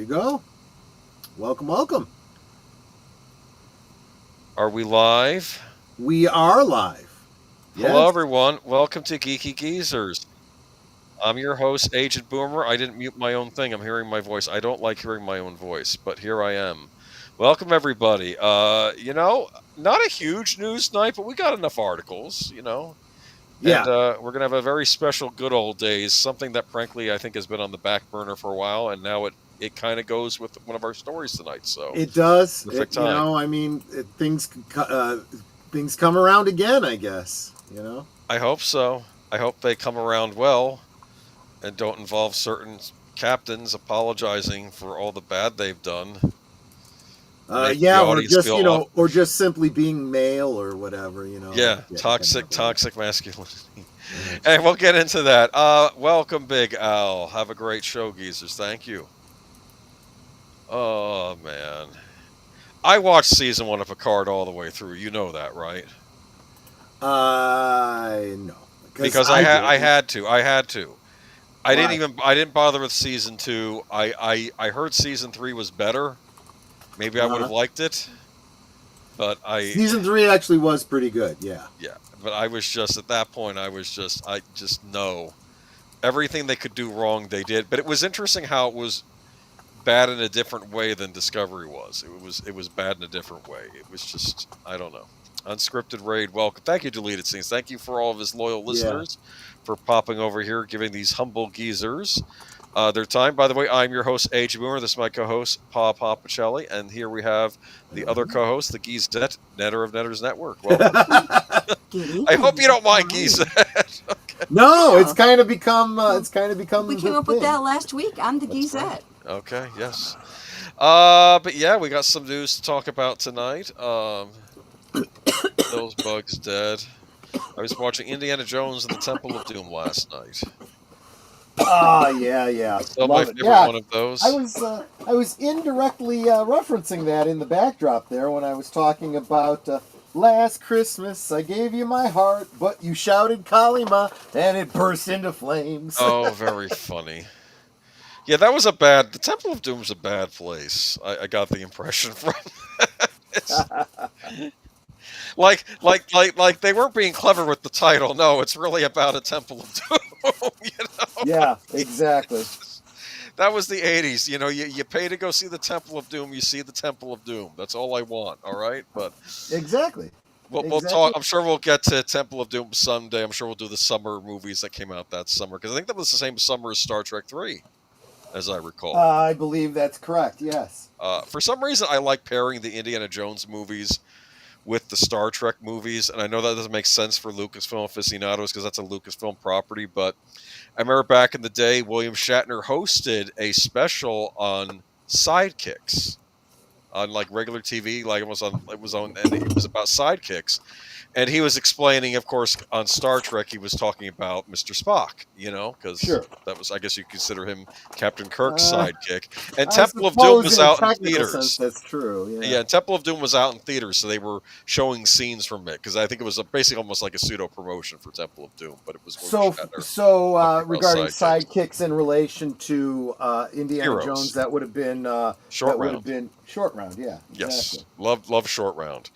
you go. Welcome, welcome. Are we live? We are live. Hello, Yes. everyone. Welcome to Geeky Geezers. I'm your host, Agent Boomer. I didn't mute my own thing. I'm hearing my voice. I don't like hearing my own voice, but here I am. Welcome, everybody. Not a huge news night, but we got enough articles, and Yeah. we're going to have a very special good old days, something that, frankly, I think has been on the back burner for a while, and now it kind of goes with one of our stories tonight. So, It does. perfect time. Things come around again, I guess. I hope so. I hope they come around well and don't involve certain captains apologizing for all the bad they've done. Make the audience feel or just simply being male or whatever, toxic masculinity. Hey, we'll get into that. Welcome, Big Al. Have a great show, geezers. Thank you. Oh man, I watched season 1 of Picard all the way through. You know that, right? No, Because I had to. I Why? didn't bother with season 2. I heard season 3 was better. Maybe I would have liked it, but season 3 actually was pretty good. Yeah. Yeah, but I was just at that point. I just know everything they could do wrong they did. But it was interesting how it was bad in a different way than Discovery was. It was bad in a different way. It was just, I don't know. Unscripted Raid, welcome. Thank you, Deleted Scenes. Thank you for all of his loyal listeners for popping over here, giving these humble geezers their time. By the way, I'm your host, A.J. Boomer. This is my co-host, Pacelli. And here we have the other co-host, the Geezette, Netter of Netters Network. Welcome. I hope you don't mind Geezette. Okay. No, it's kind of become We came up with that last week. I'm the Geezette. Right. Okay, yes. But yeah, we got some news to talk about tonight. Those bugs dead. I was watching Indiana Jones and the Temple of Doom last night. Yeah. Still my favorite one of those. I was indirectly referencing that in the backdrop there when I was talking about last Christmas I gave you my heart, but you shouted Kalima and it burst into flames. Oh, very funny. Yeah, the Temple of Doom's a bad place. I got the impression from like they weren't being clever with the title. No, it's really about a Temple of Doom. Yeah, exactly. That was the 80s. You pay to go see the Temple of Doom, you see the Temple of Doom. That's all I want, all right? But exactly. We'll talk. I'm sure we'll get to Temple of Doom someday. I'm sure we'll do the summer movies that came out that summer, because I think that was the same summer as Star Trek 3, as I recall. I believe that's correct, yes. For some reason, I like pairing the Indiana Jones movies with the Star Trek movies, and I know that doesn't make sense for Lucasfilm aficionados because that's a Lucasfilm property, but I remember back in the day, William Shatner hosted a special on sidekicks on like regular TV, like it was about sidekicks, and he was explaining, of course, on Star Trek, he was talking about Mr. Spock, because that was, I guess you consider him Captain Kirk's sidekick. And Temple of Doom was out in theaters. Sense, that's true. Yeah, Temple of Doom was out in theaters, so they were showing scenes from it, because I think it was basically almost like a pseudo promotion for Temple of Doom, but it was regarding sidekicks in relation to Indiana Heroes. Jones, that would have been Short Round. Would have been Short Round, yeah. Yes, exactly. Love Short Round.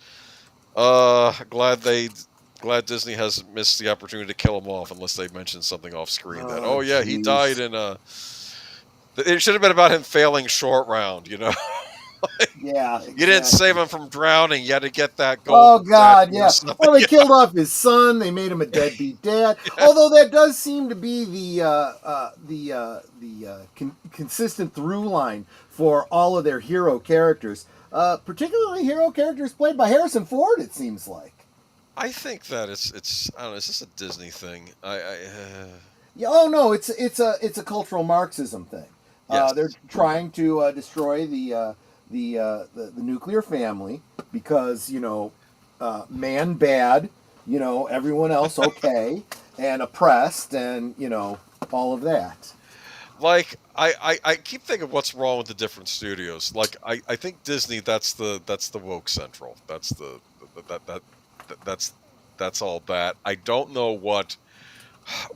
Glad Disney hasn't missed the opportunity to kill him off, unless they mentioned something off screen he died in a. It should have been about him failing Short Round, Yeah, exactly. You didn't save him from drowning. You had to get that gold. Oh God, yeah. Well, they killed off his son. They made him a deadbeat dad. Although that does seem to be the consistent through line for all of their hero characters. Particularly hero characters played by Harrison Ford, it seems like. I think that it's I don't know. Is this a Disney thing? Yeah. Oh no, it's a cultural Marxism thing. Yes. They're trying to destroy the nuclear family because man bad, everyone else okay, and oppressed, and all of that. Like I keep thinking what's wrong with the different studios. Like I think Disney, that's the woke central. That's that's all that. I don't know what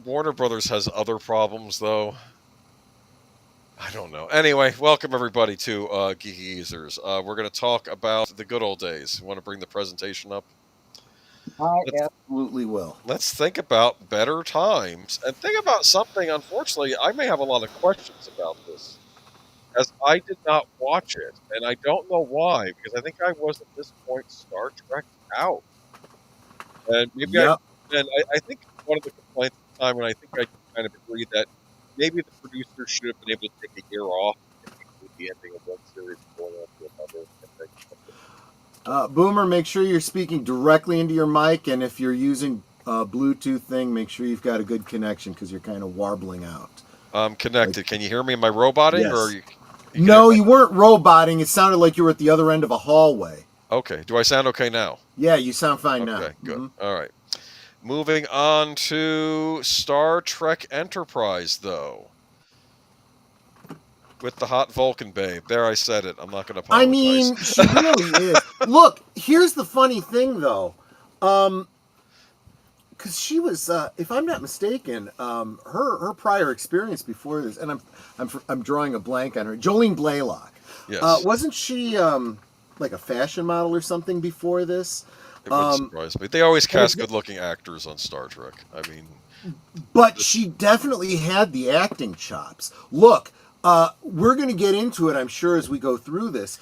Warner Brothers has other problems though. I don't know. Anyway, welcome everybody to Geeky Geezers. We're going to talk about the good old days. You want to bring the presentation up? I Let's, absolutely will. let's think about better times and think about something. Unfortunately, I may have a lot of questions about this, as I did not watch it, and I don't know why, because I think I was at this point Star Trek out, and maybe Yep. I think one of the complaints at the time, and I think I kind of agree that maybe the producers should have been able to take a year off and include the ending of one series and going on to another. Boomer, make sure you're speaking directly into your mic, and if you're using a Bluetooth thing, make sure you've got a good connection because you're kind of warbling out. I'm connected. Can you hear me? Am I roboting? Yes. Or are you No, you weren't roboting. It sounded like you were at the other end of a hallway. Okay. Do I sound okay now? Yeah, you sound fine now. Okay, good. All right. Moving on to Star Trek Enterprise, though. With the hot Vulcan babe. There, I said it. I'm not going to apologize. I mean, she really is. Look, here's the funny thing, though. Because she was, if I'm not mistaken, her prior experience before this, and I'm drawing a blank on her, Jolene Blaylock. Yes. Wasn't she like a fashion model or something before this? It wouldn't surprise me. They always cast good-looking actors on Star Trek. I mean... But she definitely had the acting chops. Look, we're going to get into it, I'm sure, as we go through this.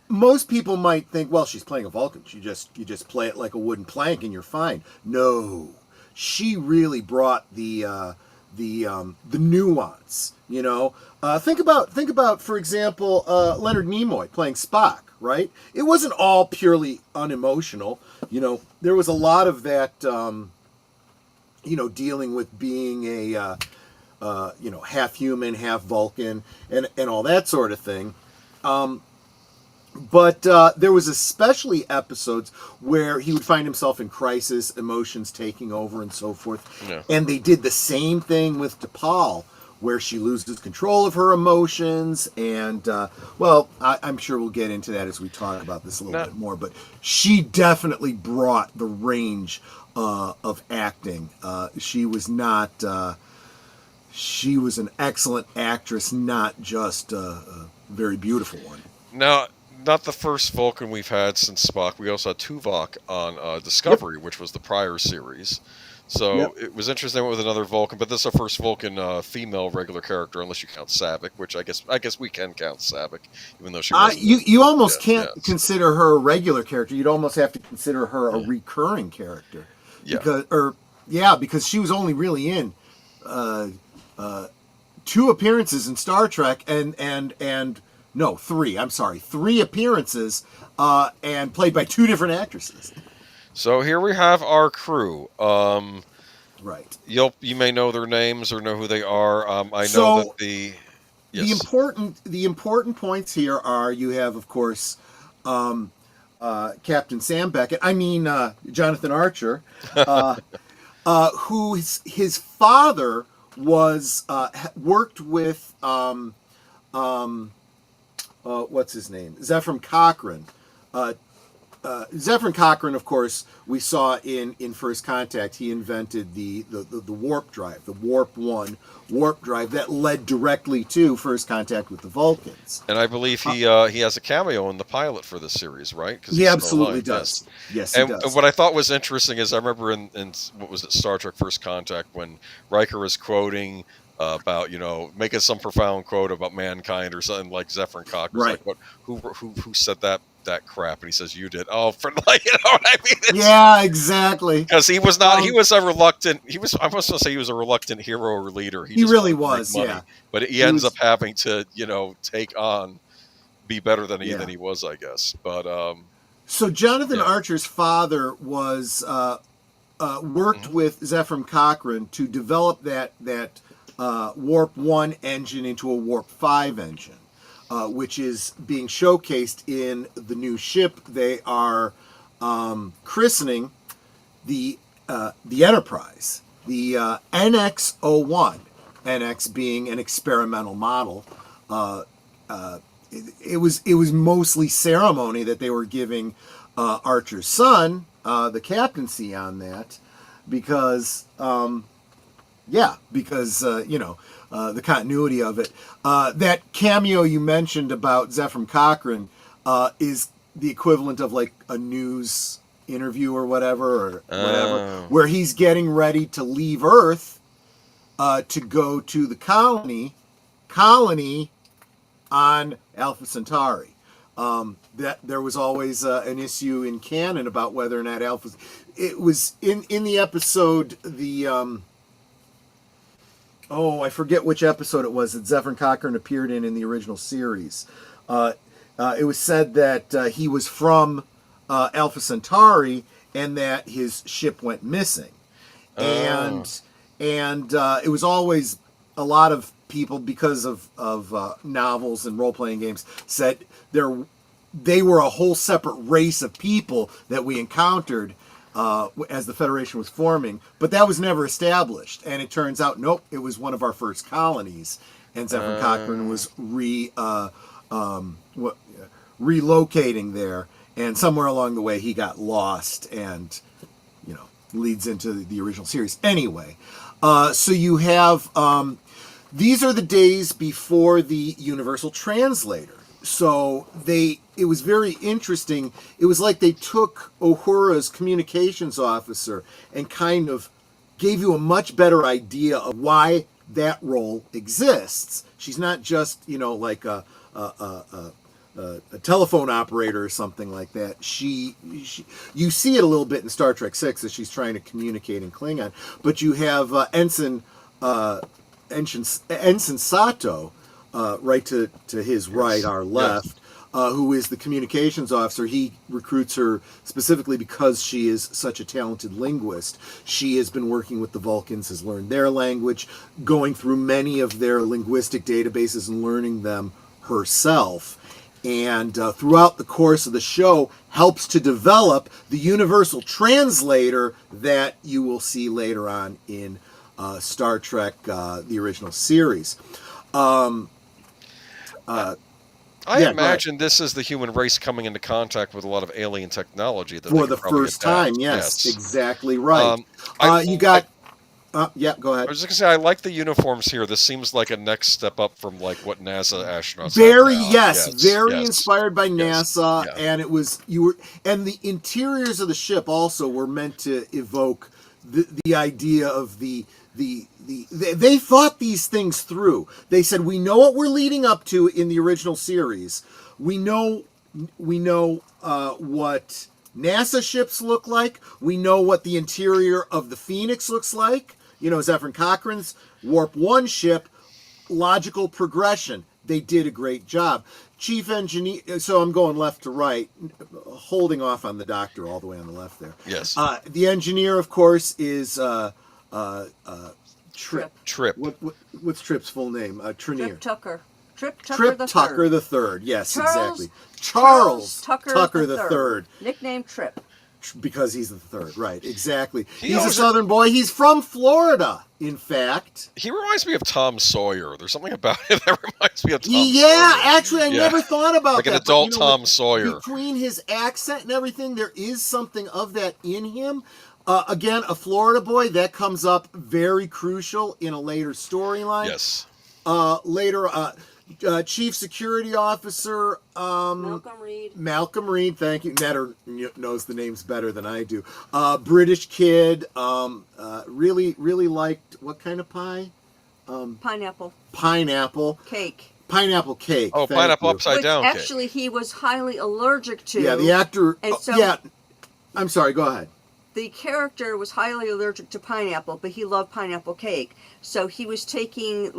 Most people might think, well, she's playing a Vulcan. You just play it like a wooden plank and you're fine. No, she really brought the nuance. You know, think about, for example, Leonard Nimoy playing Spock. Right? It wasn't all purely unemotional. You know, there was a lot of that. Dealing with being a half human, half Vulcan, and all that sort of thing. But there was especially episodes where he would find himself in crisis, emotions taking over, and so forth. Yeah. And they did the same thing with T'Pol, where she loses control of her emotions. And, I'm sure we'll get into that as we talk about this a little bit more. But she definitely brought the range of acting. She was not... she was an excellent actress, not just a very beautiful one. Now, not the first Vulcan we've had since Spock. We also had Tuvok on Discovery, which was the prior series. So it was interesting with another Vulcan, but this is our first Vulcan female regular character, unless you count Saavik, which I guess we can count Saavik, even though she was. You almost can't consider her a regular character. You'd almost have to consider her a recurring character. Because she was only really in 2 appearances in Star Trek no, 3. I'm sorry, 3 appearances and played by 2 different actresses. So here we have our crew. Right. You may know their names or know who they are. I know that the important points here are you have, of course, Captain Sam Beckett. I mean Jonathan Archer, who his father was worked with what's his name? Zefram Cochrane. Zefram Cochrane, of course, we saw in First Contact. He invented the warp drive, the Warp 1 warp drive that led directly to First Contact with the Vulcans. And I believe he has a cameo in the pilot for this series, right? He absolutely does. Yes, he does. And what I thought was interesting is I remember in what was it, Star Trek First Contact, when Riker was quoting about, making some profound quote about mankind or something, like Zefram Cochrane. Right. Like, who said that crap? And he says, you did. Oh, for like, you know what I mean? Yeah, exactly. Because he was not, he was a reluctant, I was going to say he was a reluctant hero or leader. He really was, yeah. But he ends up having to, take on, be better than he was, I guess. But, so Jonathan Archer's father was, worked with Zefram Cochrane to develop that Warp 1 engine into a Warp 5 engine. Which is being showcased in the new ship they are christening the Enterprise, the NX-01, NX being an experimental model. It was mostly ceremony that they were giving Archer's son the captaincy on that, because Yeah, because the continuity of it. That cameo you mentioned about Zephyr Cochrane is the equivalent of like a news interview or whatever, where he's getting ready to leave Earth to go to the colony on Alpha Centauri. That there was always an issue in canon about whether or not Alpha. It was in the episode I forget which episode it was that Zephyr Cochrane appeared in the original series. It was said that he was from Alpha Centauri and that his ship went missing. And it was always a lot of people, because of novels and role-playing games, said they were a whole separate race of people that we encountered as the Federation was forming, but that was never established. And it turns out, nope, it was one of our first colonies, and Zephyr Cochrane was relocating there, and somewhere along the way he got lost, and leads into the original series. Anyway, so you have these are the days before the Universal Translator. So it was very interesting. It was like they took Uhura's communications officer and kind of gave you a much better idea of why that role exists. She's not just, like a telephone operator or something like that. You see it a little bit in Star Trek VI as she's trying to communicate in Klingon. But you have Ensign Sato, right to his right, our left, who is the communications officer. He recruits her specifically because she is such a talented linguist. She has been working with the Vulcans, has learned their language, going through many of their linguistic databases and learning them herself. And throughout the course of the show, helps to develop the universal translator that you will see later on in Star Trek, the original series. I imagine this is the human race coming into contact with a lot of alien technology that for the first time. Yes, exactly right. Go ahead. I was just gonna say, I like the uniforms here. This seems like a next step up from like what NASA astronauts. Very inspired by NASA, and it was and the interiors of the ship also were meant to evoke the idea of they thought these things through. They said, we know what we're leading up to in the original series. We know what NASA ships look like. We know what the interior of the Phoenix looks like. Zephyr Cochrane's Warp 1 ship, logical progression. They did a great job. Chief engineer, so I'm going left to right, holding off on the doctor all the way on the left there. Yes. The engineer, of course, is Trip. What's Trip's full name? Trinier. Trip Tucker. Trip Tucker the Third. Yes, exactly. Charles Tucker the Third. Nickname Trip. Because he's the third, right? Exactly. He's a Southern boy. He's from Florida, in fact. He reminds me of Tom Sawyer. There's something about him that reminds me of Tom Sawyer. Yeah, actually, I never thought about that. Like an adult Tom Sawyer. Between his accent and everything, there is something of that in him. Again, a Florida boy, that comes up very crucial in a later storyline. Yes. Later, Chief Security Officer Malcolm Reed, thank you. Netter knows the names better than I do. British kid, really liked what kind of pie? Pineapple cake. Pineapple cake. Oh, pineapple upside down cake. Actually, he was highly allergic to. Yeah, the actor. I'm sorry. Go ahead. The character was highly allergic to pineapple, but he loved pineapple cake. So he was taking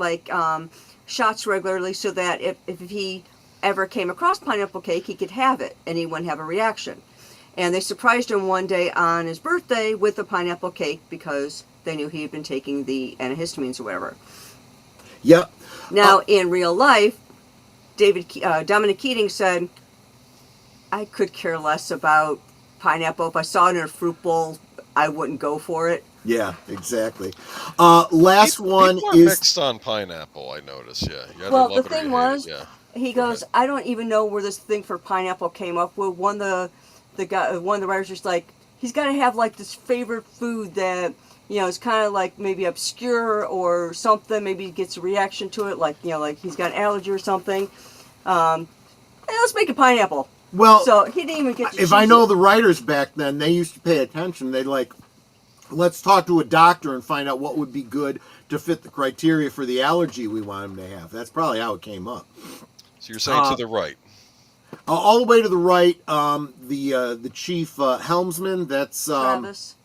shots regularly so that if he ever came across pineapple cake, he could have it and he wouldn't have a reaction. And they surprised him one day on his birthday with a pineapple cake because they knew he had been taking the antihistamines or whatever. Yep. Now, in real life, Dominic Keating said, I could care less about pineapple. If I saw it in a fruit bowl, I wouldn't go for it. Yeah, exactly. Last one is mixed on pineapple. I noticed. Yeah. Well, the thing was, he goes, I don't even know where this thing for pineapple came up with. One of the writers was like, he's got to have like this favorite food that it's kind of like maybe obscure or something. Maybe he gets a reaction to it, like like he's got an allergy or something. Hey, let's make a pineapple. Well, so he didn't even get to if I know the writers back then, they used to pay attention. They'd like, let's talk to a doctor and find out what would be good to fit the criteria for the allergy we want him to have. That's probably how it came up. So you're saying to the right. All the way to the right, the chief helmsman, that's Travis.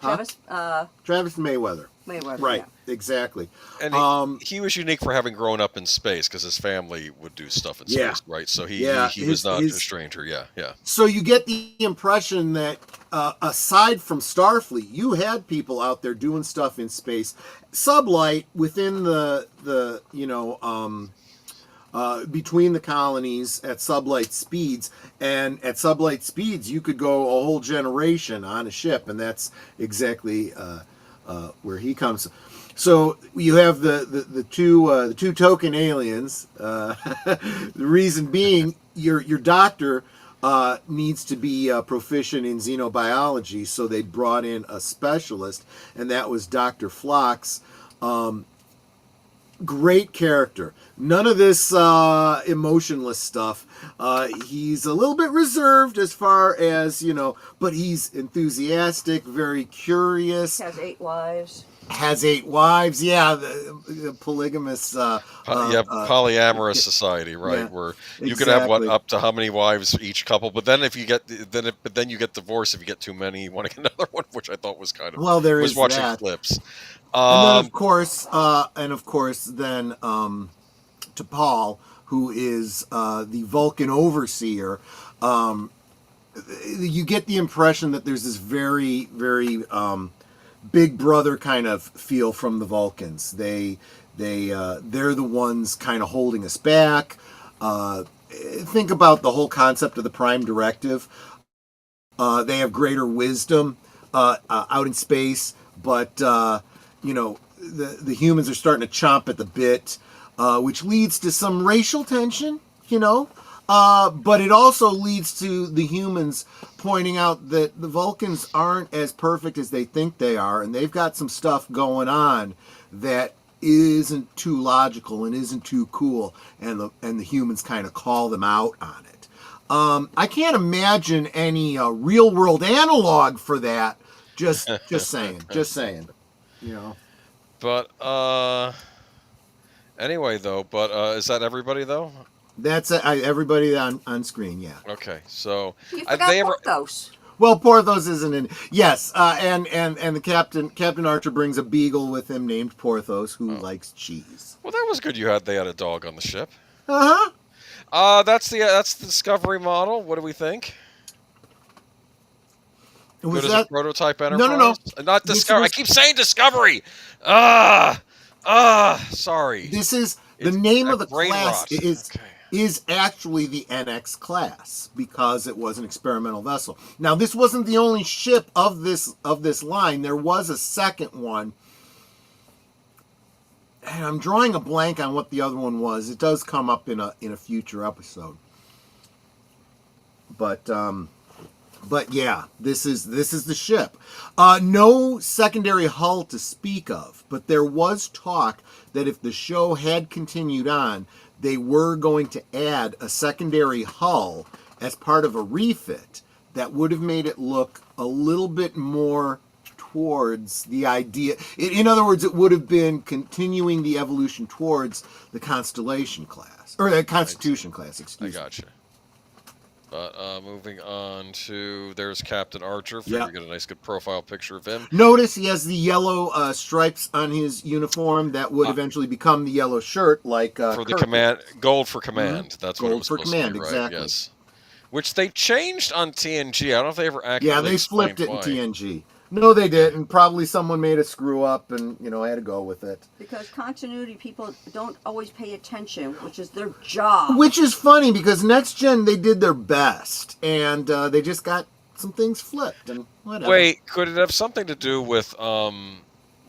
Travis Mayweather. Right, yeah. Exactly. And he was unique for having grown up in space because his family would do stuff in space, right? So he was not a stranger. Yeah. So you get the impression that aside from Starfleet, you had people out there doing stuff in space. Sublight within the between the colonies at sublight speeds, and at sublight speeds you could go a whole generation on a ship, and that's exactly where he comes. So you have the two token aliens. The reason being, your doctor needs to be proficient in xenobiology, so they brought in a specialist, and that was Dr. Phlox. Great character. None of this emotionless stuff. He's a little bit reserved as far as, but he's enthusiastic, very curious. Has 8 wives. Yeah, the polygamous. Polyamorous society, right? Yeah, where you could have up to how many wives each couple, but then if you get then you get divorced if you get too many. You want to get another one, which I thought was kind of was watching that. clips. And then of course, then to Paul, who is the Vulcan overseer. You get the impression that there's this very, very Big Brother kind of feel from the Vulcans. They're the ones kind of holding us back. Think about the whole concept of the Prime Directive. They have greater wisdom out in space, but the humans are starting to chomp at the bit, which leads to some racial tension. But it also leads to the humans pointing out that the Vulcans aren't as perfect as they think they are, and they've got some stuff going on that isn't too logical and isn't too cool, and the humans kind of call them out on it. I can't imagine any real world analog for that. Just saying. But anyway, though. But is that everybody though? That's everybody on screen, yeah. Okay, so you forgot Porthos. Well, Porthos isn't in. Yes, and the Captain Archer brings a beagle with him named Porthos, who likes cheese. Well, that was good. They had a dog on the ship. That's the Discovery model. What do we think? Was good that as a prototype Enterprise? No. Not Discovery. I keep saying Discovery. Sorry. This is the name of the class. Rot. Is actually the NX class because it was an experimental vessel. Now, this wasn't the only ship of this line. There was a second one, and I'm drawing a blank on what the other one was. It does come up in a future episode. But yeah, this is the ship. No secondary hull to speak of, but there was talk that if the show had continued on, they were going to add a secondary hull as part of a refit that would have made it look a little bit more towards the idea. In other words, it would have been continuing the evolution towards the Constellation class, or the Constitution class, excuse me. I gotcha. But moving on to, there's Captain Archer. Figure we get a nice, good profile picture of him. Notice he has the yellow stripes on his uniform that would eventually become the yellow shirt, like for the command, gold for command. Mm-hmm. That's what it was supposed to be, right? Exactly. Yes. Which they changed on TNG. I don't know if they ever actually. Yeah, they flipped it in TNG. No, they didn't. Probably someone made a screw up and, had to go with it. Because continuity people don't always pay attention, which is their job. Which is funny because Next Gen, they did their best. And they just got some things flipped and whatever. Wait, could it have something to do with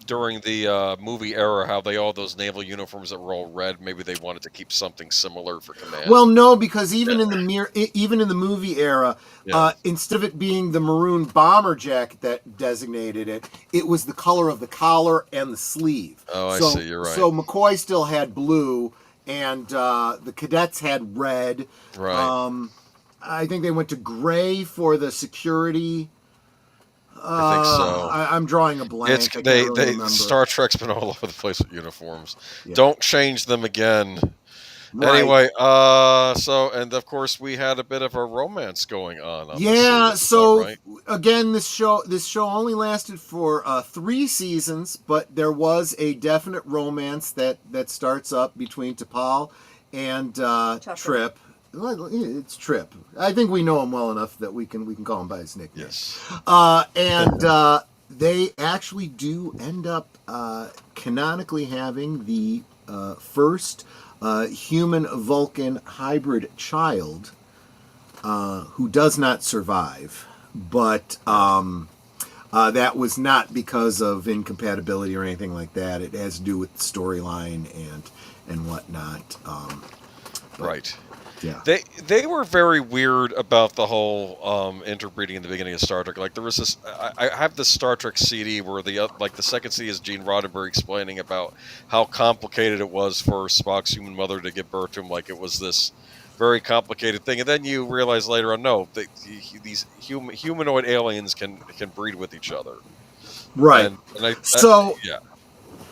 during the movie era, how they all those naval uniforms that were all red. Maybe they wanted to keep something similar for command. Well, no, because even in the movie era, Yeah. instead of it being the maroon bomber jacket that designated it, it was the color of the collar and the sleeve. Oh, I so, see. You're right. So McCoy still had blue, and the cadets had red. Right. I think they went to gray for the security. I think so. I'm drawing a blank. It's I can't really remember. Star Trek's been all over the place with uniforms. Yeah. Don't change them again. Right. Anyway, and of course we had a bit of a romance going on the series, so right? again, this show only lasted for 3 seasons, but there was a definite romance that starts up between T'Pol and Trip. Well, it's Trip. I think we know him well enough that we can call him by his nickname. Yes. And they actually do end up canonically having the first human-Vulcan hybrid child who does not survive. But that was not because of incompatibility or anything like that. It has to do with the storyline and whatnot. Right. Yeah. They were very weird about the whole interbreeding in the beginning of Star Trek. Like there was this, I have this Star Trek CD where the second CD is Gene Roddenberry explaining about how complicated it was for Spock's human mother to give birth to him. Like it was this very complicated thing, and then you realize later on, no, these humanoid aliens can breed with each other. Right. Yeah.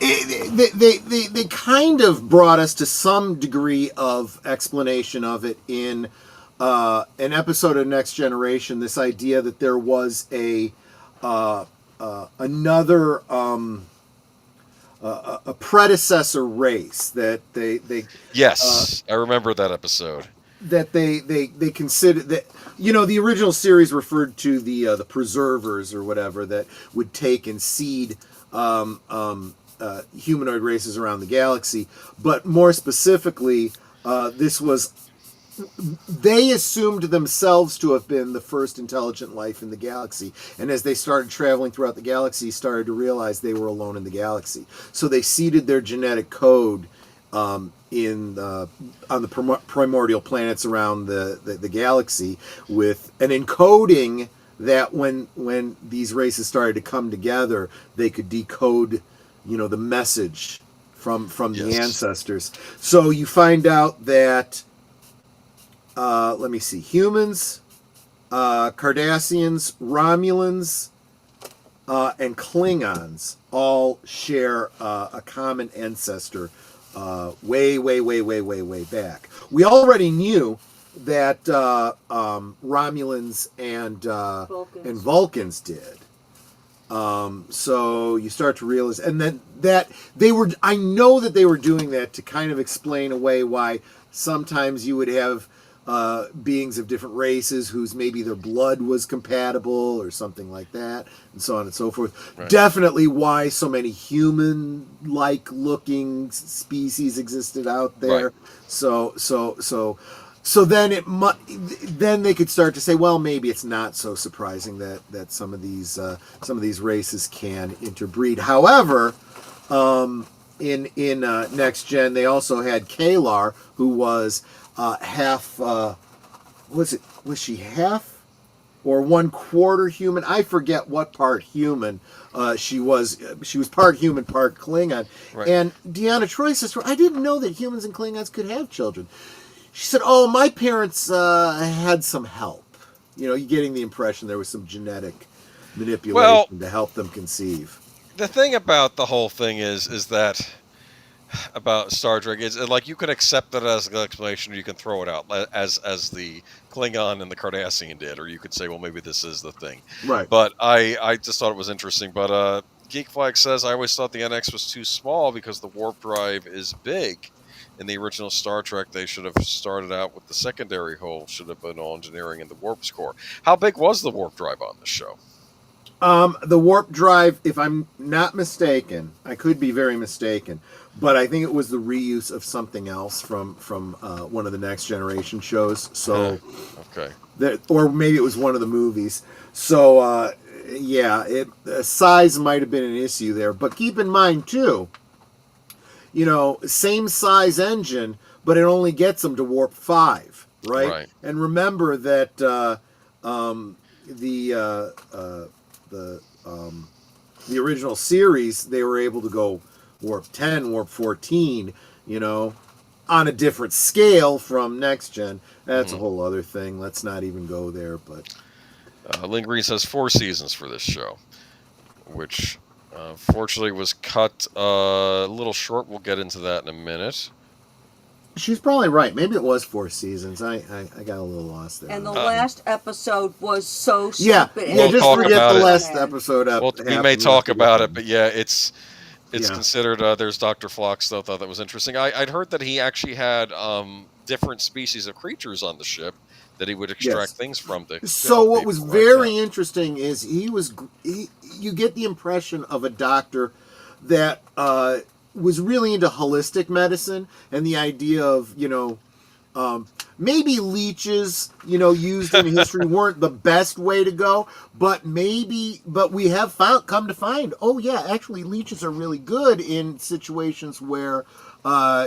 They kind of brought us to some degree of explanation of it in an episode of Next Generation. This idea that there was another a predecessor race that they yes, I remember that episode. That they considered that, you know, the original series referred to the preservers or whatever that would take and seed humanoid races around the galaxy, but more specifically, they assumed themselves to have been the first intelligent life in the galaxy, and as they started traveling throughout the galaxy, started to realize they were alone in the galaxy. So they seeded their genetic code on the primordial planets around the galaxy with an encoding that when these races started to come together, they could decode, you know, the message from the ancestors. So you find out that let me see, humans, Cardassians, Romulans, and Klingons all share a common ancestor way back. We already knew that Romulans and Vulcans did. So you start to realize, and then I know that they were doing that to kind of explain away why sometimes you would have beings of different races whose maybe their blood was compatible or something like that, and so on and so forth. Right. Definitely why so many human-like looking species existed out there. Right. So then they could start to say, well, maybe it's not so surprising that some of these races can interbreed. However, in Next Gen, they also had Kalar, who was half. Was she half or 1/4 human? I forget what part human she was. She was part human, part Klingon. Right. And Deanna Troi says, I didn't know that humans and Klingons could have children. She said, "Oh, my parents had some help. You know, you're getting the impression there was some genetic manipulation to help them conceive." The thing about the whole thing is that about Star Trek is like you can accept it as an explanation, or you can throw it out as the Klingon and the Cardassian did, or you could say, well, maybe this is the thing. Right. But I just thought it was interesting. But Geek Flag says, I always thought the NX was too small because the warp drive is big. In the original Star Trek, they should have started out with the secondary hull, should have been all engineering and the warp core. How big was the warp drive on this show? The warp drive, if I'm not mistaken, I could be very mistaken, but I think it was the reuse of something else from one of the Next Generation shows. So, okay, or maybe it was one of the movies. So yeah, size might have been an issue there. But keep in mind too, same size engine, but it only gets them to warp 5, right? Right. And remember that the original series, they were able to go warp 10, warp 14, on a different scale from next gen. That's a whole other thing. Let's not even go there. But Lynn Green says 4 seasons for this show, which fortunately was cut a little short. We'll get into that in a minute. she's probably right. Maybe it was 4 seasons. I got a little lost there. And the last episode was so yeah, stupid. yeah. We'll Just talk forget about the it. last episode. Well, we may talk about it, but yeah, it's considered. There's Dr. Phlox, though. Thought that was interesting. I'd heard that he actually had different species of creatures on the ship that he would extract things from. So what was very interesting is you get the impression of a doctor that was really into holistic medicine and the idea of maybe leeches used in history weren't the best way to go, but we have come to find, oh yeah, actually leeches are really good in situations where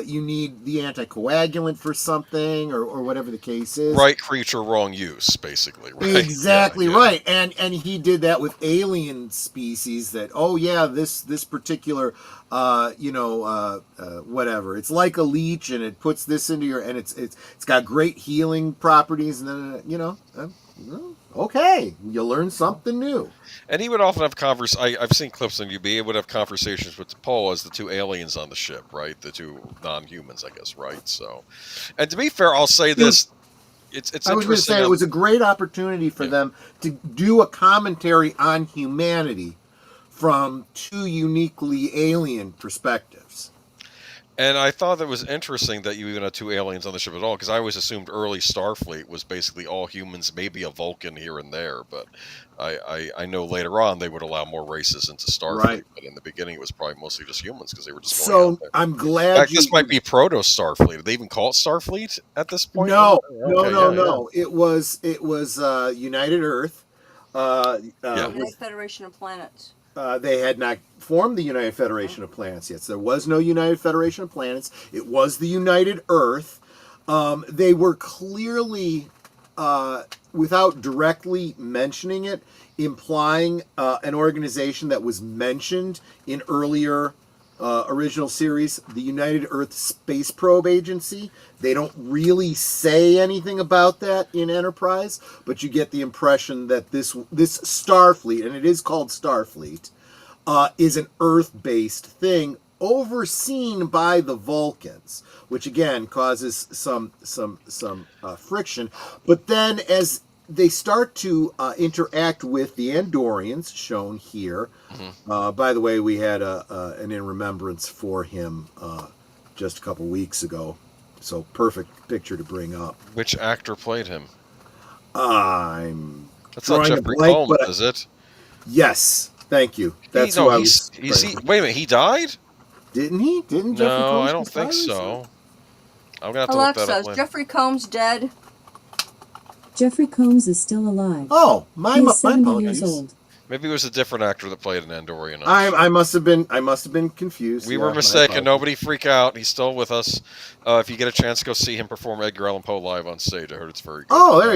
you need the anticoagulant for something or whatever the case is. Right creature, wrong use, basically. Right? Exactly right. And he did that with alien species that, oh yeah, this particular whatever. It's like a leech and it puts this into your, and it's got great healing properties, and then okay, you learn something new. And he would often have I've seen clips on UB. He would have conversations with Paul as the 2 aliens on the ship, right? The 2 non-humans, I guess, right? So, and to be fair, I'll say this: it's I was going to say it was a great opportunity for them to do a commentary on humanity from 2 uniquely alien perspectives. And I thought that was interesting that you even had 2 aliens on the ship at all, because I always assumed early Starfleet was basically all humans, maybe a Vulcan here and there, but I know later on they would allow more races into Starfleet, right. But in the beginning it was probably mostly just humans because they were just going out there. I'm glad. In fact, this might be proto-Starfleet. Did they even call it Starfleet at this point? No. It was United Earth. United Federation of Planets. They had not formed the United Federation of Planets yet. So there was no United Federation of Planets. It was the United Earth. They were clearly, without directly mentioning it, implying an organization that was mentioned in earlier original series, the United Earth Space Probe Agency. They don't really say anything about that in Enterprise, but you get the impression that this Starfleet, and it is called Starfleet, is an Earth-based thing overseen by the Vulcans, which again causes some friction. But then as they start to interact with the Andorians, shown here. By the way, we had an in remembrance for him just a couple weeks ago, so perfect picture to bring up. Which actor played him? That's not Jeffrey Combs, is it? Yes, thank you. That's who I was. Wait a minute, he died? Didn't he? Didn't Jeffrey Combs? No, I don't think so. I'm gonna have to Alexa, look that up. Is Jeffrey Combs dead? Jeffrey Combs is still alive. Oh, my apologies. Years old. Maybe it was a different actor that played an Andorian. I must have been confused. We were mistaken. Nobody freak out. He's still with us. If you get a chance, go see him perform Edgar Allan Poe live on stage. I heard it's very good. Oh, there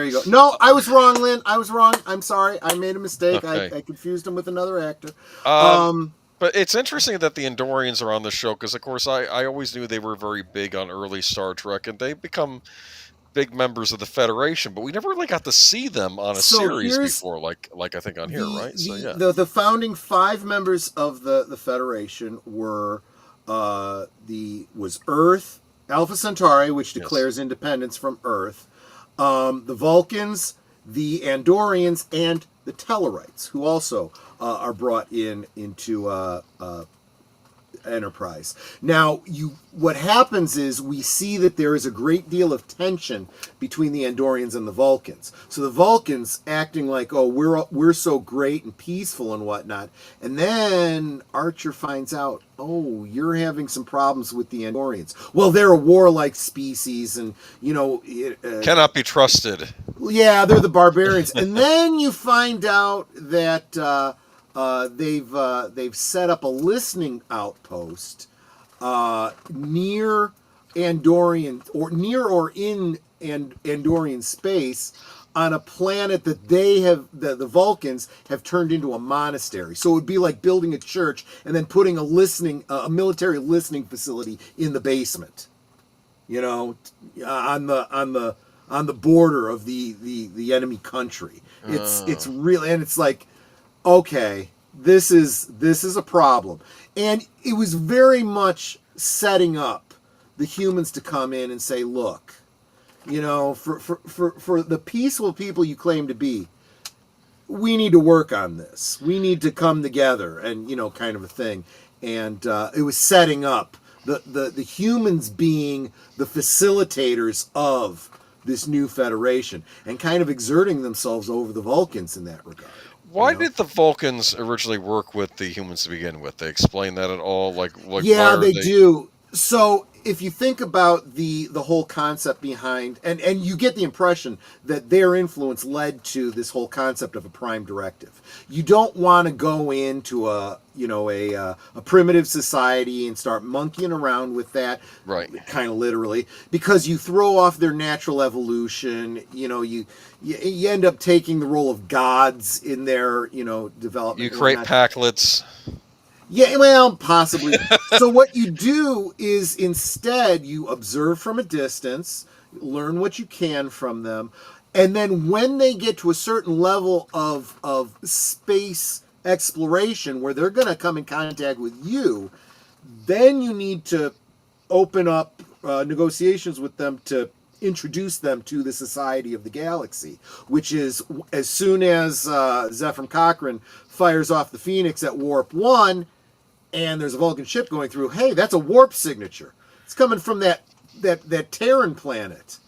you go. No, I was wrong, Lynn. I was wrong. I'm sorry. I made a mistake. Okay. I confused him with another actor. But it's interesting that the Andorians are on the show because, of course, I always knew they were very big on early Star Trek, and they've become big members of the Federation, but we never really got to see them on a series before, like I think on here, right? The founding 5 members of the Federation were was Earth, Alpha Centauri, which declares independence from Earth, the Vulcans, the Andorians, and the Tellarites, who also are brought into Enterprise. Now, what happens is we see that there is a great deal of tension between the Andorians and the Vulcans. So the Vulcans acting like, oh, we're so great and peaceful and whatnot, and then Archer finds out, oh, you're having some problems with the Andorians. Well, they're a warlike species, and cannot be trusted. Yeah, they're the barbarians, and then you find out that they've set up a listening outpost near Andorian or in Andorian space on a planet that the Vulcans have turned into a monastery. So it would be like building a church and then putting a military listening facility in the basement. You know, on the border of the enemy country. It's really, and it's like, okay, this is a problem. And it was very much setting up the humans to come in and say, look, you know, for the peaceful people you claim to be, we need to work on this. We need to come together and, you know, kind of a thing. And it was setting up the humans being the facilitators of this new federation and kind of exerting themselves over the Vulcans in that regard. Why did the Vulcans originally work with the humans to begin with? They explain that at all? Like yeah, they do. So if you think about the whole concept behind, and you get the impression that their influence led to this whole concept of a prime directive. You don't want to go into a primitive society and start monkeying around with that, right? Kind of literally, because you throw off their natural evolution. You know, you end up taking the role of gods in their development. You create packlets. Yeah, well, possibly. So what you do is instead you observe from a distance, learn what you can from them, and then when they get to a certain level of space exploration where they're going to come in contact with you, then you need to open up negotiations with them to introduce them to the Society of the Galaxy, which is as soon as Zephyr Cochrane fires off the Phoenix at Warp 1, and there's a Vulcan ship going through, hey, that's a warp signature. It's coming from that Terran planet.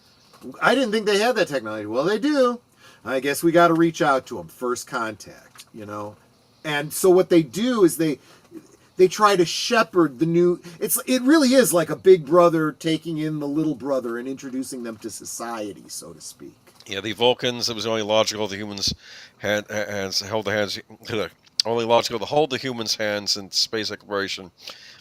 I didn't think they had that technology. Well, they do. I guess we got to reach out to them. First contact, you know. And so what they do is they try to shepherd the new. It really is like a big brother taking in the little brother and introducing them to society, so to speak. Yeah, the Vulcans. It was only logical the humans held the hands. Only logical to hold the humans' hands in space exploration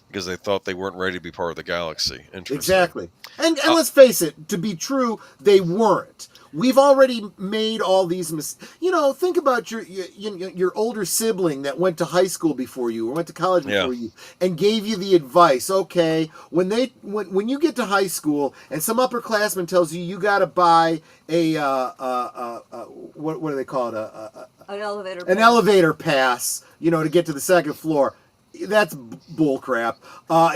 because they thought they weren't ready to be part of the galaxy. Exactly. And let's face it, to be true, they weren't. We've already made all these mistakes. You know, think about your older sibling that went to high school before you or went to college before you and gave you the advice. Okay, when you get to high school and some upperclassman tells you got to buy a what do they call it? An elevator pass, to get to the second floor. That's bullcrap.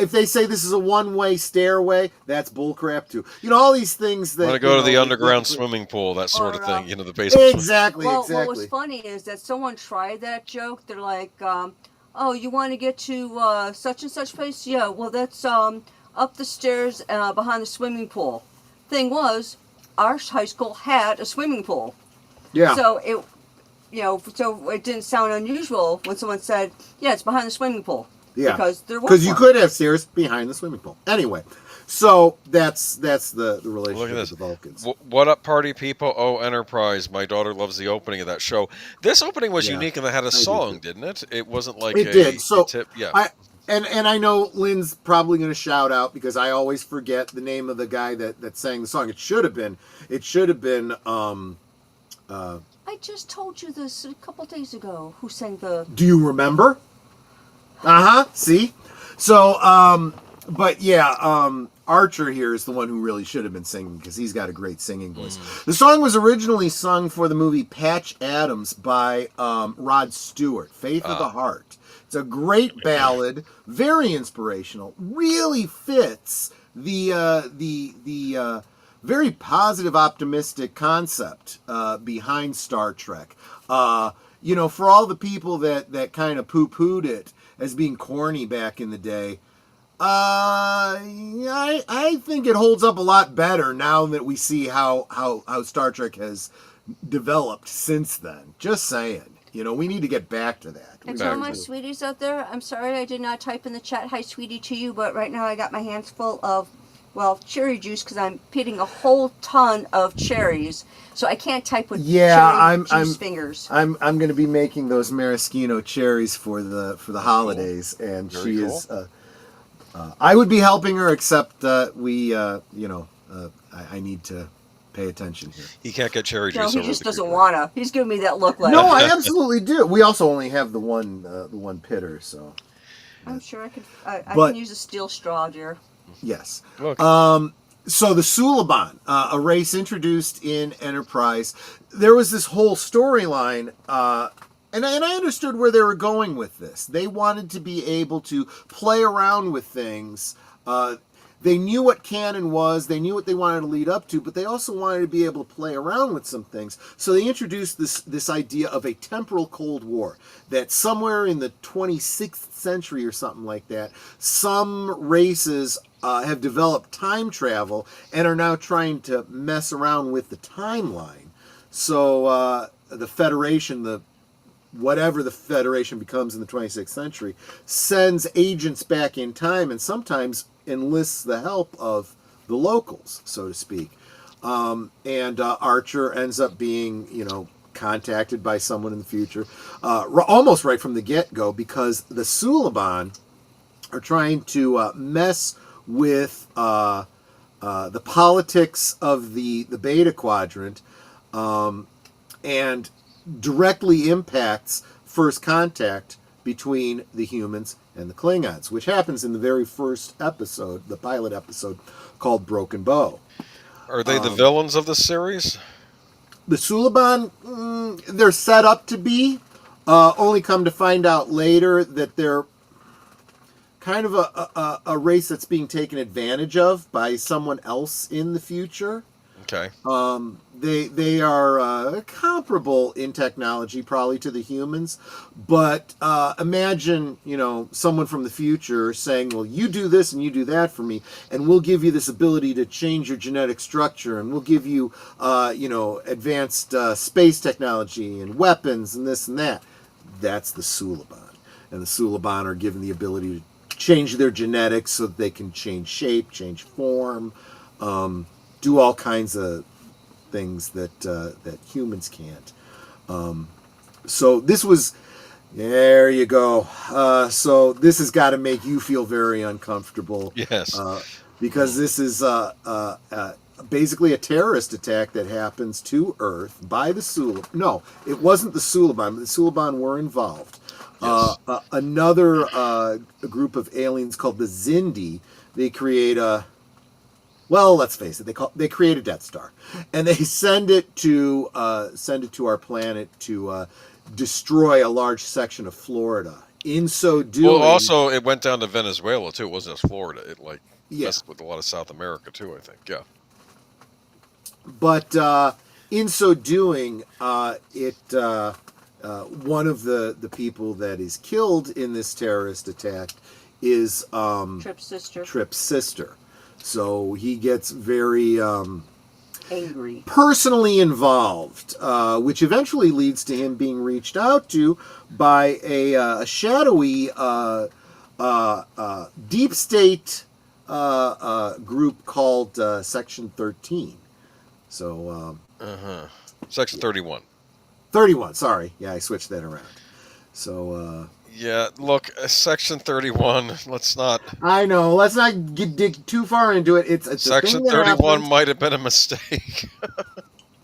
If they say this is a one-way stairway, that's bullcrap too. All these things that. Want to go to the underground swimming pool, that sort of thing. The basement. Exactly. Well, what was funny is that someone tried that joke. They're like, "Oh, you want to get to such and such place? Yeah. Well, that's up the stairs behind the swimming pool." Thing was, our high school had a swimming pool. Yeah. So it. So it didn't sound unusual when someone said, "Yeah, it's behind the swimming pool." Yeah, because you could have stairs behind the swimming pool. Anyway, so that's the relationship with the Vulcans. What up, party people? Oh, Enterprise! My daughter loves the opening of that show. This opening was unique, and it had a song, didn't it? It wasn't like it did. So a tip. Yeah. And I know Lynn's probably going to shout out because I always forget the name of the guy that sang the song. It should have been. I just told you this a couple days ago. Who sang the... Do you remember? See? So, but yeah, Archer here is the one who really should have been singing because he's got a great singing voice. The song was originally sung for the movie Patch Adams by Rod Stewart, Faith of the Heart. It's a great ballad, very inspirational, really fits the very positive, optimistic concept behind Star Trek. For all the people that kind of poo-pooed it as being corny back in the day, I think it holds up a lot better now that we see how Star Trek has developed since then. Just saying. We need to get back to that. And to all my sweeties out there, I'm sorry I did not type in the chat, "Hi, sweetie," to you, but right now I got my hands full of Well, cherry juice because I'm pitting a whole ton of cherries, so I can't type with Yeah, cherry juice fingers. I'm going to be making those maraschino cherries for the holidays, and Very she cool. is. I would be helping her, except I need to pay attention here. He can't get cherry No, juice. he over just the doesn't keyboard. wanna. He's giving me that look like. No, I absolutely do. We also only have the one pitter, so I'm sure I could. I But- can use a steel straw, dear. yes. Look, So the Suliban, a race introduced in Enterprise, there was this whole storyline, and I understood where they were going with this. They wanted to be able to play around with things. They knew what canon was, they knew what they wanted to lead up to, but they also wanted to be able to play around with some things. So they introduced this idea of a temporal Cold War, that somewhere in the 26th century or something like that, some races have developed time travel and are now trying to mess around with the timeline. So the Federation, whatever the Federation becomes in the 26th century, sends agents back in time and sometimes enlists the help of the locals, so to speak. And Archer ends up being, contacted by someone in the future, almost right from the get-go, because the Suliban are trying to mess with the politics of the Beta Quadrant, and directly impacts first contact between the humans and the Klingons, which happens in the very first episode, the pilot episode called Broken Bow. are they the villains of the series? The Suliban, they're set up to be, only come to find out later that they're kind of a race that's being taken advantage of by someone else in the future. Okay. They are comparable in technology, probably, to the humans, but imagine someone from the future saying, "Well, you do this and you do that for me, and we'll give you this ability to change your genetic structure, and we'll give you advanced space technology and weapons and this and that." That's the Suliban, and the Suliban are given the ability to change their genetics so that they can change shape, change form. Do all kinds of things that humans can't. So this was, there you go. So this has got to make you feel very uncomfortable. Yes. Because this is basically a terrorist attack that happens to Earth by the Suliban. No, it wasn't the Suliban, but the Suliban were involved. Yes. Another group of aliens called the Zindi, they create well, let's face it. They create a Death Star, and they send it to our planet to destroy a large section of Florida. In so doing, Well, also it went down to Venezuela too. It wasn't just Florida. It Yeah. messed with a lot of South America too, I think. Yeah. but in so doing, one of the people that is killed in this terrorist attack is Trip's sister. So he gets very Angry. personally involved, which eventually leads to him being reached out to by a shadowy deep state group called Section 13. So Section 31. 31. Sorry, yeah, I switched that around. So Yeah. Look, Section 31. Let's not. I know. Let's not dig too far into it. It's a Section thing that 31 happens. might have been a mistake.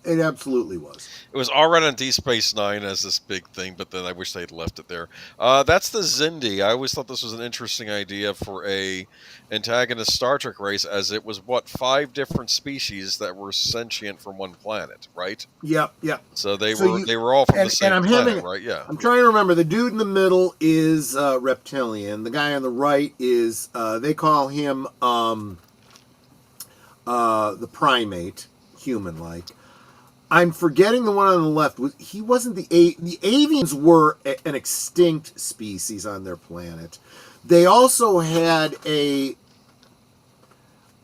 It absolutely was. It was already on D Space Nine as this big thing, but then I wish they'd left it there. That's the Zindi. I always thought this was an interesting idea for a antagonist Star Trek race, as it was 5 different species that were sentient from one planet, right? Yep. So they So were all from the same I'm planet, having- right? Yeah. I'm trying to remember. The dude in the middle is reptilian. The guy on the right is they call him the primate, human-like. I'm forgetting the one on the left. He wasn't the avians were an extinct species on their planet. They also had a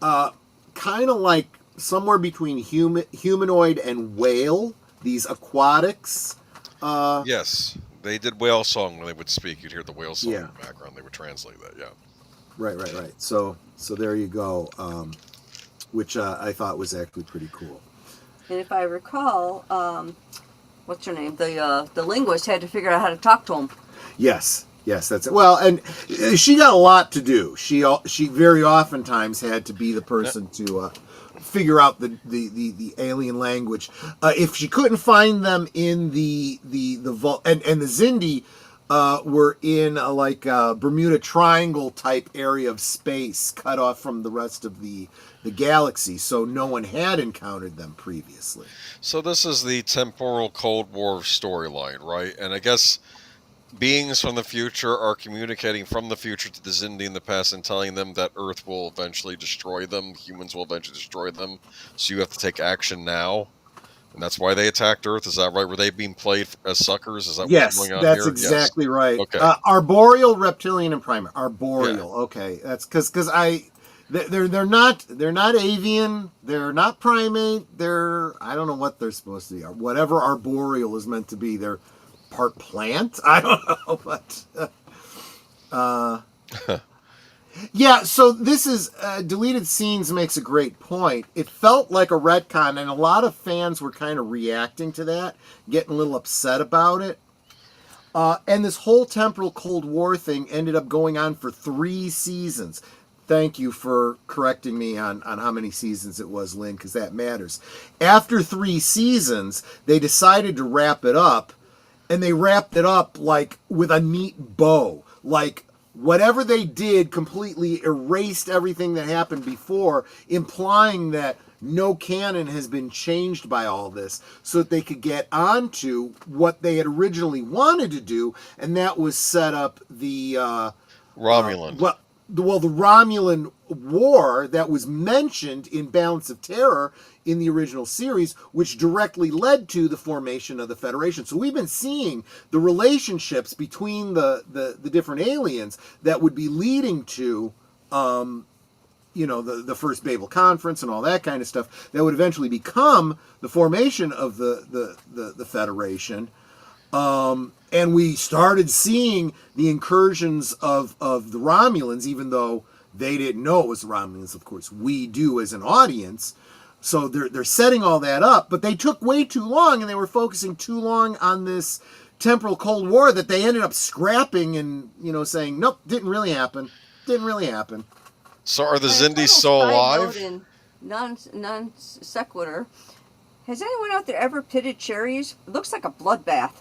kind of like somewhere between humanoid and whale. These aquatics. Yes. They did whale song when they would speak. You'd hear the whale song in Yeah. the background. They would translate that, yeah. Right. So there you go. which I thought was actually pretty cool. And if I recall, what's her name? The linguist had to figure out how to talk to him. Yes, that's it. Well, and she got a lot to do. She very oftentimes had to be the person to figure out the alien language. If she couldn't find them in the vault, and the Xindi were in a Bermuda Triangle type area of space, cut off from the rest of the galaxy, so no one had encountered them previously. So this is the temporal Cold War storyline, right? And I guess beings from the future are communicating from the future to the Xindi in the past and telling them that Earth will eventually destroy them, humans will eventually destroy them, so you have to take action now. And that's why they attacked Earth, is that right? Were they being played as suckers? Is that what's going on here? Yes, that's exactly right. Okay. Arboreal, reptilian, and primate. Arboreal, Yeah. okay. That's because they're not avian, they're not primate, I don't know what they're supposed to be. Whatever arboreal is meant to be, they're part plant? I don't know, but yeah, so this is deleted scenes makes a great point. It felt like a retcon, and a lot of fans were kind of reacting to that, getting a little upset about it. And this whole temporal Cold War thing ended up going on for 3 seasons. Thank you for correcting me on how many seasons it was, Lynn, because that matters. After 3 seasons, they decided to wrap it up, and they wrapped it up like with a neat bow. Like whatever they did completely erased everything that happened before, implying that no canon has been changed by all this, so that they could get on to what they had originally wanted to do, and that was set up the Romulan. The Romulan War that was mentioned in Balance of Terror in the original series, which directly led to the formation of the Federation. So we've been seeing the relationships between the different aliens that would be leading to, the First Babel Conference and all that kind of stuff that would eventually become the formation of the Federation. And we started seeing the incursions of the Romulans, even though they didn't know it was the Romulans. Of course, we do as an audience. So they're setting all that up, but they took way too long, and they were focusing too long on this temporal Cold War that they ended up scrapping and, saying, nope, didn't really happen. So are the Xindi still alive? Non sequitur. Has anyone out there ever pitted cherries? It looks like a bloodbath.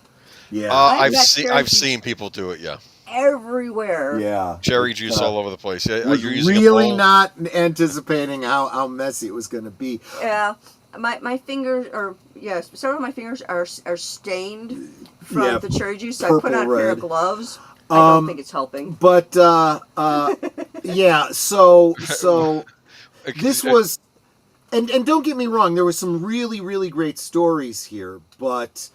Yeah. I've seen people do it, yeah. Everywhere. Yeah. Cherry juice all over the place. Yeah, was you're using really not anticipating how messy it was going to be. Yeah. My fingers several of my fingers are stained from the cherry juice, so I put on a pair of gloves. I don't think it's helping. But yeah, so this was, and don't get me wrong, there were some really, really great stories here, but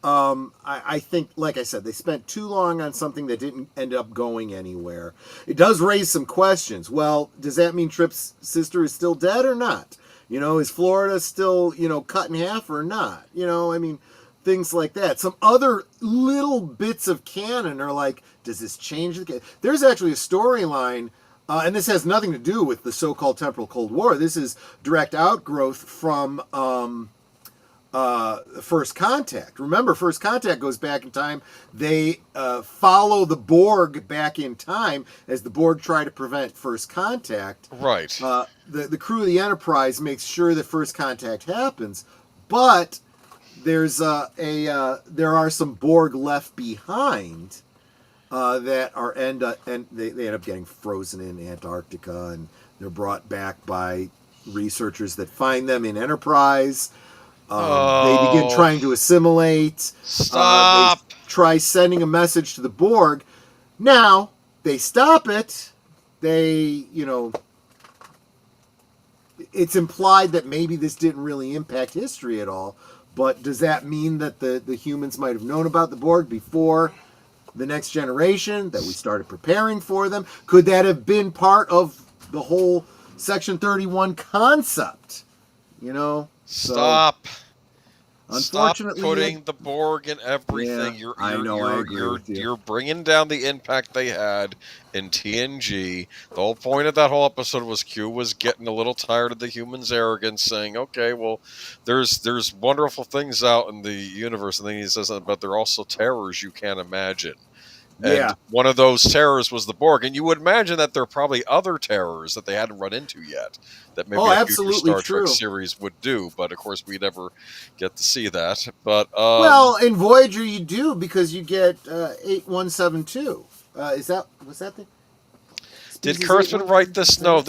I think, like I said, they spent too long on something that didn't end up going anywhere. It does raise some questions. Well, does that mean Trip's sister is still dead or not? Is Florida still, cut in half or not? Things like that. Some other little bits of canon are like, does this change the canon? There's actually a storyline, and this has nothing to do with the so-called temporal Cold War. This is direct outgrowth from First Contact. Remember, First Contact goes back in time. They follow the Borg back in time as the Borg try to prevent First Contact. Right. The crew of the Enterprise makes sure that First Contact happens, but there are some Borg left behind that end up getting frozen in Antarctica, and they're brought back by researchers that find them in Enterprise. They begin trying to assimilate. Stop. They try sending a message to the Borg. Now, they stop it. It's implied that maybe this didn't really impact history at all. But does that mean that the humans might have known about the Borg before the Next Generation, that we started preparing for them? Could that have been part of the whole Section 31 concept? Stop. Stop Unfortunately, putting the Borg in everything. Yeah, I know, I agree with you. You're bringing down the impact they had in TNG. The whole point of that whole episode was Q was getting a little tired of the humans' arrogance, saying, "Okay, well, there's wonderful things out in the universe," and then he says, "But there are also terrors you can't imagine." And yeah. one of those terrors was the Borg. And you would imagine that there are probably other terrors that they hadn't run into yet that maybe a future Absolutely Star Trek true. series would do. But of course, we never get to see that. But Well, in Voyager, you do because you get 8172. Was that the? did Species Kurtzman write this? 8172? No,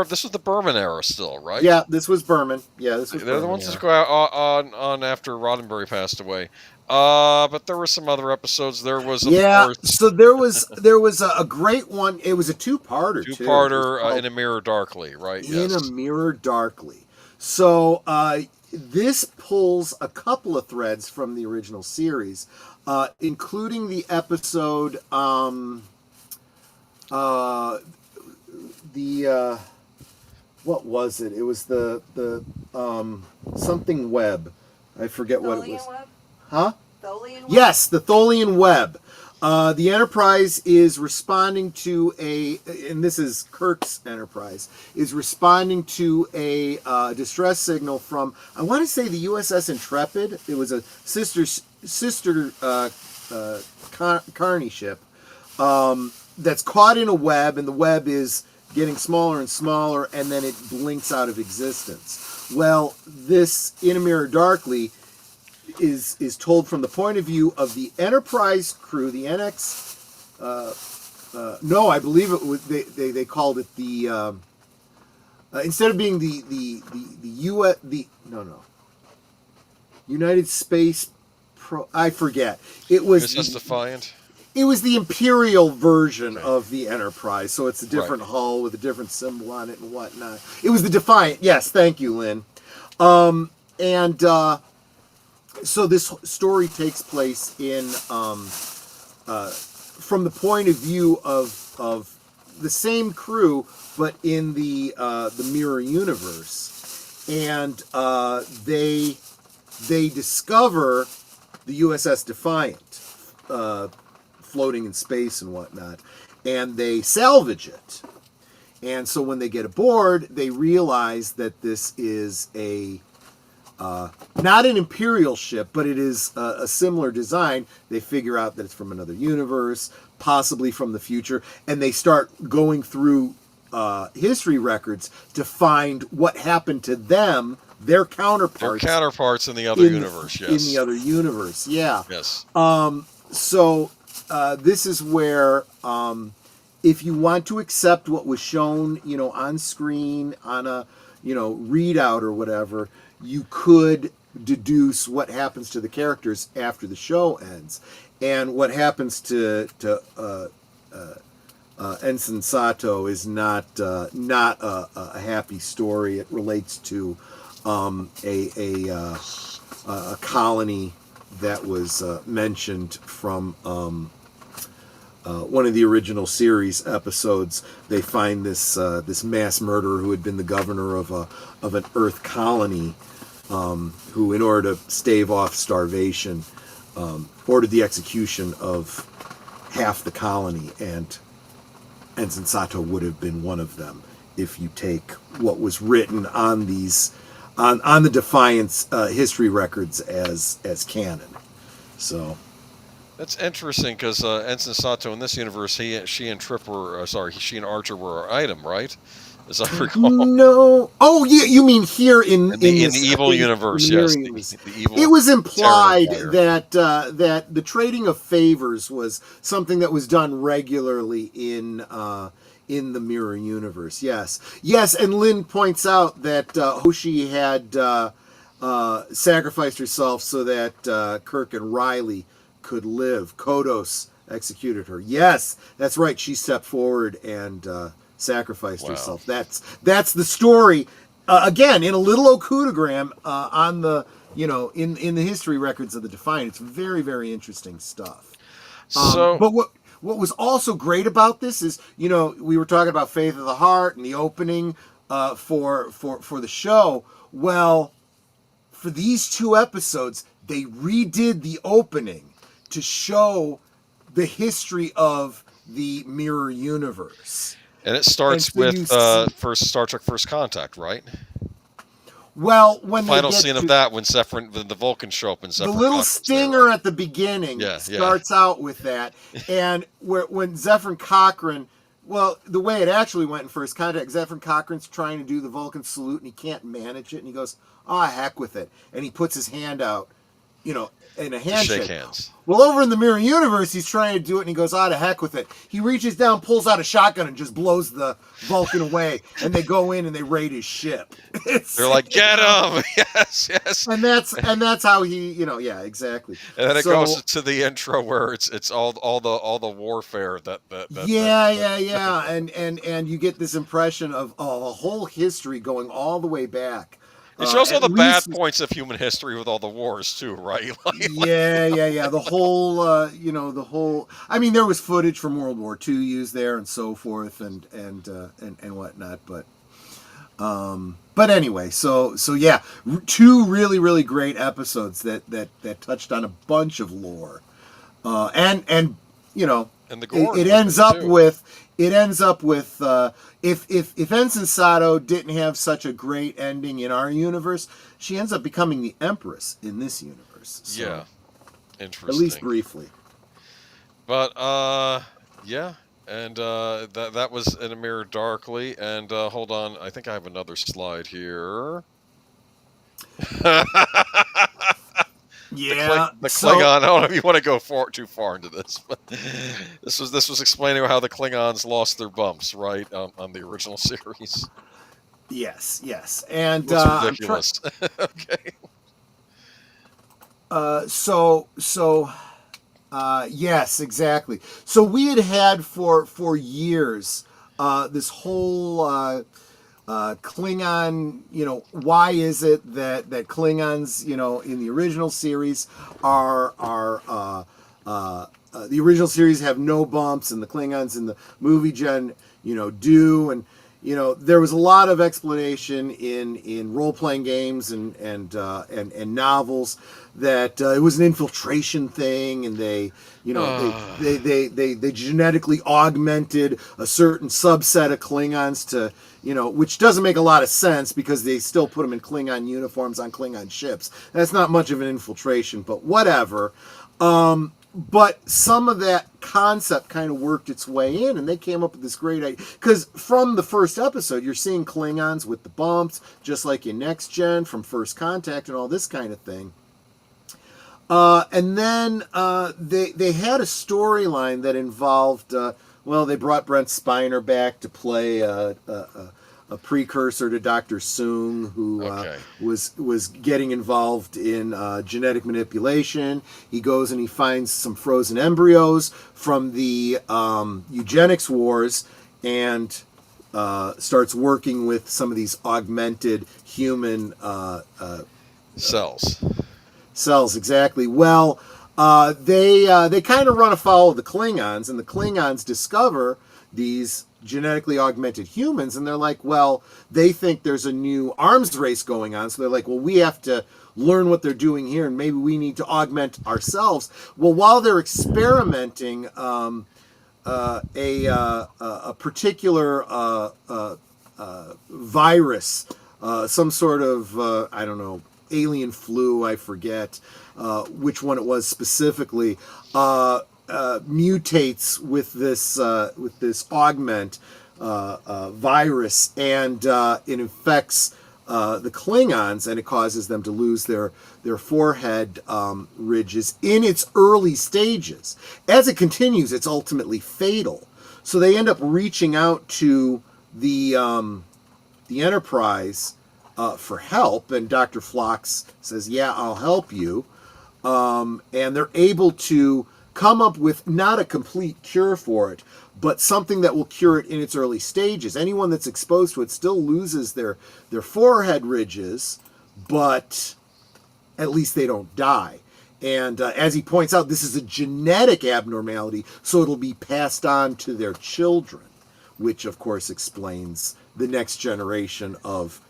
this was the Berman era still, right? Yeah, this was Berman. Yeah, this was. They're the Berman, ones yeah. that go out on after Roddenberry passed away. But there were some other episodes. There was, of course, So there was a great one. It was a two-parter. two-parter In a Mirror Darkly, right? In a Mirror Darkly. So this pulls a couple of threads from the original series, including the episode what was it? It was the something web. I forget what it was. Web? Huh? Tholian Web? Yes, the Tholian Web. The Enterprise is responding to and this is Kirk's Enterprise, is responding to a distress signal from, I want to say, the USS Intrepid. It was a sister Carney ship that's caught in a web, and the web is getting smaller and smaller, and then it blinks out of existence. Well, this In a Mirror Darkly is told from the point of view of the Enterprise crew, the NX. No, I believe it was they called it the instead of being the United Space Pro. I forget. It was USS Defiant. It was the Imperial version of the Enterprise, so it's a different hull with a different symbol on it and whatnot. It was the Defiant. Yes, thank you, Lynn. So this story takes place in from the point of view of the same crew, but in the mirror universe, and they discover the USS Defiant floating in space and whatnot, and they salvage it. And so when they get aboard, they realize that this is not an Imperial ship, but it is a similar design. They figure out that it's from another universe, possibly from the future, and they start going through history records to find what happened to them, their counterparts in the other universe. Yes. In the other universe, yeah. Yes. So this is where, if you want to accept what was shown, on screen on a, readout or whatever, you could deduce what happens to the characters after the show ends, and what happens to Ensign Sato is not a happy story. It relates to a colony that was mentioned from one of the original series episodes. They find this mass murderer who had been the governor of an Earth colony, who, in order to stave off starvation, ordered the execution of half the colony, and Ensign Sato would have been one of them if you take what was written on these on the Defiance history records as canon. So that's interesting because Ensign Sato in this universe, she and Archer were an item, right? As I recall. No. Oh, yeah. You mean here in the evil universe? Yes. The evil. It was implied that the trading of favors was something that was done regularly in the mirror universe. Yes. And Lynn points out that Hoshi had sacrificed herself so that Kirk and Riley could live. Kodos executed her. Yes, that's right. She stepped forward and sacrificed herself. That's the story. Again, in a little okudagram on the in the history records of the Defiant. It's very, very interesting stuff. But what was also great about this is, we were talking about Faith of the Heart and the opening for the show. Well, for these 2 episodes, they redid the opening to show the history of the mirror universe. And it starts And so with first Star Trek First Contact, right? Well, when The final they get scene to of that, when the Vulcans show up and the Zephyr little Cochrane's stinger there, right? at the beginning Yeah, starts out with that, and when Zephyr Cochrane, well, the way it actually went in First Contact, Zephyr Cochrane's trying to do the Vulcan salute and he can't manage it, and he goes, heck with it, and he puts his hand out, in a To handshake. shake hands. Well, over in the mirror universe, he's trying to do it, and he goes, to heck with it. He reaches down, pulls out a shotgun, and just blows the Vulcan away, and they go in and they raid his ship. They're like, get him! Yes. And that's how he, yeah, exactly. And then it goes to the intro where it's all the warfare that yeah, and you get this impression of a whole history going all the way back. It shows all the bad least, points of human history with all the wars too, right? Yeah. The whole. I mean, there was footage from World War II used there and so forth, and whatnot. But anyway, so yeah, 2 really, really great episodes that touched on a bunch of lore, and And the gore. it ends up with if Ensign Sato didn't have such a great ending in our universe, she ends up becoming the Empress in this universe. So, yeah, interesting. at least briefly. But yeah, and that was In a Mirror Darkly. And hold on, I think I have another slide here. Yeah, the Klingon. I don't know if you want to go too far into this, but this was explaining how the Klingons lost their bumps, right, on the original series. Yes, and it's ridiculous. Okay. Yes, exactly. So we had for years this whole. Klingon, why is it that Klingons, in the original series are the original series have no bumps, and the Klingons in the movie gen, do, and there was a lot of explanation in role playing games and novels that it was an infiltration thing, and they genetically augmented a certain subset of Klingons to. Which doesn't make a lot of sense because they still put them in Klingon uniforms on Klingon ships. That's not much of an infiltration, but whatever. But some of that concept kind of worked its way in, and they came up with this great idea. Because from the first episode, you're seeing Klingons with the bumps, just like in Next Gen, from First Contact, and all this kind of thing. And then they had a storyline that involved... they brought Brent Spiner back to play a precursor to Dr. Soong, who was getting involved in genetic manipulation. He goes and he finds some frozen embryos from the eugenics wars and starts working with some of these augmented human cells. Cells, exactly. Well, they kind of run afoul of the Klingons, and the Klingons discover these genetically augmented humans, and they're like, well, they think there's a new arms race going on, so they're like, well, we have to learn what they're doing here, and maybe we need to augment ourselves. Well, while they're experimenting, a particular virus, some sort of, alien flu, I forget which one it was specifically, mutates with this augment virus, and it infects the Klingons, and it causes them to lose their forehead ridges in its early stages. As it continues, it's ultimately fatal. So they end up reaching out to the Enterprise for help, and Dr. Phlox says, yeah, I'll help you. And they're able to come up with not a complete cure for it, but something that will cure it in its early stages. Anyone that's exposed to it still loses their forehead ridges, but at least they don't die. And as he points out, this is a genetic abnormality, so it'll be passed on to their children, which of course explains the next generation of,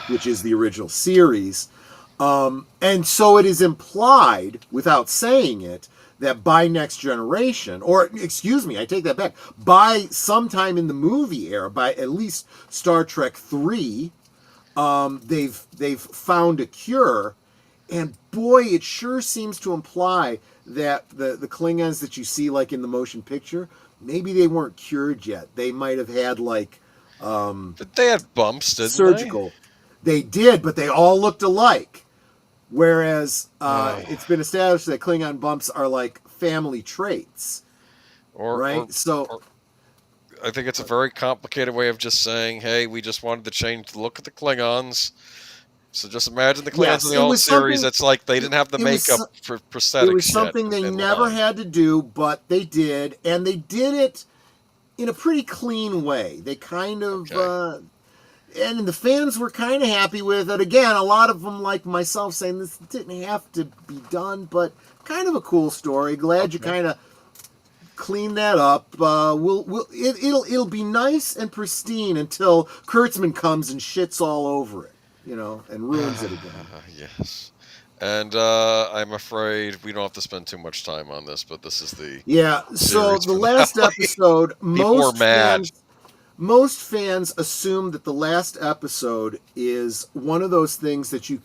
which is the original series. And so it is implied, without saying it, that by Next Generation, or excuse me, I take that back, by sometime in the movie era, by at least Star Trek 3, they've found a cure, and boy, it sure seems to imply that the Klingons that you see like in the motion picture, maybe they weren't cured yet. They might have had like But they had bumps, didn't surgical. They did, but they all looked alike. Whereas it's been established that Klingon bumps are like family traits, right? So I think it's a very complicated way of just saying, hey, we just wanted to change the look of the Klingons. So just imagine the Klingons in the old series. It's like they didn't have the makeup for prosthetics. It was something they never had to do, but they did, and they did it in a pretty clean way. They kind of, and the fans were kind of happy with it. Again, a lot of them, like myself, saying this didn't have to be done, but kind of a cool story. Glad you kind of clean that up. It'll be nice and pristine until Kurtzman comes and shits all over it, and ruins it again. Yes. And I'm afraid we don't have to spend too much time on this, but this is the So the last episode, most fans assume that the last episode is one of those things that you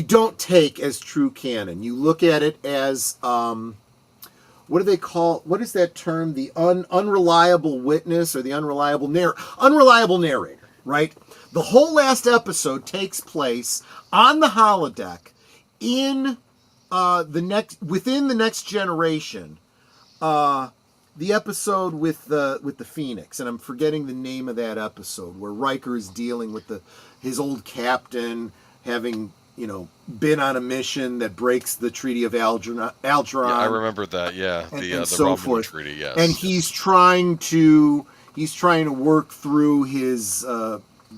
don't take as true canon. You look at it as what do they call? What is that term? The unreliable witness or the unreliable narrator, right? The whole last episode takes place on the holodeck in within the Next Generation. The episode with the Phoenix, and I'm forgetting the name of that episode, where Riker is dealing with his old captain having been on a mission that breaks the Treaty of Algeron. Yeah, I remember that. Yeah, and the so Romulan forth. Treaty. Yes, and he's trying to work through his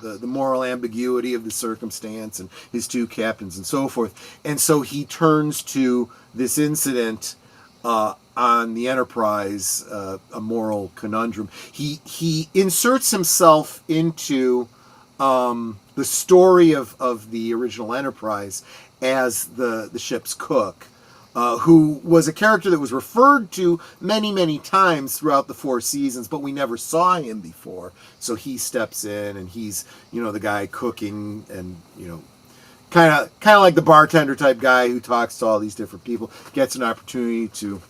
the moral ambiguity of the circumstance and his two captains and so forth. And so he turns to this incident on the Enterprise, a moral conundrum. He inserts himself into the story of the original Enterprise as the ship's cook, who was a character that was referred to many, many times throughout the 4 seasons, but we never saw him before. So he steps in, and he's, the guy cooking, and, kind of like the bartender type guy who talks to all these different people, gets an opportunity to,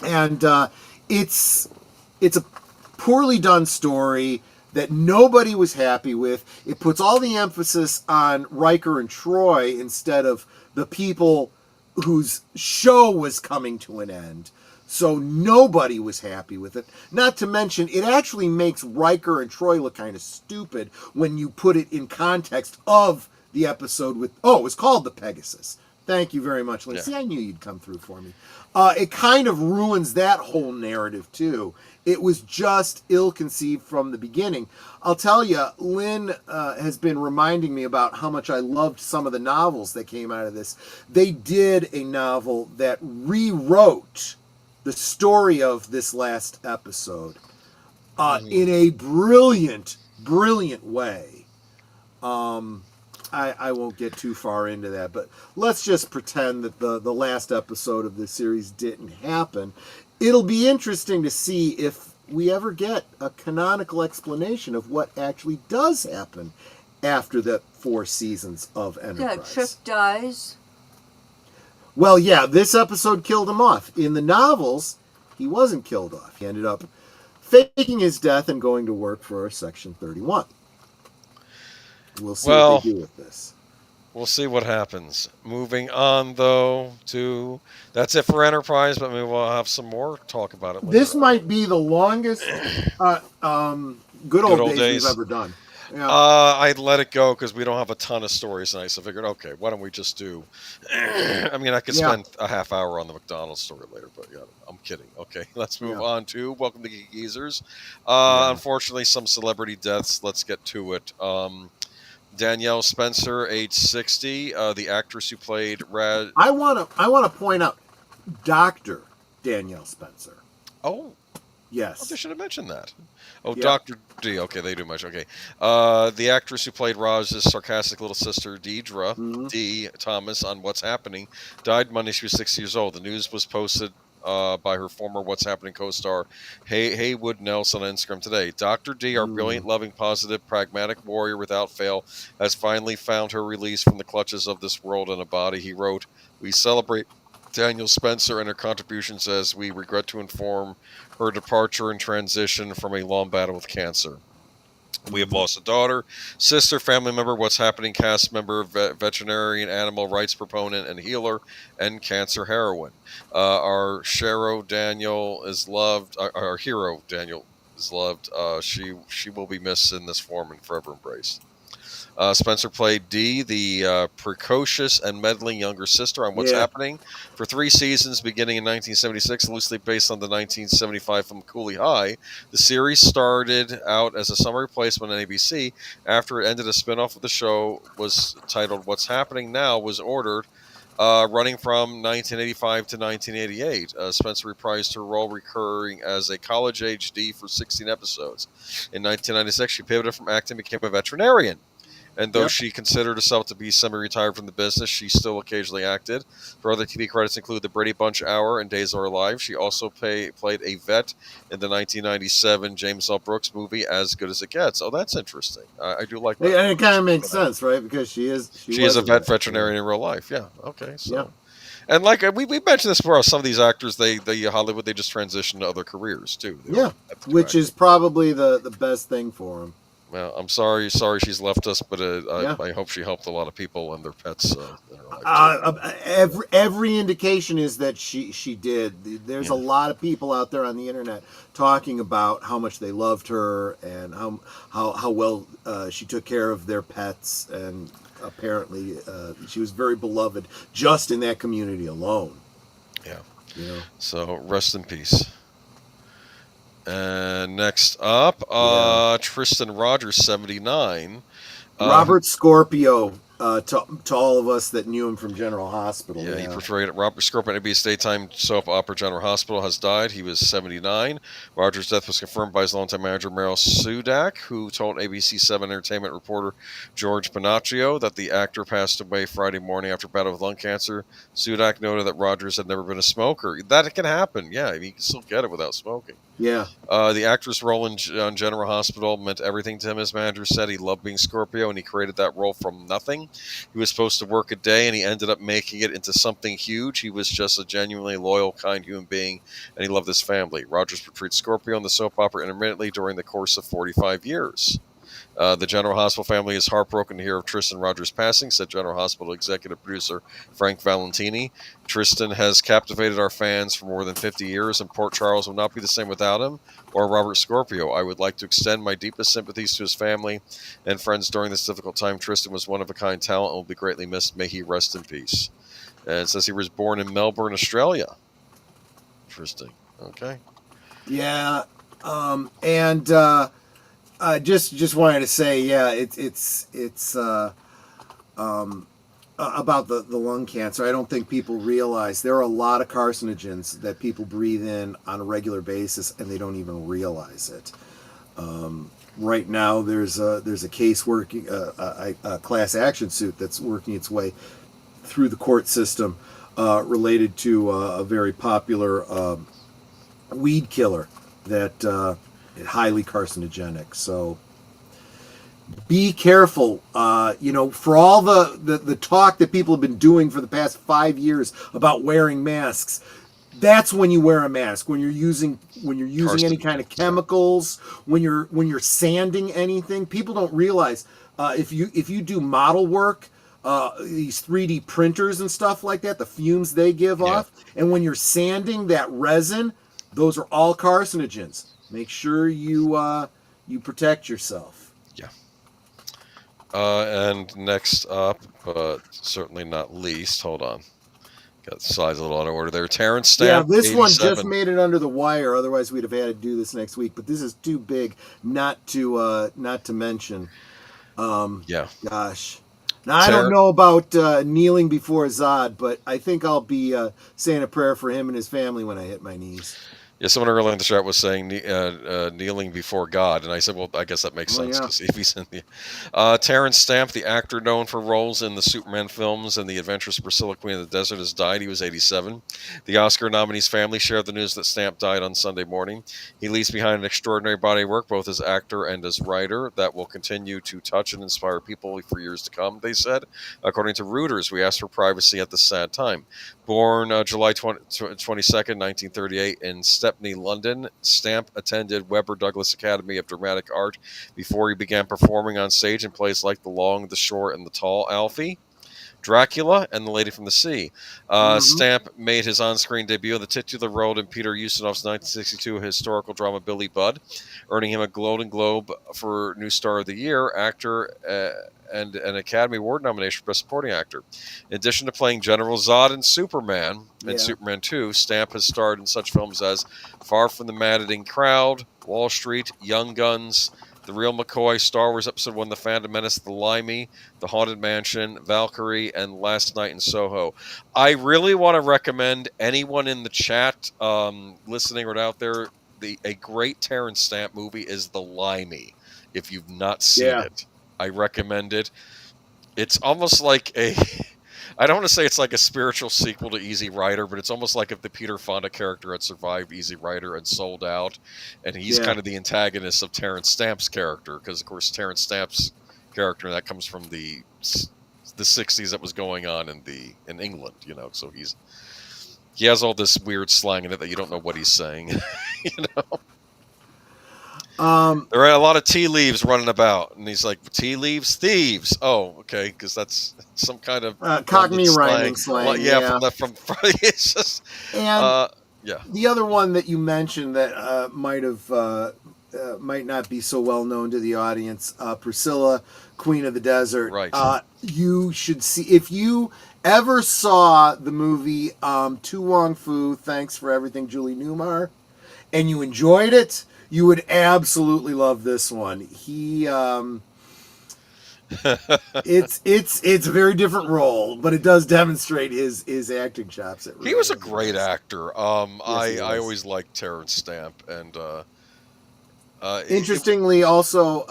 and it's a poorly done story that nobody was happy with. It puts all the emphasis on Riker and Troy instead of the people whose show was coming to an end. So nobody was happy with it. Not to mention, it actually makes Riker and Troy look kind of stupid when you put it in context of the episode with, it was called the Pegasus. Thank you very much, Lynn. Yeah. See, I knew you'd come through for me. It kind of ruins that whole narrative, too. It was just ill-conceived from the beginning. I'll tell you, Lynn has been reminding me about how much I loved some of the novels that came out of this. They did a novel that rewrote the story of this last episode in a brilliant, brilliant way. I won't get too far into that, but let's just pretend that the last episode of this series didn't happen. It'll be interesting to see if we ever get a canonical explanation of what actually does happen after the 4 seasons of Enterprise. Yeah, Trip dies. Well, yeah, this episode killed him off. In the novels, he wasn't killed off. He ended up faking his death and going to work for Section 31. We'll see what they do with this. We'll see what happens. Moving on, though, to... That's it for Enterprise, but maybe we'll have some more talk about it later. This might be the longest good old days we've ever done. Yeah. I'd let it go because we don't have a ton of stories tonight, so I figured, okay, why don't we just do... I mean, I could spend a half hour on the McDonald's story later, but yeah, I'm kidding. Okay, let's move on to Welcome to Geeky Geezers. Unfortunately, some celebrity deaths. Let's get to it. Danielle Spencer, age 60, the actress who played Rad. I want to point out Dr. Danielle Spencer. Oh. Oh, they Yes. should have mentioned that. Oh, Yeah. Dr. D. Okay, they do much. Okay. The actress who played Roz's sarcastic little sister, Deidre Mhm. D. Thomas, on What's Happening, died Monday. She was 60 years old. The news was posted by her former What's Happening co-star, Haywood Nelson, on Instagram today. Dr. D, our brilliant, loving, positive, pragmatic warrior without fail, has finally found her release from the clutches of this world in a body. He wrote, "We celebrate Daniel Spencer and her contributions as we regret to inform her departure and transition from a long battle with cancer. We have lost a daughter, sister, family member, What's Happening cast member, veterinarian, animal rights proponent, and healer, and cancer heroine. Our hero Daniel is loved. Our hero Daniel is loved. She will be missed in this form and forever embraced. Spencer played Dee, the precocious and meddling younger sister on What's Yeah. Happening for 3 seasons beginning in 1976, loosely based on the 1975 film Cooley High. The series started out as a summer replacement on ABC. After it ended, a spinoff of the show was titled What's Happening Now was ordered, running from 1985 to 1988. Spencer reprised her role, recurring as a college-age Dee for 16 episodes. In 1996, she pivoted from acting and became a veterinarian. And though Yep. she considered herself to be semi-retired from the business, she still occasionally acted. Her other TV credits include The Brady Bunch Hour and Days of Our Lives. She also played a vet in the 1997 James L. Brooks movie As Good as It Gets. Oh, that's interesting. I do like that. And it kind of makes sense, right? Because she She was is a veterinarian in real life. Yeah. Okay. So. Yeah. And like we mentioned this before, some of these actors, they Hollywood, they just transition to other careers too. They Yeah. don't have to do Which acting. is probably the best thing for them. Well, I'm sorry she's left us, but Yeah. I hope she helped a lot of people and their pets in her life too. Every indication is that she did. There's a Yeah. lot of people out there on the internet talking about how much they loved her and how well she took care of their pets, and apparently she was very beloved just in that community alone. Yeah. You know. So rest in peace. And next up, Tristan Rogers, 79. Robert Scorpio, to all of us that knew him from General Hospital. Yeah, he portrayed Robert Scorpio in ABC's daytime soap opera General Hospital, has died. He was 79. Rogers' death was confirmed by his longtime manager, Meryl Sudak, who told ABC 7 entertainment reporter George Panaccio that the actor passed away Friday morning after battle with lung cancer. Sudak noted that Rogers had never been a smoker. That can happen. Yeah, he can still get it without smoking. Yeah. The actor's role on General Hospital meant everything to him. His manager said he loved being Scorpio, and he created that role from nothing. He was supposed to work a day, and he ended up making it into something huge. He was just a genuinely loyal, kind human being, and he loved his family. Rogers portrayed Scorpio in the soap opera intermittently during the course of 45 years. The General Hospital family is heartbroken to hear of Tristan Rogers' passing, said General Hospital executive producer Frank Valentini. Tristan has captivated our fans for more than 50 years, and Port Charles will not be the same without him or Robert Scorpio. I would like to extend my deepest sympathies to his family and friends during this difficult time. Tristan was one of a kind talent and will be greatly missed. May he rest in peace. And it says he was born in Melbourne, Australia. Interesting. Okay. Yeah. Just wanted to say, yeah, it's about the lung cancer. I don't think people realize there are a lot of carcinogens that people breathe in on a regular basis, and they don't even realize it. Right now, there's a case working, a class action suit that's working its way through the court system related to a very popular weed killer that is highly carcinogenic. So be careful. For all the talk that people have been doing for the past 5 years about wearing masks, that's when you wear a mask. When you're using any kind of chemicals, when you're sanding anything, people don't realize if you do model work, these 3D printers and stuff like that, the fumes they give off, and when you're sanding that resin, those are all carcinogens. Make sure you protect yourself. Yeah. And next up, but certainly not least, hold on. Got the slides a little out of order there. Terence Stamp. Yeah, this 87. one just made it under the wire. Otherwise, we'd have had to do this next week. But this is too big not to mention. Gosh. Now, I don't know about kneeling before Zod, but I think I'll be saying a prayer for him and his family when I hit my knees. Yeah, someone earlier in the chat was saying kneeling before God, and I said, well, I guess that makes sense, yeah. because if he's in the... Terence Stamp, the actor known for roles in the Superman films and The Adventures of Priscilla, Queen of the Desert, has died. He was 87. The Oscar nominee's family shared the news that Stamp died on Sunday morning. He leaves behind an extraordinary body of work, both as actor and as writer, that will continue to touch and inspire people for years to come, they said. According to Reuters, we asked for privacy at this sad time. Born July 22nd, 1938 in Stepney, London, Stamp attended Webber Douglas Academy of Dramatic Art before he began performing on stage in plays like The Long, the Short, and the Tall, Alfie, Dracula, and The Lady from the Sea. Stamp made his on-screen debut in the titular role in Peter Ustinov's 1962 historical drama Billy Budd, earning him a Golden Globe for New Star of the Year, actor, and an Academy Award nomination for Best Supporting Actor. In addition to playing General Zod in Superman and Superman 2, Stamp has starred in such films as Far from the Maddening Crowd, Wall Street, Young Guns, The Real McCoy, Star Wars Episode 1, The Phantom Menace, The Limey, The Haunted Mansion, Valkyrie, and Last Night in Soho. I really want to recommend anyone in the chat listening right out there, a great Terence Stamp movie is The Limey. If you've not seen it, I recommend it. It's almost like I don't want to say it's like a spiritual sequel to Easy Rider, but it's almost like if the Peter Fonda character had survived Easy Rider and sold out, and he's kind of the antagonist of Terence Stamp's character, because of course Terence Stamp's character, that comes from the 60s that was going on in England, so he has all this weird slang in it that you don't know what he's saying. There are a lot of tea leaves running about, and he's like, tea leaves, thieves. Oh, okay, because that's some kind of Cockney rhyming slang. Well, from it's just and the other one that you mentioned that might not be so well known to the audience, Priscilla, Queen of the Desert. Right. You should see, if you ever saw the movie Tu Wong Fu, Thanks for Everything, Julie Newmar, and you enjoyed it, you would absolutely love this one. He, it's a very different role, but it does demonstrate his acting chops. He was a great actor. I always liked Terence Stamp, and interestingly, also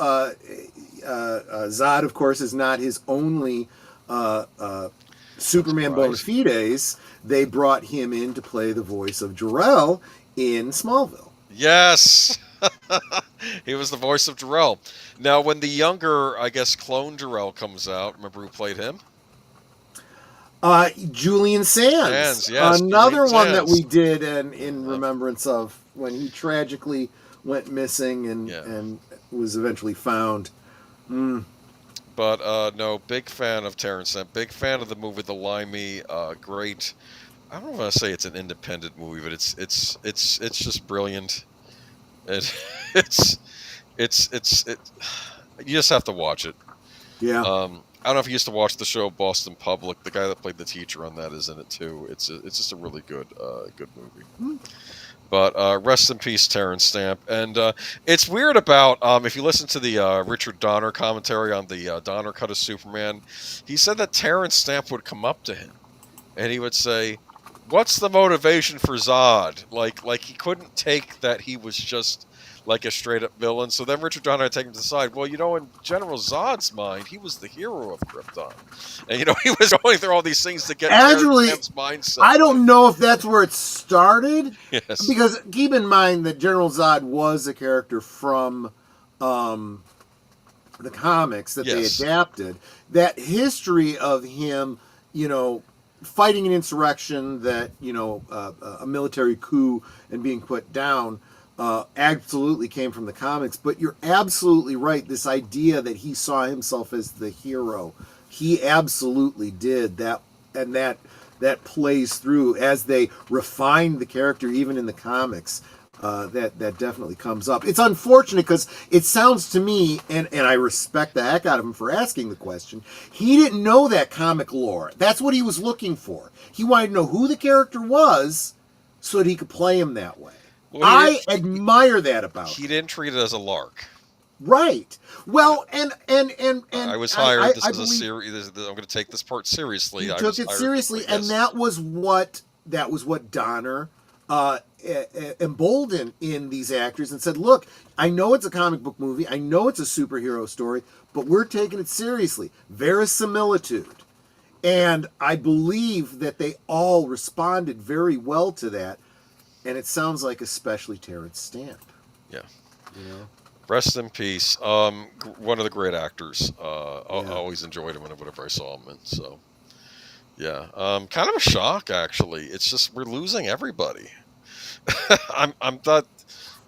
Zod, of course, is not his only Superman bona fides. They brought him in to play the voice of Jor-El in Smallville. Yes. He was the voice of Jor-El. Now, when the younger, I guess, clone Jor-El comes out, remember who played him? Julian Sands. Yes, another Julian one Sands. that we did in remembrance of when he tragically went missing and was eventually found. But no, big fan of Terence Stamp. Big fan of the movie The Limey. Great. I don't want to say it's an independent movie, but it's just brilliant. You just have to watch it. Yeah. I don't know if you used to watch the show Boston Public. The guy that played the teacher on that is in it too. It's just a really good movie. But rest in peace, Terence Stamp. And it's weird about if you listen to the Richard Donner commentary on the Donner cut of Superman, he said that Terence Stamp would come up to him and he would say, "What's the motivation for Zod?" Like he couldn't take that he was just like a straight up villain. So then Richard Donner had taken him to the side. Well, in General Zod's mind, he was the hero of Krypton, and he was going through all these things to get actually Terence mindset. I don't know if that's where it started. Yes. Because keep in mind that General Zod was a character from the comics that they adapted. That history of him, fighting an insurrection, that a military coup and being put down, absolutely came from the comics. But you're absolutely right. This idea that he saw himself as the hero, he absolutely did that, and that plays through as they refine the character, even in the comics. That definitely comes up. It's unfortunate because it sounds to me, and I respect the heck out of him for asking the question, he didn't know that comic lore. That's what he was looking for. He wanted to know who the character was so that he could play him that way. Well, I admire that about him. He didn't treat it as a lark. Right. Well, and I was hired. This is a series. I'm going to take this part seriously. He took it seriously, and that was what Donner emboldened in these actors and said, look, I know it's a comic book movie, I know it's a superhero story, but we're taking it seriously. Verisimilitude. And I believe that they all responded very well to that. And it sounds like especially Terence Stamp. Yeah. You know? Rest in peace. One of the great actors. I Yeah. always enjoyed him whenever I saw him. And so, yeah. Kind of a shock, actually. It's just we're losing everybody. I'm not.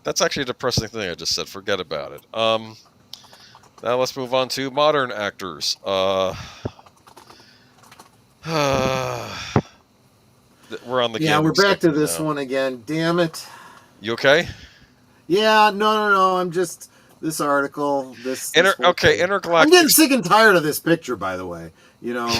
That's actually a depressing thing I just said. Forget about it. Now let's move on to modern actors. We're on the Yeah, game we're back to section this now. one again. Damn it. You okay? Yeah, no. I'm just this article. This whole Okay, thing. Intergalactic. I'm getting sick and tired of this picture, by the way. You know,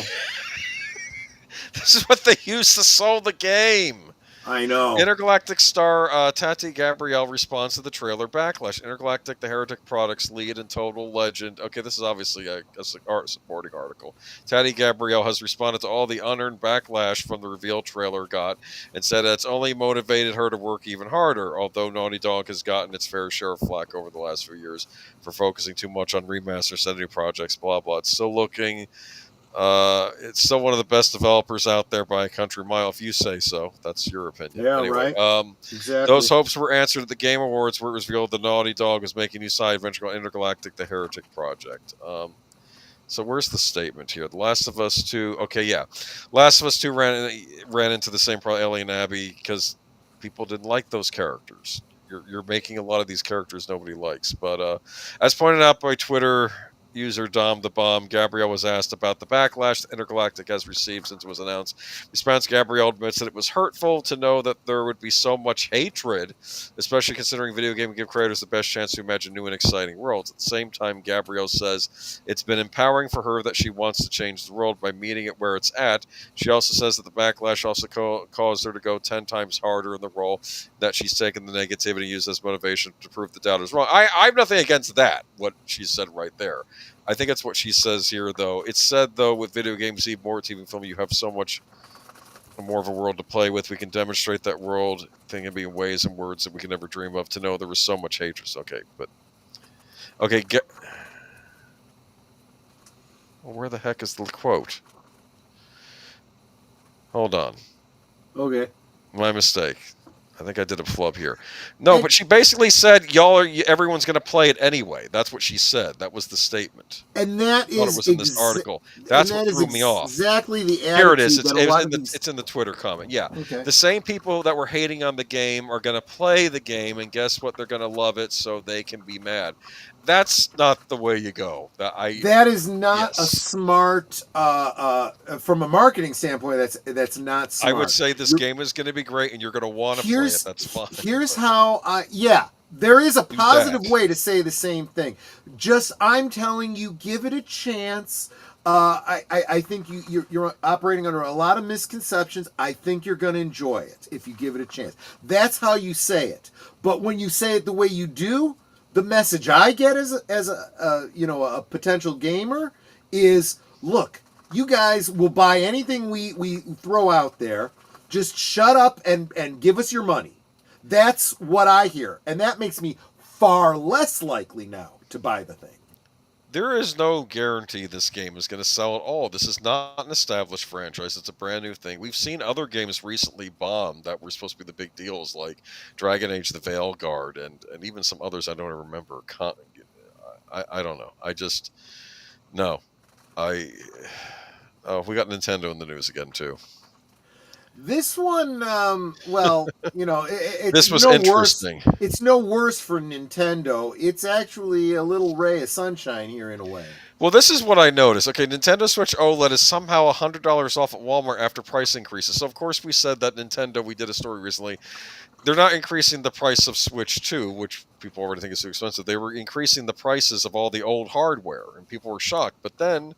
This is what they used to sell the game. I know. Intergalactic star Tati Gabrielle responds to the trailer backlash. Intergalactic, the Heretic Products lead and total legend. Okay, this is obviously a supporting article. Tati Gabrielle has responded to all the unearned backlash from the reveal trailer got and said that it's only motivated her to work even harder, although Naughty Dog has gotten its fair share of flack over the last few years for focusing too much on remaster setting projects, blah, blah. It's still looking... it's still one of the best developers out there by a country mile, if you say so. That's your opinion. Yeah, anyway, right. Exactly. Those hopes were answered at the Game Awards, where it was revealed the Naughty Dog was making a new side adventure called Intergalactic: The Heretic Project. So where's the statement here? The Last of Us 2. Okay, yeah, Last of Us 2 ran into the same problem, Ellie and Abby, because people didn't like those characters. You're making a lot of these characters nobody likes. But as pointed out by Twitter user Dom the Bomb, Gabrielle was asked about the backlash that Intergalactic has received since it was announced. Response: Gabrielle admits that it was hurtful to know that there would be so much hatred, especially considering video game give creators the best chance to imagine new and exciting worlds. At the same time, Gabrielle says it's been empowering for her that she wants to change the world by meeting it where it's at. She also says that the backlash also caused her to go 10 times harder in the role, that she's taken the negativity and used as motivation to prove the doubters wrong. I have nothing against that, what she said right there. I think that's what she says here, though. It's said, though, with video games, even more TV film, you have so much more of a world to play with. We can demonstrate that world thing in being ways and words that we can never dream of, to know there was so much hatred. Okay, but... Okay, well, where the heck is the quote? Hold on. Okay. My mistake. I think I did a flub here. No, but she basically said, everyone's going to play it anyway. That's what she said. That was the statement. And that is... I thought it was in this article. That's what threw me off. Exactly the attitude. Here it is. It's It's in the Twitter comment. Yeah. Okay. The same people that were hating on the game are going to play the game, and guess what? They're going to love it, so they can be mad. That's not the way you go. That is not a smart, from a marketing standpoint, that's not smart. I would say this game is going to be great, and you're going to want to play it. That's fine. Here's how there is a positive way to say the same thing. Just, I'm telling you, give it a chance. I think you're operating under a lot of misconceptions. I think you're going to enjoy it if you give it a chance. That's how you say it. But when you say it the way you do, the message I get as a potential gamer is, look, you guys will buy anything we throw out there. Just shut up and give us your money. That's what I hear. And that makes me far less likely now to buy the thing. There is no guarantee this game is going to sell at all. This is not an established franchise. It's a brand new thing. We've seen other games recently bomb that were supposed to be the big deals, like Dragon Age: The Veilguard, and even some others I don't remember. I don't know. We got Nintendo in the news again, too. This one, this was interesting. It's no worse for Nintendo. It's actually a little ray of sunshine here in a way. Well, this is what I noticed. Okay, Nintendo Switch OLED is somehow $100 off at Walmart after price increases. So, of course, we said that Nintendo, we did a story recently, they're not increasing the price of Switch 2, which people already think is too expensive. They were increasing the prices of all the old hardware, and people were shocked. But then...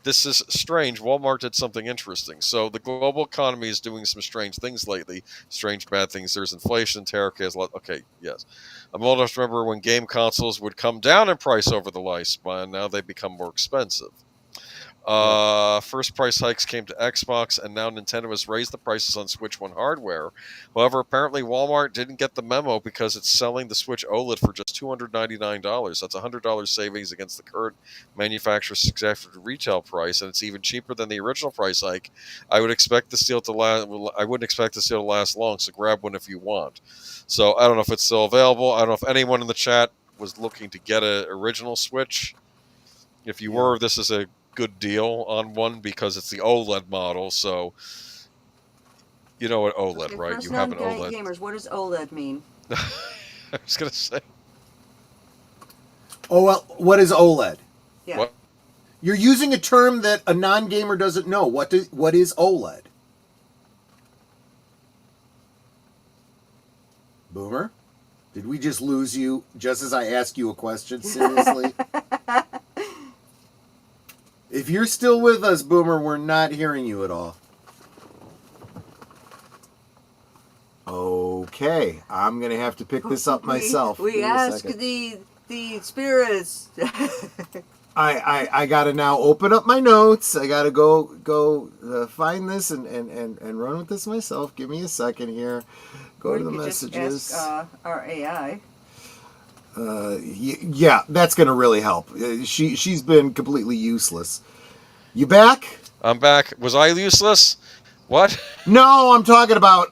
this is strange. Walmart did something interesting. So the global economy is doing some strange things lately. Strange, bad things. There's inflation, tariff. Okay, yes. I'm old enough to remember when game consoles would come down in price over the lifespan. Now they become more expensive. First price hikes came to Xbox, and now Nintendo has raised the prices on Switch One hardware. However, apparently Walmart didn't get the memo because it's selling the Switch OLED for just $299. That's $100 savings against the current manufacturer's suggested retail price, and it's even cheaper than the original price hike. I would expect the sale to last. I wouldn't expect the sale to last long, so grab one if you want. So I don't know if it's still available. I don't know if anyone in the chat was looking to get an original Switch. If you were, this is a good deal on one because it's the OLED model. So you know what OLED, Okay, right? for us You have an OLED. gamers, what does OLED mean? I was gonna say. Oh well, what is OLED? Yeah. What? You're using a term that a non-gamer doesn't know. What is OLED? Boomer? Did we just lose you just as I ask you a question? Seriously? If you're still with us, Boomer, we're not hearing you at all. Okay, I'm going to have to pick this up myself. We ask the spirits. I got to now open up my notes. I got to go find this and run with this myself. Give me a second here. Go to the messages. Just ask, our AI. Yeah, that's going to really help. She's been completely useless. You back? I'm back. Was I useless? What? No, I'm talking about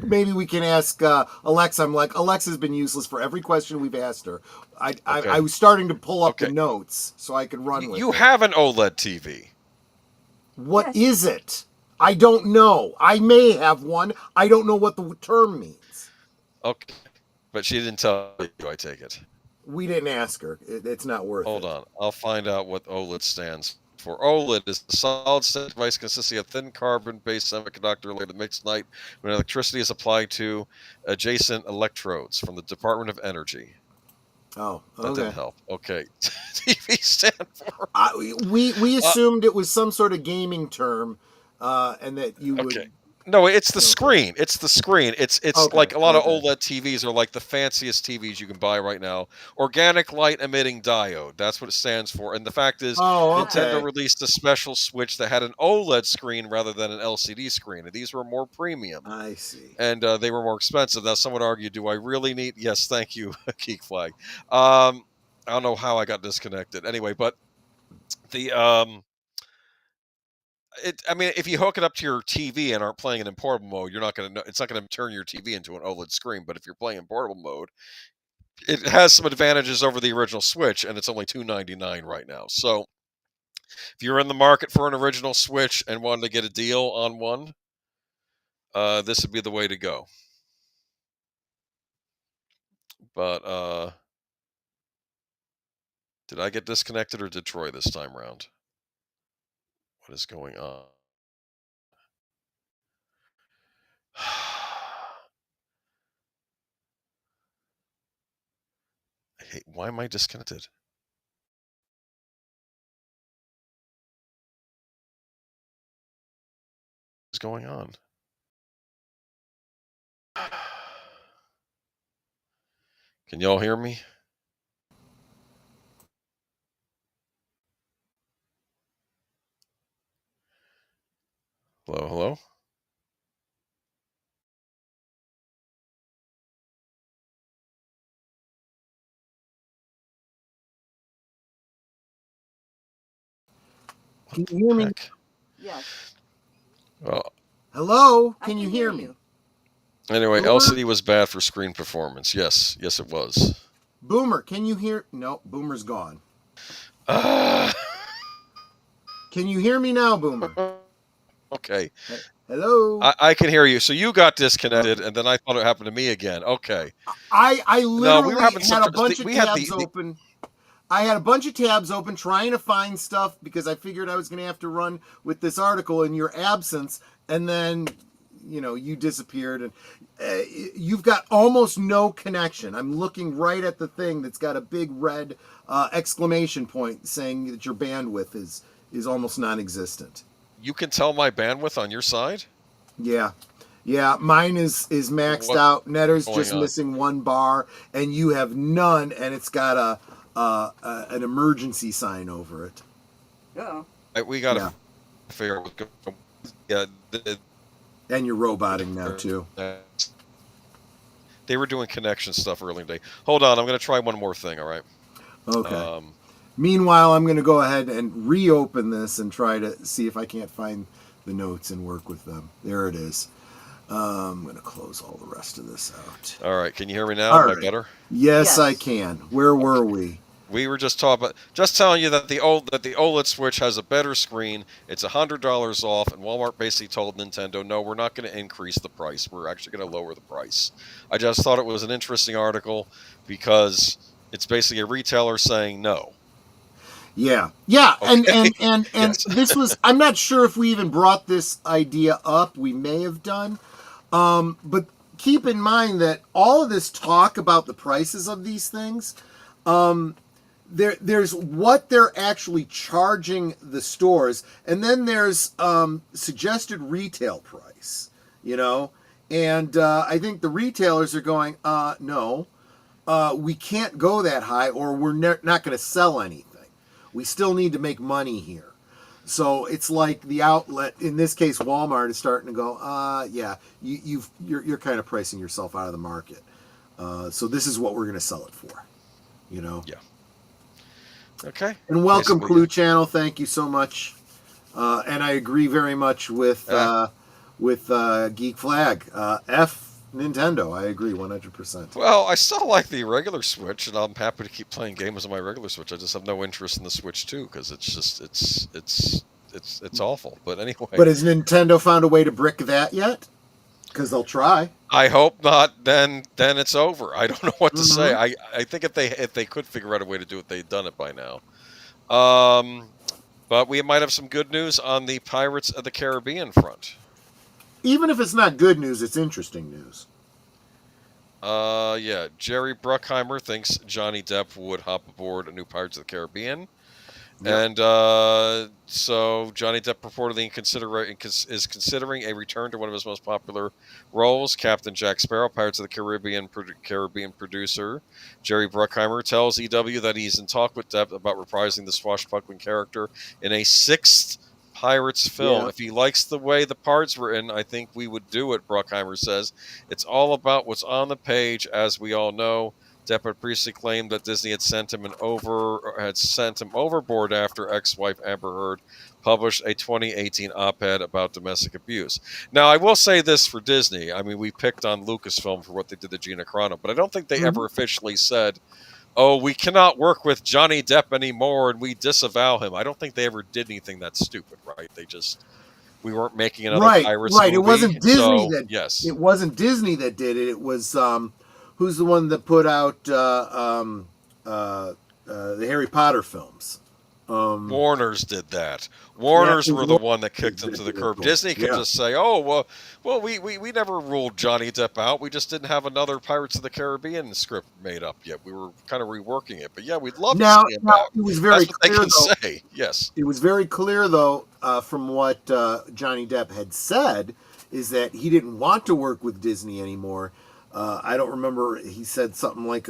maybe we can ask Alexa. I'm like, Alexa's been useless for every question we've asked her. I was starting to pull up the notes so I could run with it. You have an OLED TV. What is it? I don't know. I may have one. I don't know what the term means. Okay. But she didn't tell you, I take it. We didn't ask her. It's not worth it. Hold on. I'll find out what OLED stands for. OLED is a solid-state device consisting of thin carbon-based semiconductor-related mixed light when electricity is applied to adjacent electrodes from the Department of Energy. Oh, okay. That didn't help. Okay. TV stand for? We assumed it was some sort of gaming term, and that you would... No, it's the screen. It's the screen. It's like a lot of OLED TVs are like the fanciest TVs you can buy right now. Organic light emitting diode. That's what it stands for. And the fact is, Nintendo released a special Switch that had an OLED screen rather than an LCD screen. And these were more premium. I see. And they were more expensive. Now, some would argue, do I really need... Yes, thank you, Geek Flag. I don't know how I got disconnected. Anyway, but the... I mean, if you hook it up to your TV and aren't playing it in portable mode, you're not going to know. It's not going to turn your TV into an OLED screen. But if you're playing in portable mode, it has some advantages over the original Switch, and it's only $299 right now. So, if you're in the market for an original Switch and wanted to get a deal on one, this would be the way to go. But did I get disconnected or did Troy this time around? What is going on? Hey, why am I disconnected? What's going on? Can y'all hear me? Hello, hello? Can you hear me? Yes. Well, hello? Can you hear me? Anyway, Boomer? LCD was bad for screen performance. Yes, it was. Boomer, can you hear? No, Boomer's gone. Can you hear me now, Boomer? Okay. Hello? I can hear you. So you got disconnected, and then I thought it happened to me again. Okay. I literally had a bunch of tabs open. I had a bunch of tabs open trying to find stuff because I figured I was going to have to run with this article in your absence, and then, you disappeared, and you've got almost no connection. I'm looking right at the thing that's got a big red exclamation point saying that your bandwidth is almost non-existent. You can tell my bandwidth on your side? Yeah, mine is maxed out. Netter's just missing one bar, and you have none, and it's got an emergency sign over it. Oh. We got to Yeah. figure out what's going on. Yeah, And you're roboting now too. they were doing connection stuff earlier today. Hold on, I'm going to try one more thing, all right? Okay. Meanwhile, I'm going to go ahead and reopen this and try to see if I can't find the notes and work with them. There it is. I'm going to close all the rest of this out. All right, can you hear me now? All Am I right. better? Yes, Yes. I can. Where were we? We were just telling you that the OLED Switch has a better screen. It's $100 off, and Walmart basically told Nintendo, no, we're not going to increase the price. We're actually going to lower the price. I just thought it was an interesting article because it's basically a retailer saying no. Yeah. Okay. And Yes. this was, I'm not sure if we even brought this idea up. We may have done. But keep in mind that all of this talk about the prices of these things, there's what they're actually charging the stores, and then there's suggested retail price, and I think the retailers are going, no, we can't go that high, or we're not going to sell anything. We still need to make money here. So it's like the outlet, in this case Walmart, is starting to go, yeah, you're kind of pricing yourself out of the market. So this is what we're going to sell it for, Yeah. Okay. And welcome, Basically, Clue Channel. Thank you so much. And I agree very much with Geek Flag. F Nintendo. I agree 100%. Well, I still like the regular Switch, and I'm happy to keep playing games on my regular Switch. I just have no interest in the Switch 2 because it's just it's awful. But anyway. But has Nintendo found a way to brick that yet? Because they'll try. I hope not. Then it's over. I don't know what to say. I think if they could figure out a way to do it, they'd done it by now. But we might have some good news on the Pirates of the Caribbean front. Even if it's not good news, it's interesting news. Yeah. Jerry Bruckheimer thinks Johnny Depp would hop aboard a new Pirates of the Caribbean. Yep. And so Johnny Depp reportedly is considering a return to one of his most popular roles, Captain Jack Sparrow. Pirates of the Caribbean producer Jerry Bruckheimer tells EW that he's in talk with Depp about reprising the swashbuckling character in a sixth Pirates film. Yeah. If he likes the way the parts were in, I think we would do it, Bruckheimer says. It's all about what's on the page, as we all know. Depp had previously claimed that Disney had sent him overboard after ex-wife Amber Heard published a 2018 op-ed about domestic abuse. Now, I will say this for Disney. I mean, we picked on Lucasfilm for what they did to Gina Carano, but I don't think they ever officially said, oh, we cannot work with Johnny Depp anymore and we disavow him. I don't think they ever did anything that stupid, right? We weren't making another Pirates movie. Right. It wasn't Disney yes. It wasn't Disney that did it. It was who's the one that put out the Harry Potter films? Warner's did that. Warner's Yeah, were the one that kicked them to the curb. cool. Disney could Yeah. just say, "Oh, well, we never ruled Johnny Depp out. We just didn't have another Pirates of the Caribbean script made up yet. We were kind of reworking it. But yeah, we'd love to see him back." It was very That's what they clear, can though. say. Yes. It was very clear, though, from what Johnny Depp had said, is that he didn't want to work with Disney anymore. I don't remember. He said something like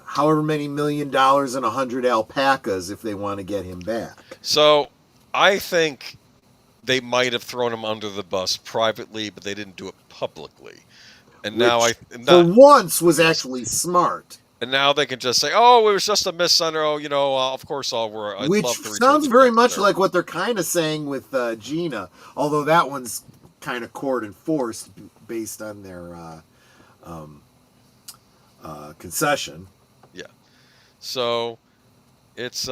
however many $1 million and 100 alpacas if they want to get him back. So I think they might have thrown him under the bus privately, but they didn't do it publicly. And now for once was actually smart. And now they can just say, "Oh, it was just a misunderstanding." Of course, I'd Which love to return sounds to very Jack much Sparrow. like what they're kind of saying with Gina, although that one's kind of court enforced based on their concession. Yeah. So it's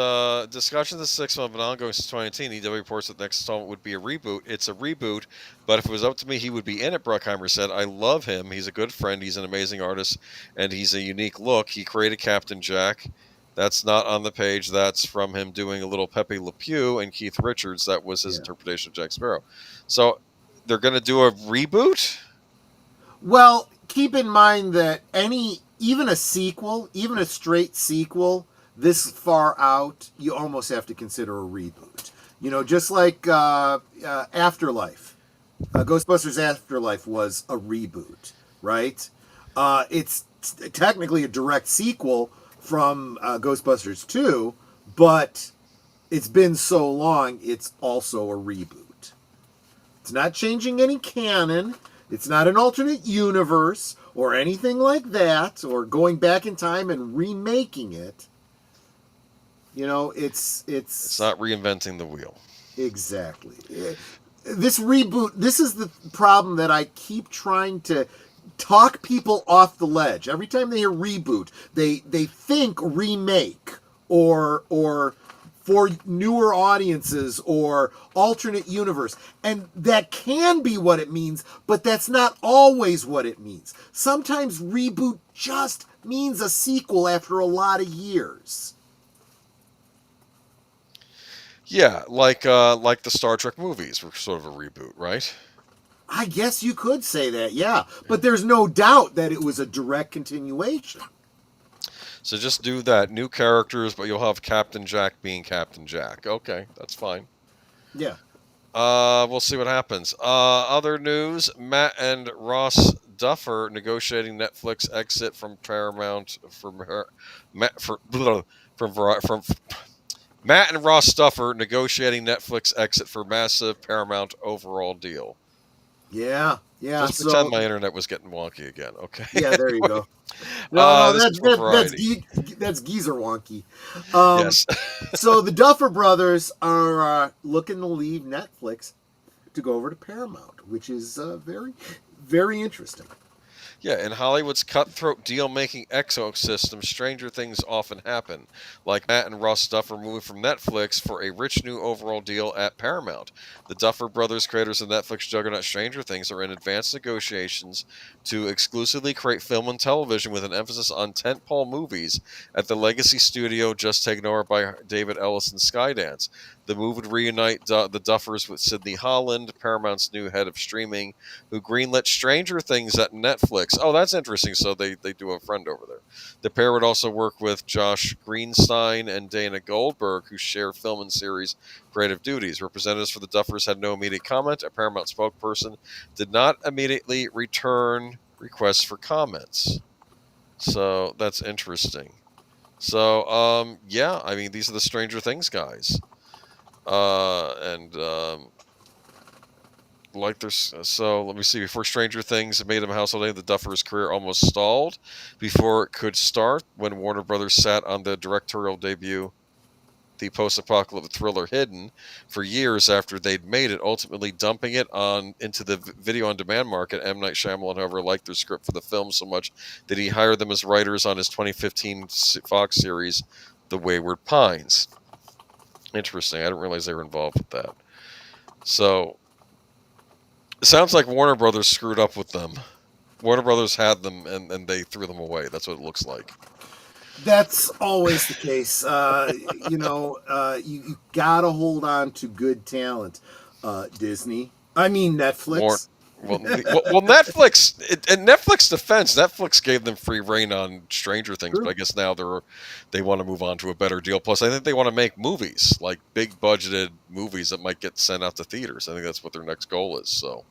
discussion of the 6th month of an ongoing since 2018. EW reports that the next installment would be a reboot. It's a reboot, but if it was up to me, he would be in it, Bruckheimer said. I love him. He's a good friend. He's an amazing artist, and he's a unique look. He created Captain Jack. That's not on the page. That's from him doing a little Pepe Le Pew and Keith Richards. That was his interpretation of Jack Sparrow. So they're going to do a reboot? Well, keep in mind that even a sequel, even a straight sequel, this far out, you almost have to consider a reboot. Just like Afterlife. Ghostbusters Afterlife was a reboot, right? It's technically a direct sequel from Ghostbusters 2, but it's been so long, it's also a reboot. It's not changing any canon. It's not an alternate universe or anything like that, or going back in time and remaking it. You know, it's not reinventing the wheel. Exactly. This reboot, this is the problem that I keep trying to talk people off the ledge. Every time they hear reboot, they think remake or for newer audiences or alternate universe. And that can be what it means, but that's not always what it means. Sometimes reboot just means a sequel after a lot of years. Yeah, like the Star Trek movies were sort of a reboot, right? I guess you could say that, yeah. But there's no doubt that it was a direct continuation. So just do that. New characters, but you'll have Captain Jack being Captain Jack. Okay, that's fine. Yeah. We'll see what happens. Other news: Matt and Ross Duffer negotiating Netflix exit from Paramount Matt and Ross Duffer negotiating Netflix exit for massive Paramount overall deal. Yeah. Just pretend my internet was getting wonky again, okay? Yeah, there you go. No, that's geezer wonky. Yes. So the Duffer Brothers are looking to leave Netflix to go over to Paramount, which is very, very interesting. Yeah, in Hollywood's cutthroat deal-making ecosystem, stranger things often happen. Like Matt and Ross Duffer moving from Netflix for a rich new overall deal at Paramount. The Duffer Brothers, creators of Netflix juggernaut Stranger Things, are in advanced negotiations to exclusively create film and television with an emphasis on tentpole movies at the legacy studio just taken over by David Ellis and Skydance. The move would reunite the Duffers with Sidney Holland, Paramount's new head of streaming, who greenlit Stranger Things at Netflix. Oh, that's interesting. So they do have a friend over there. The pair would also work with Josh Greenstein and Dana Goldberg, who share film and series creative duties. Representatives for the Duffers had no immediate comment. A Paramount spokesperson did not immediately return requests for comments. So that's interesting. So, yeah, I mean, these are the Stranger Things guys. So let me see. Before Stranger Things made him a household name, the Duffer's career almost stalled before it could start when Warner Brothers sat on the directorial debut, the post-apocalyptic thriller Hidden, for years after they'd made it, ultimately dumping it into the video-on-demand market. M. Night Shyamalan, however, liked their script for the film so much that he hired them as writers on his 2015 Fox series, The Wayward Pines. Interesting. I didn't realize they were involved with that. So, it sounds like Warner Brothers screwed up with them. Warner Brothers had them, and they threw them away. That's what it looks like. That's always the case. You gotta hold on to good talent. Disney. I mean Netflix. Well, Netflix. In Netflix defense, Netflix gave them free reign on Stranger Things, but I guess now they want to move on to a better deal. Plus, I think they want to make movies, like big budgeted movies that might get sent out to theaters. I think that's what their next goal is. So,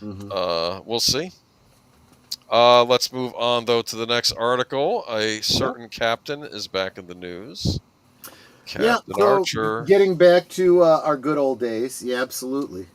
we'll see. Let's move on though to the next article. A certain captain is back in the news. Captain Archer. Getting back to our good old days. Yeah, absolutely.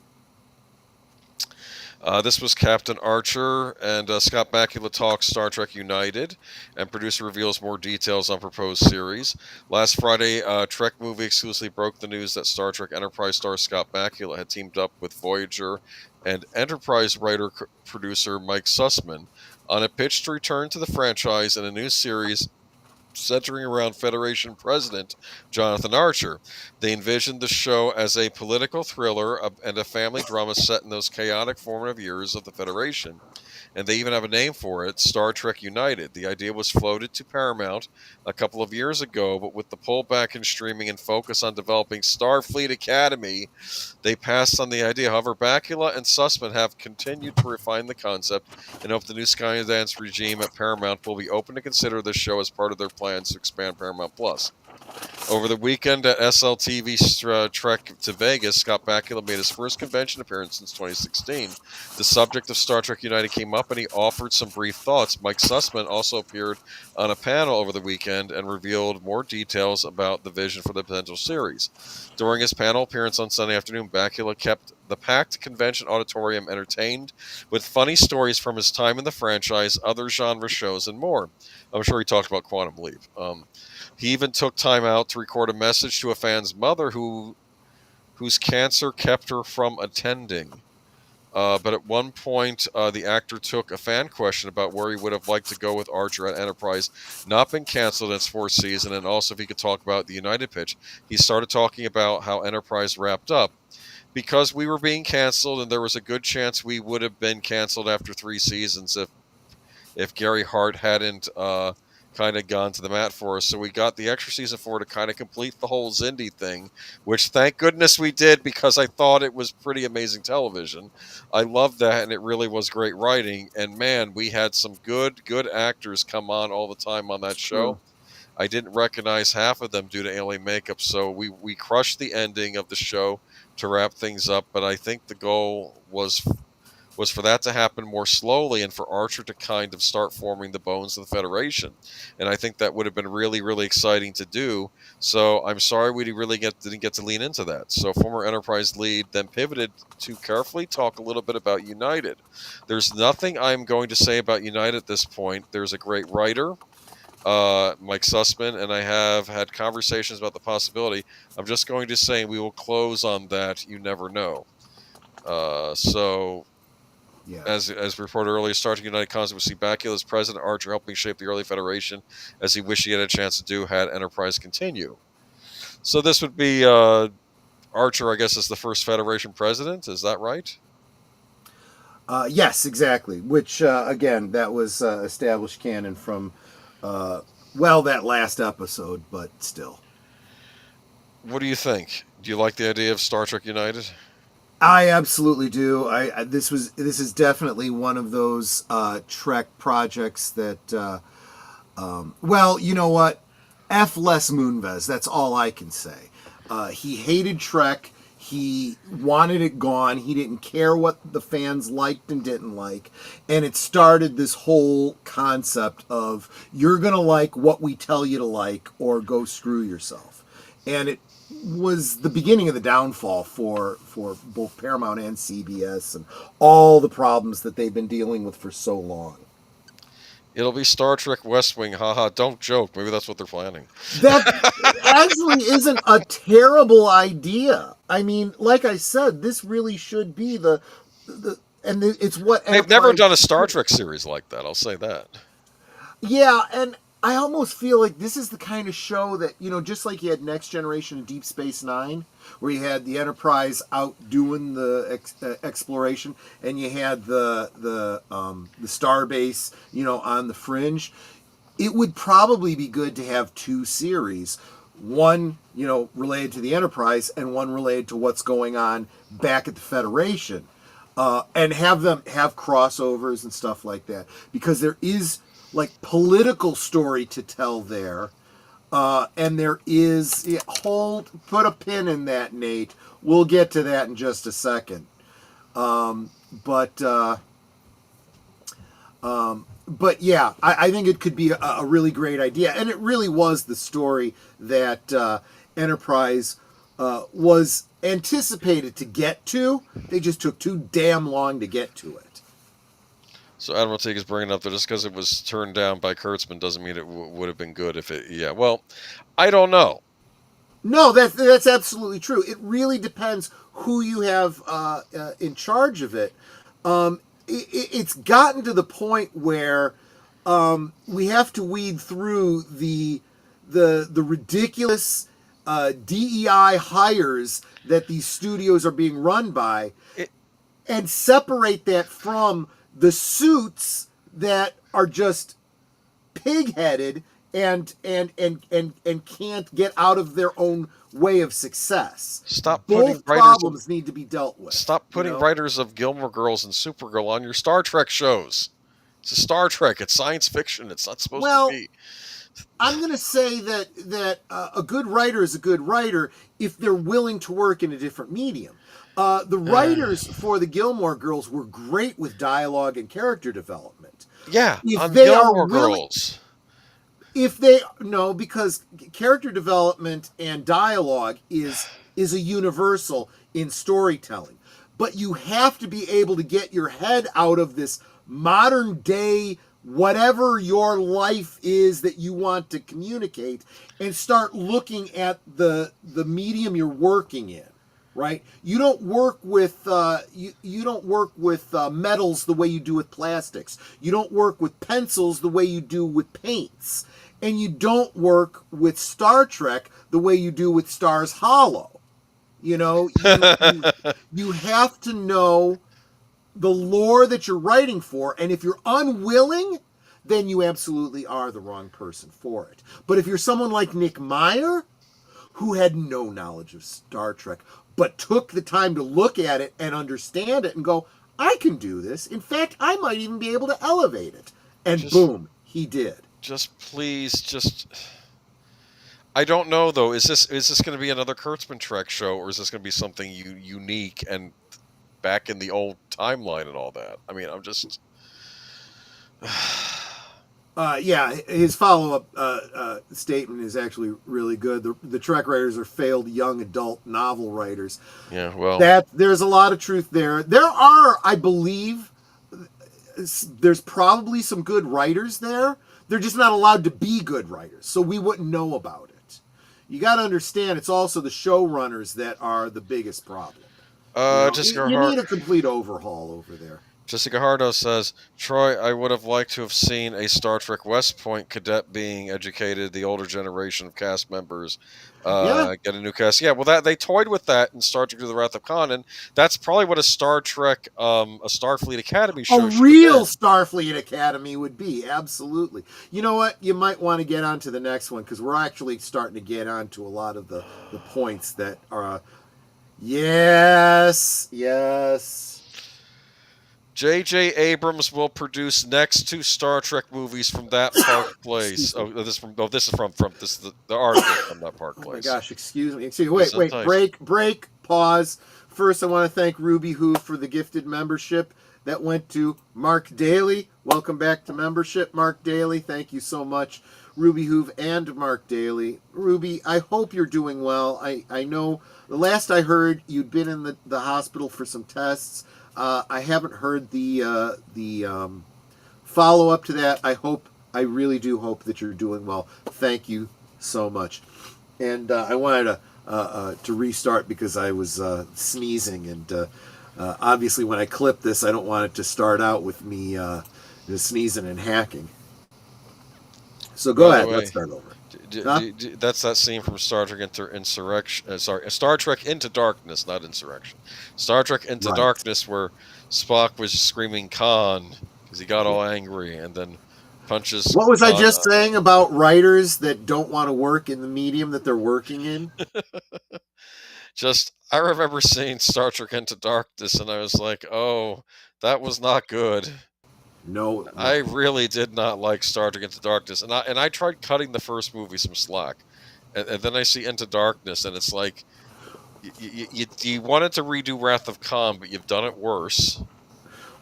This was Captain Archer, and Scott Bakula talks Star Trek United, and producer reveals more details on proposed series. Last Friday, Trek Movie exclusively broke the news that Star Trek Enterprise star Scott Bakula had teamed up with Voyager and Enterprise writer-producer Mike Sussman on a pitch to return to the franchise in a new series centering around Federation President Jonathan Archer. They envisioned the show as a political thriller and a family drama set in those chaotic formative years of the Federation. And they even have a name for it, Star Trek United. The idea was floated to Paramount a couple of years ago, but with the pullback in streaming and focus on developing Starfleet Academy, they passed on the idea. However, Bakula and Sussman have continued to refine the concept and hope the new Skydance regime at Paramount will be open to consider this show as part of their plans to expand Paramount Plus. Over the weekend at SLTV's Trek to Vegas, Scott Bakula made his first convention appearance since 2016. The subject of Star Trek United came up and he offered some brief thoughts. Mike Sussman also appeared on a panel over the weekend and revealed more details about the vision for the potential series. During his panel appearance on Sunday afternoon, Bakula kept the packed convention auditorium entertained with funny stories from his time in the franchise, other genre shows, and more. I'm sure he talked about Quantum Leap. He even took time out to record a message to a fan's mother whose cancer kept her from attending. But at one point, the actor took a fan question about where he would have liked to go with Archer at Enterprise not been canceled in its fourth season, and also if he could talk about the United pitch. He started talking about how Enterprise wrapped up. Because we were being canceled, and there was a good chance we would have been canceled after 3 seasons if Gary Hart hadn't kind of gone to the mat for us. So we got the extra season 4 to kind of complete the whole Xindi thing, which thank goodness we did, because I thought it was pretty amazing television. I loved that, and it really was great writing. And man, we had some good actors come on all the time on that show. I didn't recognize half of them due to alien makeup, so we crushed the ending of the show to wrap things up. But I think the goal was for that to happen more slowly and for Archer to kind of start forming the bones of the Federation. And I think that would have been really, really exciting to do. So I'm sorry we didn't get to lean into that. So former Enterprise lead then pivoted to carefully talk a little bit about United. There's nothing I'm going to say about United at this point. There's a great writer, Mike Sussman, and I have had conversations about the possibility. I'm just going to say we will close on that. You never know. Yeah. As reported earlier, Star Trek United concept would see Bakula as president, Archer helping shape the early Federation, as he wished he had a chance to do had Enterprise continue. So this would be Archer, I guess, as the first Federation president. Is that right? Yes, exactly. Which, again, that was established canon from, that last episode, but still. What do you think? Do you like the idea of Star Trek United? I absolutely do. This is definitely one of those Trek projects that, you know what? F. Les Moonves. That's all I can say. He hated Trek. He wanted it gone. He didn't care what the fans liked and didn't like. And it started this whole concept of you're going to like what we tell you to like or go screw yourself. And it was the beginning of the downfall for both Paramount and CBS and all the problems that they've been dealing with for so long. It'll be Star Trek West Wing. Haha, don't joke. Maybe that's what they're planning. That actually isn't a terrible idea. I mean, like I said, this really should be it's what they've never done a Star Trek series like that. I'll say that. Yeah, and I almost feel like this is the kind of show that, just like you had Next Generation and Deep Space Nine, where you had the Enterprise out doing the exploration, and you had the Starbase, on the fringe. It would probably be good to have 2 series, one, related to the Enterprise, and one related to what's going on back at the Federation, and have them have crossovers and stuff like that, because there is political story to tell there, and there is put a pin in that, Nate. We'll get to that in just a second. But yeah, I think it could be a really great idea, and it really was the story that Enterprise was anticipated to get to. They just took too damn long to get to it. So Admiral Teague is bringing up that just because it was turned down by Kurtzman doesn't mean it would have been good if it... Yeah, well, I don't know. No, that's absolutely true. It really depends who you have in charge of it. It's gotten to the point where we have to weed through the ridiculous DEI hires that these studios are being run by, and separate that from the suits that are just pig-headed and can't get out of their own way of success. Both problems need to be dealt with. Stop putting writers of Gilmore Girls and Supergirl on your Star Trek shows. It's a Star Trek. It's science fiction. It's not supposed to be. I'm going to say that a good writer is a good writer if they're willing to work in a different medium. The writers for the Gilmore Girls were great with dialogue and character development. Yeah, If on they Gilmore are willing, Girls. if they no, because character development and dialogue is a universal in storytelling, but you have to be able to get your head out of this modern day whatever your life is that you want to communicate and start looking at the medium you're working in. Right, you don't work with you don't work with metals the way you do with plastics. You don't work with pencils the way you do with paints, and you don't work with Star Trek the way you do with Stars Hollow. You know, you have to know the lore that you're writing for, and if you're unwilling, then you absolutely are the wrong person for it. But if you're someone like Nick Meyer, who had no knowledge of Star Trek, but took the time to look at it and understand it and go, I can do this. In fact, I might even be able to elevate it. And boom, he did. Just please, I don't know though. Is this going to be another Kurtzman Trek show, or is this going to be something unique and back in the old timeline and all that? I mean, I'm just. Yeah, his follow-up statement is actually really good. The Trek writers are failed young adult novel writers. Yeah, well, there's a lot of truth there. There are, I believe, there's probably some good writers there. They're just not allowed to be good writers, so we wouldn't know about it. You got to understand, it's also the showrunners that are the biggest problem. You need a complete overhaul over there. Jessica Hardo says, Troy, I would have liked to have seen a Star Trek West Point cadet being educated, the older generation of cast members get a new cast. Yeah, well, they toyed with that in Star Trek: The Wrath of Khan, and that's probably what a Star Trek, a Starfleet Academy show A real Starfleet Academy would be, absolutely. You know what? You might want to get on to the next one, because we're actually starting to get on to a lot of the points that are... Yes. J.J. Abrams will produce next 2 Star Trek movies from that Park Place. This is from the article from that Park Place. Oh my gosh, excuse me. Wait, break, pause. First, I want to thank RubyHoove for the gifted membership that went to Mark Daly. Welcome back to membership, Mark Daly. Thank you so much, RubyHoove and Mark Daly. Ruby, I hope you're doing well. I know the last I heard, you'd been in the hospital for some tests. I haven't heard the follow-up to that. I really do hope that you're doing well. Thank you so much. And I wanted to restart because I was sneezing, and obviously when I clip this, I don't want it to start out with me sneezing and hacking. So go ahead, let's start over. That's that scene from Star Trek Star Trek Into Darkness, not Insurrection. Star Trek Into Darkness, where Spock was screaming Khan because he got all angry and then punches. What was I just saying about writers that don't want to work in the medium that they're working in? I remember seeing Star Trek Into Darkness, and I was like, oh, that was not good. No, I really did not like Star Trek Into Darkness, and I tried cutting the first movie some slack, and then I see Into Darkness, and it's like you wanted to redo Wrath of Khan, but you've done it worse.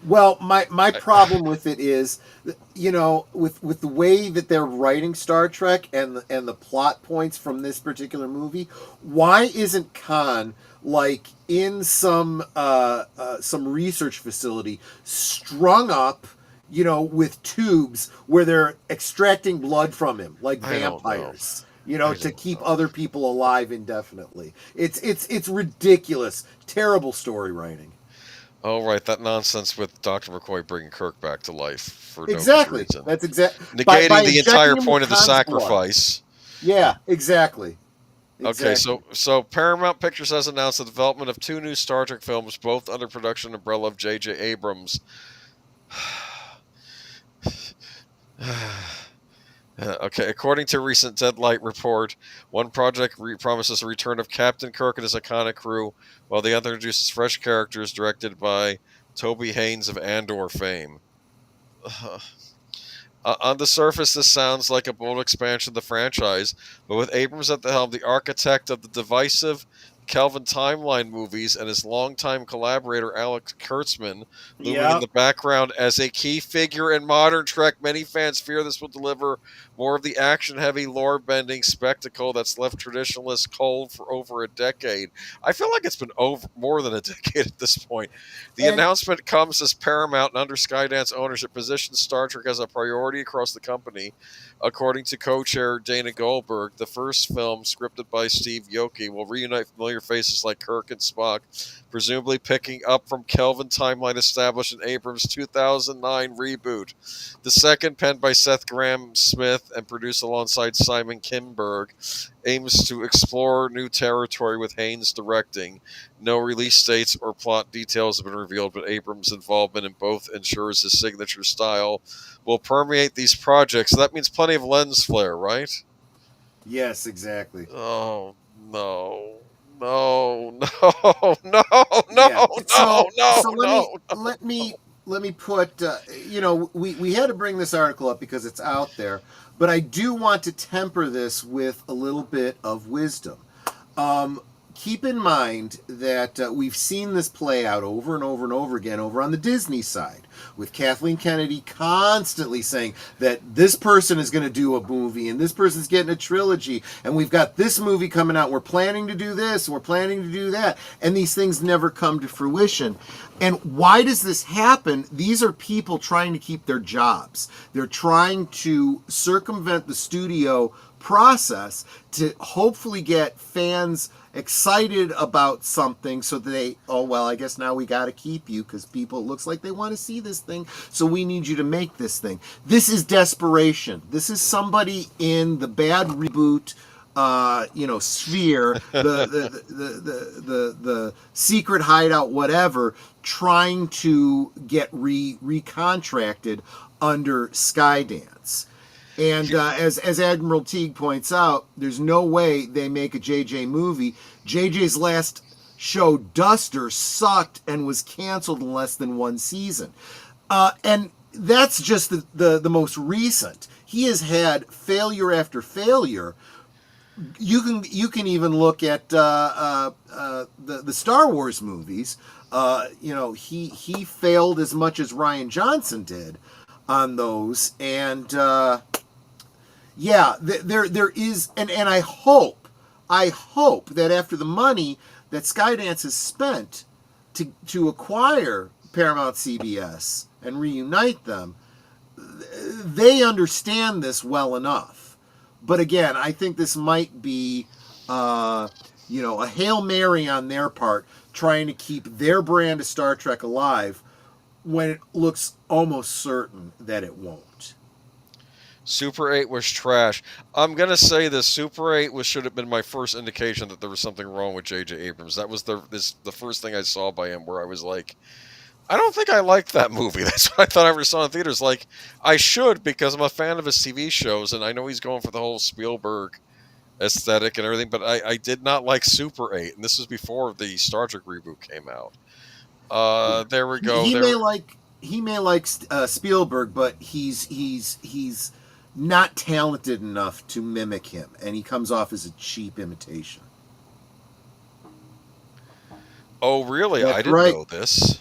Well, my problem with it is, with the way that they're writing Star Trek and the plot points from this particular movie, why isn't Khan like in some research facility strung up? With tubes where they're extracting blood from him like vampires, to keep other people alive indefinitely. It's ridiculous. Terrible story writing. Oh, right. That nonsense with Dr. McCoy bringing Kirk back to life for no reason. That's exactly. Negating the entire point of the sacrifice. Blood. Yeah, exactly. Okay, so Paramount Pictures has announced the development of 2 new Star Trek films, both under production umbrella of J.J. Abrams. Okay, according to a recent Deadlight report, one project promises a return of Captain Kirk and his iconic crew, while the other introduces fresh characters directed by Toby Haynes of Andor fame. On the surface, this sounds like a bold expansion of the franchise, but with Abrams at the helm, the architect of the divisive Kelvin Timeline movies and his longtime collaborator Alex Kurtzman looming in Yeah. the background as a key figure in modern Trek, many fans fear this will deliver more of the action-heavy, lore-bending spectacle that's left traditionalists cold for over a decade. I feel like it's been over more than a decade at this point. The And announcement comes as Paramount and under Skydance ownership positions Star Trek as a priority across the company. According to co-chair Dana Goldberg, the first film, scripted by Steve Yoki, will reunite familiar faces like Kirk and Spock, presumably picking up from Kelvin timeline established in Abrams' 2009 reboot. The second, penned by Seth Grahame-Smith and produced alongside Simon Kinberg, aims to explore new territory with Haynes directing. No release dates or plot details have been revealed, but Abrams' involvement in both ensures his signature style will permeate these projects. So that means plenty of lens flare, right? yes, exactly. Oh, no. No, no, no, Yeah. no, no, no, So no. let me put. We had to bring this article up because it's out there, but I do want to temper this with a little bit of wisdom. Keep in mind that we've seen this play out over and over and over again over on the Disney side, with Kathleen Kennedy constantly saying that this person is going to do a movie and this person's getting a trilogy, and we've got this movie coming out. We're planning to do this, we're planning to do that, and these things never come to fruition. And why does this happen? These are people trying to keep their jobs. They're trying to circumvent the studio process to hopefully get fans excited about something so they, oh, well, I guess now we got to keep you because people, it looks like they want to see this thing, so we need you to make this thing. This is desperation. This is somebody in the bad reboot sphere, the secret hideout, whatever, trying to get recontracted under Skydance. And as Admiral Teague points out, there's no way they make a JJ movie. JJ's last show, Duster, sucked and was canceled in less than one season. And that's just the most recent. He has had failure after failure. You can even look at the Star Wars movies. He failed as much as Rian Johnson did on those, and there is, and I hope that after the money that Skydance has spent to acquire Paramount CBS and reunite them, they understand this well enough. But again, I think this might be a Hail Mary on their part, trying to keep their brand of Star Trek alive when it looks almost certain that it won't. Super 8 was trash. I'm going to say this. Super 8 should have been my first indication that there was something wrong with J.J. Abrams. That was the first thing I saw by him where I was like, I don't think I liked that movie. That's what I thought I ever saw in theaters. Like, I should, because I'm a fan of his TV shows, and I know he's going for the whole Spielberg aesthetic and everything, but I did not like Super 8, and this was before the Star Trek reboot came out. There we go. He may like Spielberg, but he's not talented enough to mimic him, and he comes off as a cheap imitation. Oh, really? That's I didn't know this.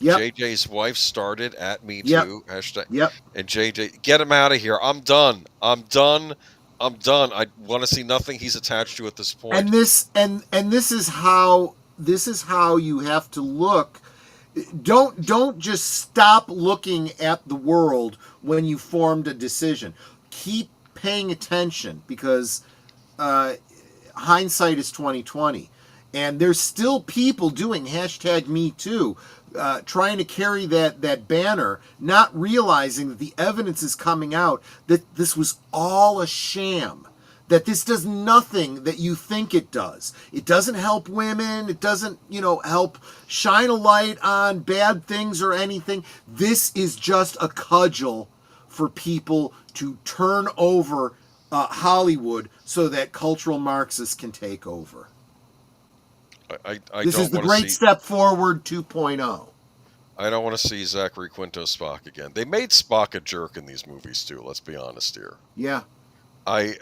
Yep. JJ's wife started at Me Yep. Too. Hashtag. Yep. And JJ, get him out of here. I'm done. I want to see nothing he's attached to at this point. And this is how you have to look. Don't just stop looking at the world when you formed a decision. Keep paying attention, because hindsight is 20/20, and there's still people doing #MeToo, trying to carry that banner, not realizing that the evidence is coming out that this was all a sham. That this does nothing that you think it does. It doesn't help women. It doesn't, help shine a light on bad things or anything. This is just a cudgel for people to turn over Hollywood so that cultural Marxists can take over. I This don't is the wanna Great see, Step Forward 2.0. I don't want to see Zachary Quinto Spock again. They made Spock a jerk in these movies too. Let's be honest here. Yeah. I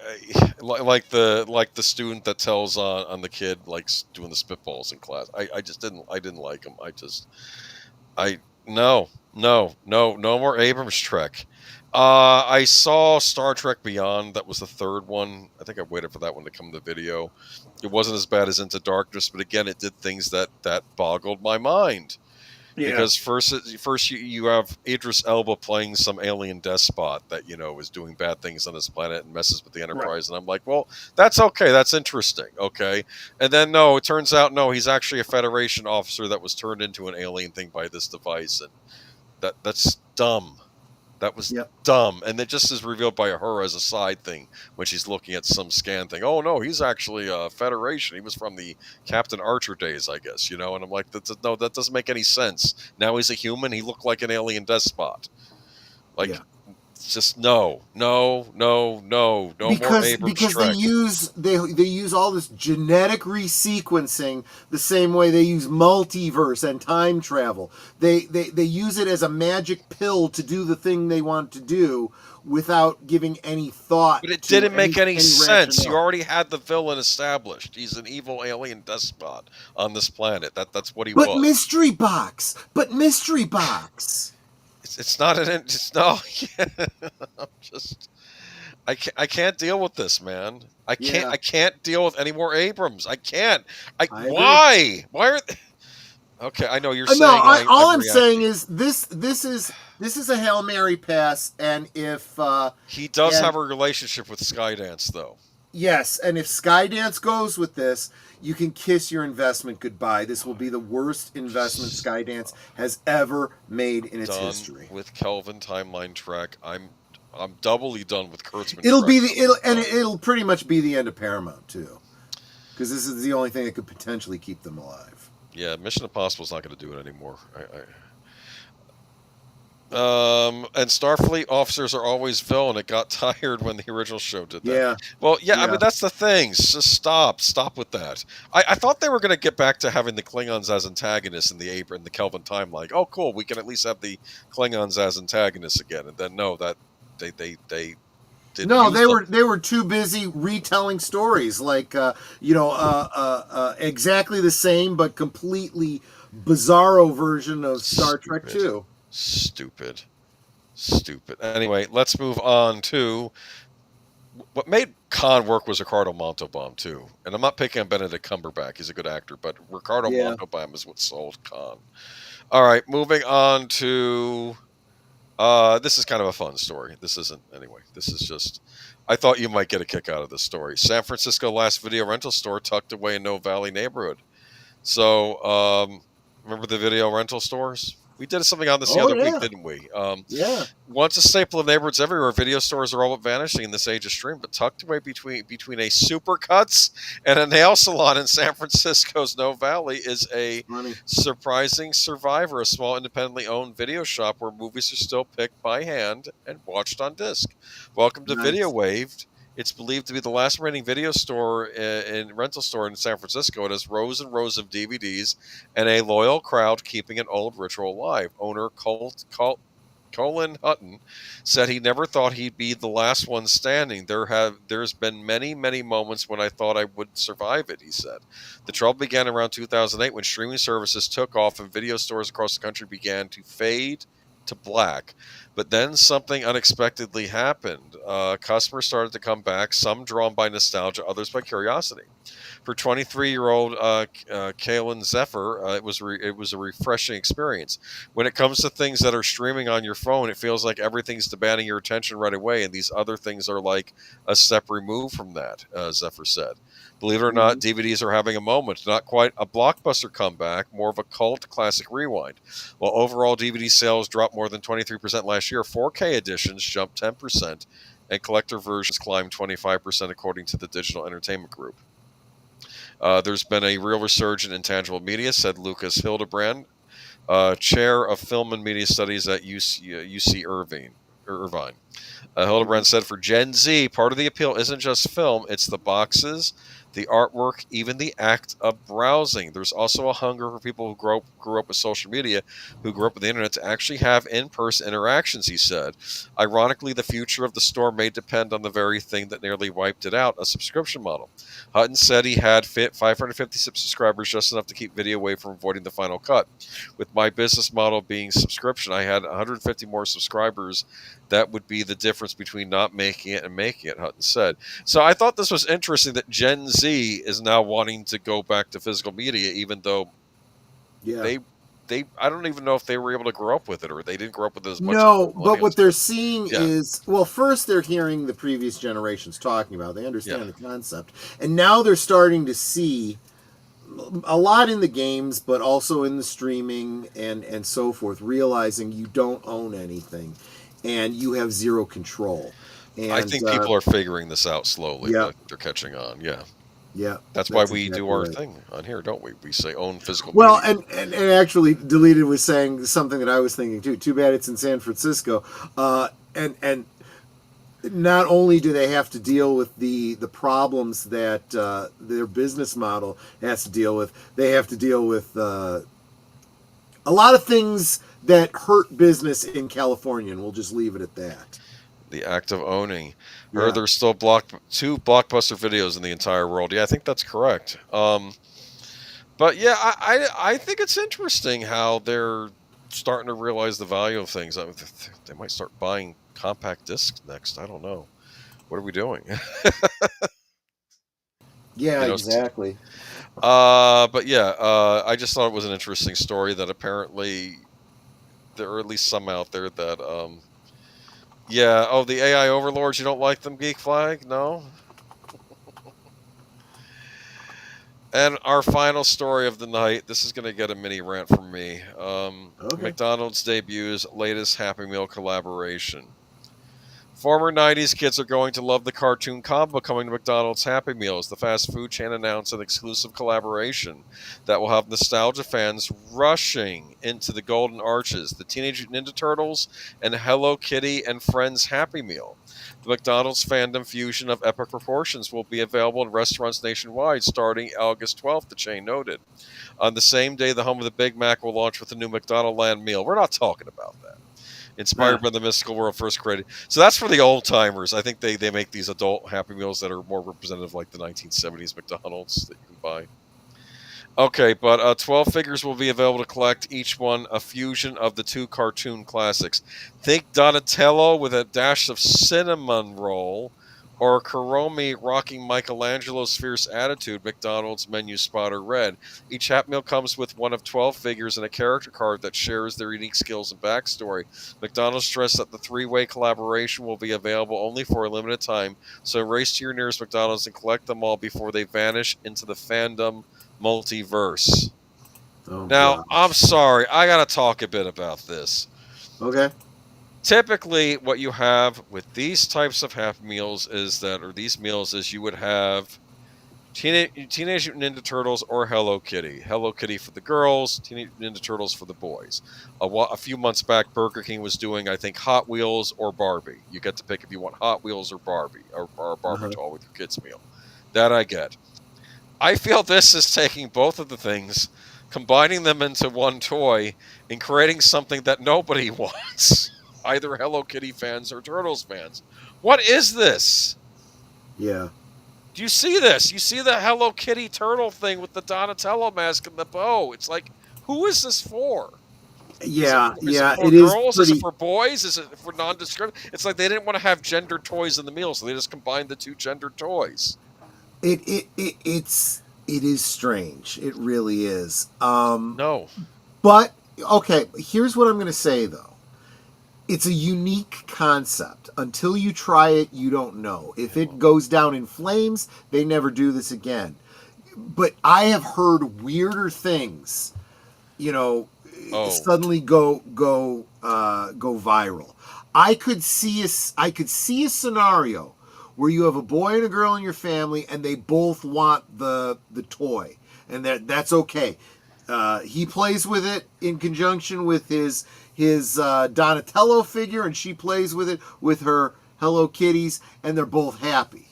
like the student that tells on the kid like doing the spitballs in class. I just didn't like him. No more Abrams Trek. I saw Star Trek Beyond. That was the third one. I think I waited for that one to come to video. It wasn't as bad as Into Darkness, but again, it did things that boggled my mind. Yeah. Because first you have Idris Elba playing some alien despot that is doing bad things on this planet and messes with the Enterprise, and I'm like, well, that's okay, that's interesting, okay. And then no, it turns out no, he's actually a Federation officer that was turned into an alien thing by this device, and that's dumb. That was dumb, and it just is revealed by her as a side thing when she's looking at some scan thing. Oh no, he's actually a Federation. He was from the Captain Archer days, I guess. And I'm like, no, that doesn't make any sense. Now he's a human. He looked like an alien despot. Like, it's just no more Abrams because Trek. they use all this genetic resequencing the same way they use multiverse and time travel. They use it as a magic pill to do the thing they want to do without giving any thought. But it didn't make any sense. rationale. You already had the villain established. He's an evil alien despot on this planet. That's what he was. But mystery box. It's not an. It's no. I'm just. I can't deal with this, man. I can't deal with any more Abrams. I can't. Why? Why are? Okay, I know you're saying. No, all I'm saying is this is a Hail Mary pass, and if he does have a relationship with Skydance, though. Yes, and if Skydance goes with this, you can kiss your investment goodbye. This will be the worst investment Skydance has ever made in its history. With Kelvin Timeline Trek, I'm doubly done with Kurtzman. It'll pretty much be the end of Paramount too, because this is the only thing that could potentially keep them alive. Yeah, Mission Impossible is not going to do it anymore. And Starfleet officers are always villain. It got tired when the original show did that. Yeah. Well, yeah. I mean, that's the thing. Just stop with that. I thought they were going to get back to having the Klingons as antagonists in the Kelvin timeline. Like, oh, cool, we can at least have the Klingons as antagonists again. And then no, that they didn't. No, they were too busy retelling stories, like exactly the same but completely bizarro version of Star Trek 2. Stupid. Anyway, let's move on to what made Khan work was Ricardo Montalban too. And I'm not picking on Benedict Cumberbatch; he's a good actor, but Ricardo Montalban is what sold Khan. All right, moving on to this is kind of a fun story. This isn't anyway. This is just. I thought you might get a kick out of this story. San Francisco last video rental store tucked away in No Valley neighborhood. So remember the video rental stores? We did something on this the other week, didn't we? Yeah. Once a staple of neighborhoods everywhere, video stores are all but vanishing in this age of stream. But tucked away between a Supercuts and a nail salon in San Francisco's No Valley is a surprising survivor, a small independently owned video shop where movies are still picked by hand and watched on disc. Welcome to Video Waved. It's believed to be the last remaining video store in rental store in San Francisco. It has rows and rows of DVDs and a loyal crowd keeping an old ritual alive. Owner Colin Hutton said he never thought he'd be the last one standing. There's been many moments when I thought I would survive it, he said. The trouble began around 2008 when streaming services took off and video stores across the country began to fade to black. But then something unexpectedly happened. Customers started to come back, some drawn by nostalgia, others by curiosity. For 23-year-old Kaylin Zephyr, it was a refreshing experience. When it comes to things that are streaming on your phone, it feels like everything's demanding your attention right away, and these other things are like a step removed from that, Zephyr said. Believe it or not, DVDs are having a moment. Not quite a blockbuster comeback, more of a cult classic rewind. While overall DVD sales dropped more than 23% last year, 4K editions jumped 10%, and collector versions climbed 25% according to the Digital Entertainment Group. There's been a real resurgence in tangible media, said Lucas Hildebrand, chair of film and media studies at UC Irvine. Hildebrand said, for Gen Z, part of the appeal isn't just film, it's the boxes, the artwork, even the act of browsing. There's also a hunger for people who grew up with social media, who grew up with the internet, to actually have in-person interactions, he said. Ironically, the future of the store may depend on the very thing that nearly wiped it out, a subscription model. Hutton said he had 550 subscribers, just enough to keep video away from avoiding the final cut. With my business model being subscription, I had 150 more subscribers. That would be the difference between not making it and making it, Hutton said. So I thought this was interesting that Gen Z is now wanting to go back to physical media, even though they I don't even know if they were able to grow up with it, or they didn't grow up with it as much. No, but what they're seeing Yeah. is, well, first they're hearing the previous generations talking about it. They understand the concept. And now they're starting to see a lot in the games, but also in the streaming and so forth, realizing you don't own anything and you have zero control. And I think people are figuring this out slowly. Yeah. They're catching on. Yeah. Yeah. That's why we exactly do our right. thing on here, don't we? We say own physical Well, media. and actually, Deleted was saying something that I was thinking too. Too bad it's in San Francisco. And not only do they have to deal with the problems that their business model has to deal with, they have to deal with a lot of things that hurt business in California, and we'll just leave it at that. The act of owning. Yeah. Heard there's still 2 blockbuster videos in the entire world. Yeah, I think that's correct. But yeah, I think it's interesting how they're starting to realize the value of things. I mean, they might start buying compact discs next. I don't know. What are we doing? Yeah, You know, exactly. But yeah, I just thought it was an interesting story that apparently there are at least some out there that, yeah, oh, the AI overlords, you don't like them, Geek Flag? No? And our final story of the night, this is going to get a mini rant from me. Okay. McDonald's debuts latest Happy Meal collaboration. Former 90s kids are going to love the cartoon combo coming to McDonald's Happy Meals. The fast food chain announced an exclusive collaboration that will have nostalgia fans rushing into the Golden Arches, the Teenage Mutant Ninja Turtles, and Hello Kitty and Friends Happy Meal. The McDonald's fandom fusion of epic proportions will be available in restaurants nationwide starting August 12th, the chain noted. On the same day, the home of the Big Mac will launch with a new McDonald Land meal. We're not talking about that. Inspired by the mystical world first created. So that's for the old timers. I think they make these adult Happy Meals that are more representative, like the 1970s McDonald's that you can buy. Okay, but 12 figures will be available to collect, each one a fusion of the 2 cartoon classics. Think Donatello with a dash of cinnamon roll, or Kuromi rocking Michelangelo's fierce attitude, McDonald's menu spotter read. Each Happy Meal comes with one of 12 figures and a character card that shares their unique skills and backstory. McDonald's stressed that the 3-way collaboration will be available only for a limited time, so race to your nearest McDonald's and collect them all before they vanish into the fandom multiverse. Oh, Now, gosh. I'm sorry, I gotta talk a bit about this. Okay. Typically, what you have with these types of Happy Meals is that, or these meals, is you would have Teenage Mutant Ninja Turtles or Hello Kitty. Hello Kitty for the girls, Teenage Mutant Ninja Turtles for the boys. A few months back, Burger King was doing, I think, Hot Wheels or Barbie. You get to pick if you want Hot Wheels or Barbie, or Barbie doll with your kids' meal. That I get. I feel this is taking both of the things, combining them into one toy, and creating something that nobody wants. Either Hello Kitty fans or Turtles fans. What is this? Yeah. Do you see this? You see the Hello Kitty turtle thing with the Donatello mask and the bow. It's like, who is this for? Yeah, Is yeah, it for it is girls? pretty. Is it for boys? Is it for nondescript? It's like they didn't want to have gendered toys in the meal, so they just combined the 2 gendered toys. It is strange. It really is. No. But okay, here's what I'm going to say though. It's a unique concept. Until you try it, you don't know. If it goes down in flames, they never do this again. But I have heard weirder things, suddenly go viral. I could see a scenario where you have a boy and a girl in your family and they both want the toy, and that's okay. He plays with it in conjunction with his Donatello figure, and she plays with it with her Hello Kitties, and they're both happy.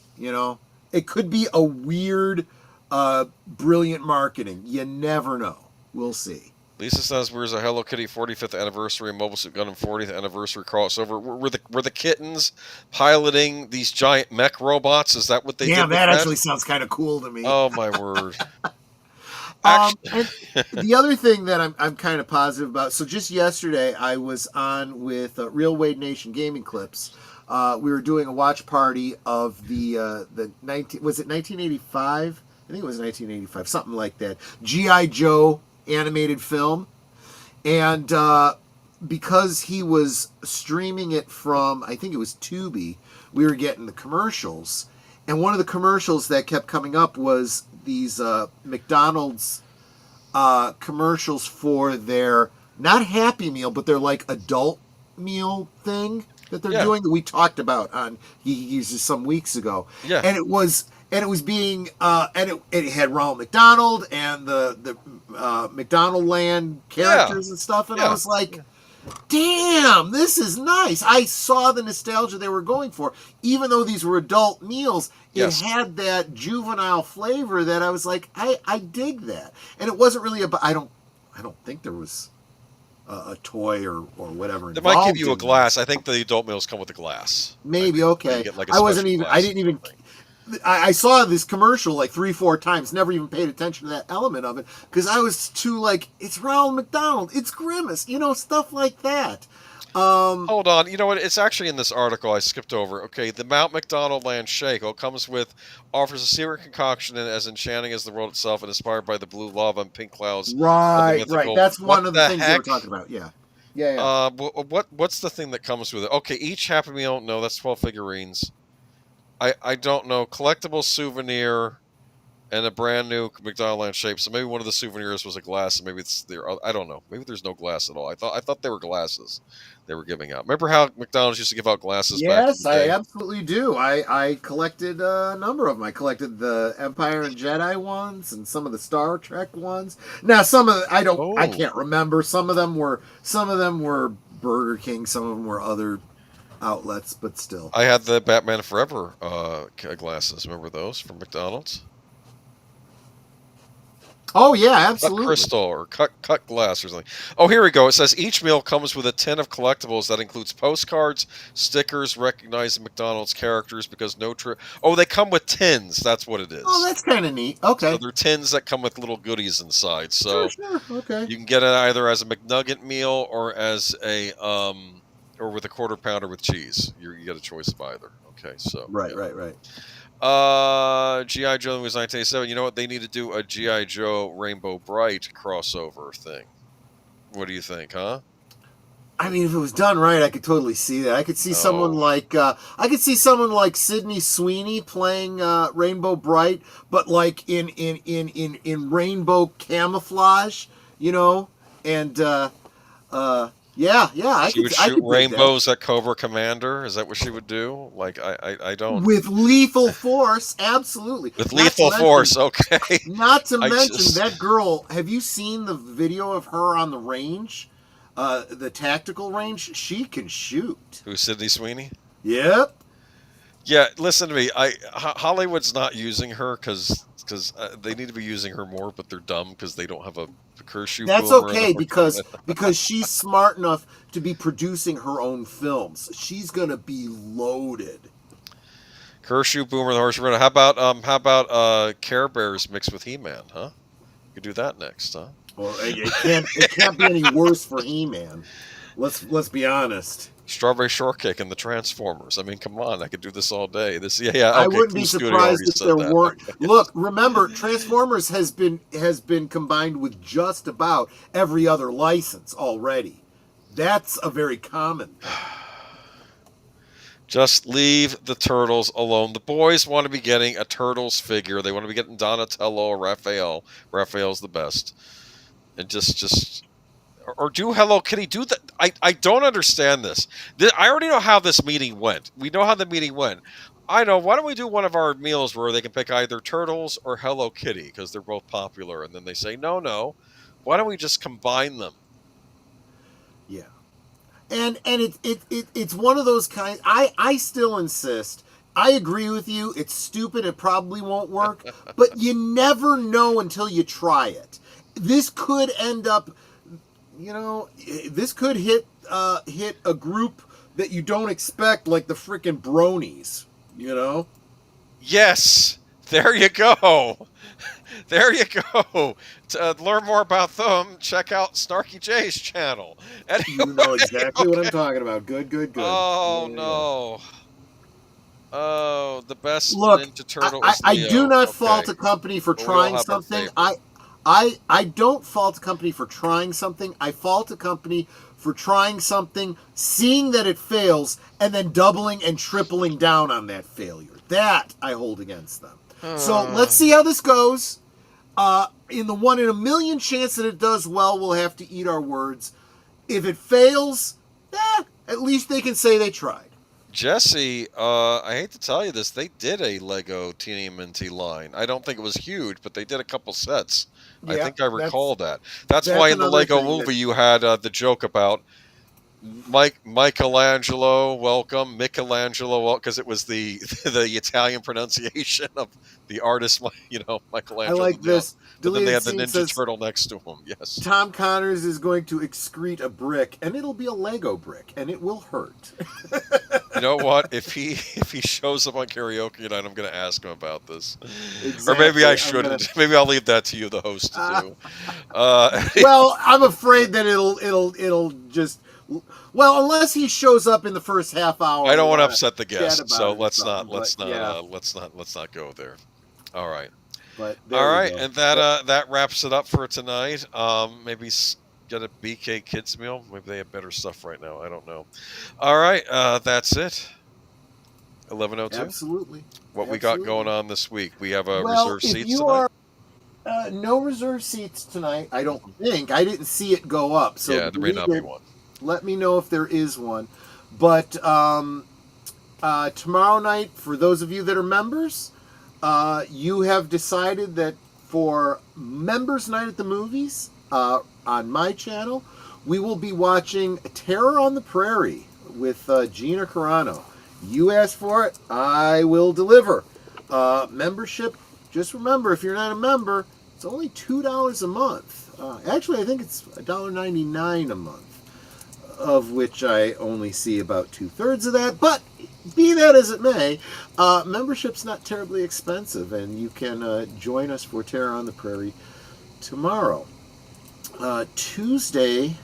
It could be a weird brilliant marketing. You never know. We'll see. Lisa says, "Where's a Hello Kitty 45th anniversary and Mobile Suit Gundam 40th anniversary crossover? Were the kittens piloting these giant mech robots? Is that what they did? Yeah, with that actually sounds kind of cool to me. Oh my word! And the other thing that I'm kind of positive about. So just yesterday, I was on with Real Wade Nation Gaming Clips. We were doing a watch party of the 1985? I think it was 1985, something like that. G.I. Joe animated film, and because he was streaming it from, I think it was Tubi, we were getting the commercials, and one of the commercials that kept coming up was these McDonald's commercials for their, not Happy Meal, but their like adult meal thing that they're doing, that we talked about on Geeky Geezers some weeks ago. Yeah. And it was being it had Ronald McDonald and the McDonald Land characters and stuff, and I was like, damn, this is nice. I saw the nostalgia they were going for. Even though these were adult meals, it had that juvenile flavor that I was like, I dig that. And it wasn't really about, I don't think there was a toy or whatever. They might give you a glass. I think the adult meals come with a glass. Maybe, okay. Like I didn't even I saw this commercial like 3-4 times, never even paid attention to that element of it, because I was too like, it's Ronald McDonald, it's Grimace, stuff like that. Hold on, you know what? It's actually in this article I skipped over. Okay, the Mount McDonald Land Shake offers a secret concoction as enchanting as the world itself and inspired by the blue lava and pink clouds. Right. That's one of the things we were talking about. Yeah. What's the thing that comes with it? Okay, each Happy Meal. No, that's 12 figurines. I don't know. Collectible souvenir and a brand new McDonald Land shape. So maybe one of the souvenirs was a glass, and maybe it's there. I don't know. Maybe there's no glass at all. I thought they were glasses they were giving out. Remember how McDonald's used to give out glasses? Yes, back in the day? I absolutely do. I collected a number of them. I collected the Empire and Jedi ones and some of the Star Trek ones. Now some of I can't remember. Some of them were Burger King. Some of them were other outlets, but still. I had the Batman Forever glasses. Remember those from McDonald's? Oh yeah, absolutely. Cut crystal or cut glass or something. Oh, here we go. It says each meal comes with a tin of collectibles that includes postcards, stickers recognizing McDonald's characters because they come with tins. That's what it is. Oh, that's kind of neat. Okay. So they're tins that come with little goodies inside. So sure. Okay. You can get it either as a McNugget meal or as a or with a quarter pounder with cheese. You get a choice of either. Okay, so right. G.I. Joe was 1987. You know what? They need to do a G.I. Joe Rainbow Bright crossover thing. What do you think, huh? I mean, if it was done right, I could totally see that. I could see someone like Sydney Sweeney playing Rainbow Bright, but like in rainbow camouflage, and She would shoot rainbows at Cobra Commander. Is that what she would do? Like I don't. With lethal force, absolutely. With lethal force, okay. Not to mention that girl. Have you seen the video of her on the range, the tactical range? She can shoot. Who's Sydney Sweeney? Yep. Yeah, listen to me. Hollywood's not using her because they need to be using her more, but they're dumb because they don't have a Kershaw. That's okay because she's smart enough to be producing her own films. She's gonna be loaded. Kershaw, Boomer, the Horse Runner. How about Care Bears mixed with He-Man? Huh? You could do that next, huh? Well, it can't be any worse for He-Man. Let's be honest. Strawberry Shortcake and the Transformers. I mean, come on, I could do this all day. I wouldn't be surprised if there weren't. Look, remember, Transformers has been combined with just about every other license already. That's a very common thing. Just leave the Turtles alone. The boys want to be getting a Turtles figure. They want to be getting Donatello or Raphael. Raphael's the best. And just or do Hello Kitty. Do that. I don't understand this. I already know how this meeting went. We know how the meeting went. I know. Why don't we do one of our meals where they can pick either Turtles or Hello Kitty because they're both popular, and then they say no. Why don't we just combine them? Yeah, and it's one of those kinds. I still insist I agree with you. It's stupid. It probably won't work. But you never know until you try it. This could end up, this could hit a group that you don't expect, like the frickin' bronies, Yes, there you go. There you go. To learn more about them, check out Snarky J's channel. You know exactly what I'm talking about. Good. Oh, Yeah. no. Oh, the best Look, Ninja Turtle I is Leo. do not Okay. fault a company for But we all trying have our something. favorites. I don't fault a company for trying something. I fault a company for trying something, seeing that it fails, and then doubling and tripling down on that failure. That I hold against them. So let's see how this goes. In the 1 in a million chance that it does well, we'll have to eat our words. If it fails, at least they can say they tried. Jesse, I hate to tell you this, they did a Lego TMNT line. I don't think it was huge, but they did a couple sets. I Yeah, think I recall that. That's that's why in the another Lego thing movie that- you had the joke about Michelangelo, welcome, because it was the the Italian pronunciation of the artist, I Michelangelo. like this. But then they Deleted had the scene Ninja says Turtle next to him. Yes. Tom Connors is going to excrete a brick, and it'll be a Lego brick, and it will hurt. You know what? If he shows up on karaoke night, I'm going to ask him about this. Exactly. Or maybe I I'm shouldn't. Maybe I'll leave that to you, the host, to do. Well, I'm afraid that it'll just. Well, unless he shows up in the first half hour. I don't want to wanna upset the chat guest, about so it or let's something, not go there. All right. But there All you right, go. and that wraps it up for tonight. Maybe get a BK Kids meal. Maybe they have better stuff right now. I don't know. All right, that's it. 11:02. Absolutely. What we got going on this week? We have a Well, reserved if seats you tonight. are no reserved seats tonight, I don't think. I didn't see it go up. So Yeah, there may not be one. Let me know if there is one. But tomorrow night, for those of you that are members, you have decided that for Members Night at the Movies on my channel, we will be watching Terror on the Prairie with Gina Carano. You asked for it, I will deliver. Membership, just remember, if you're not a member, it's only $2 a month. Actually, I think it's $1.99 a month, of which I only see about 2/3 of that. But be that as it may, membership's not terribly expensive, and you can join us for Terror on the Prairie tomorrow. Tuesday,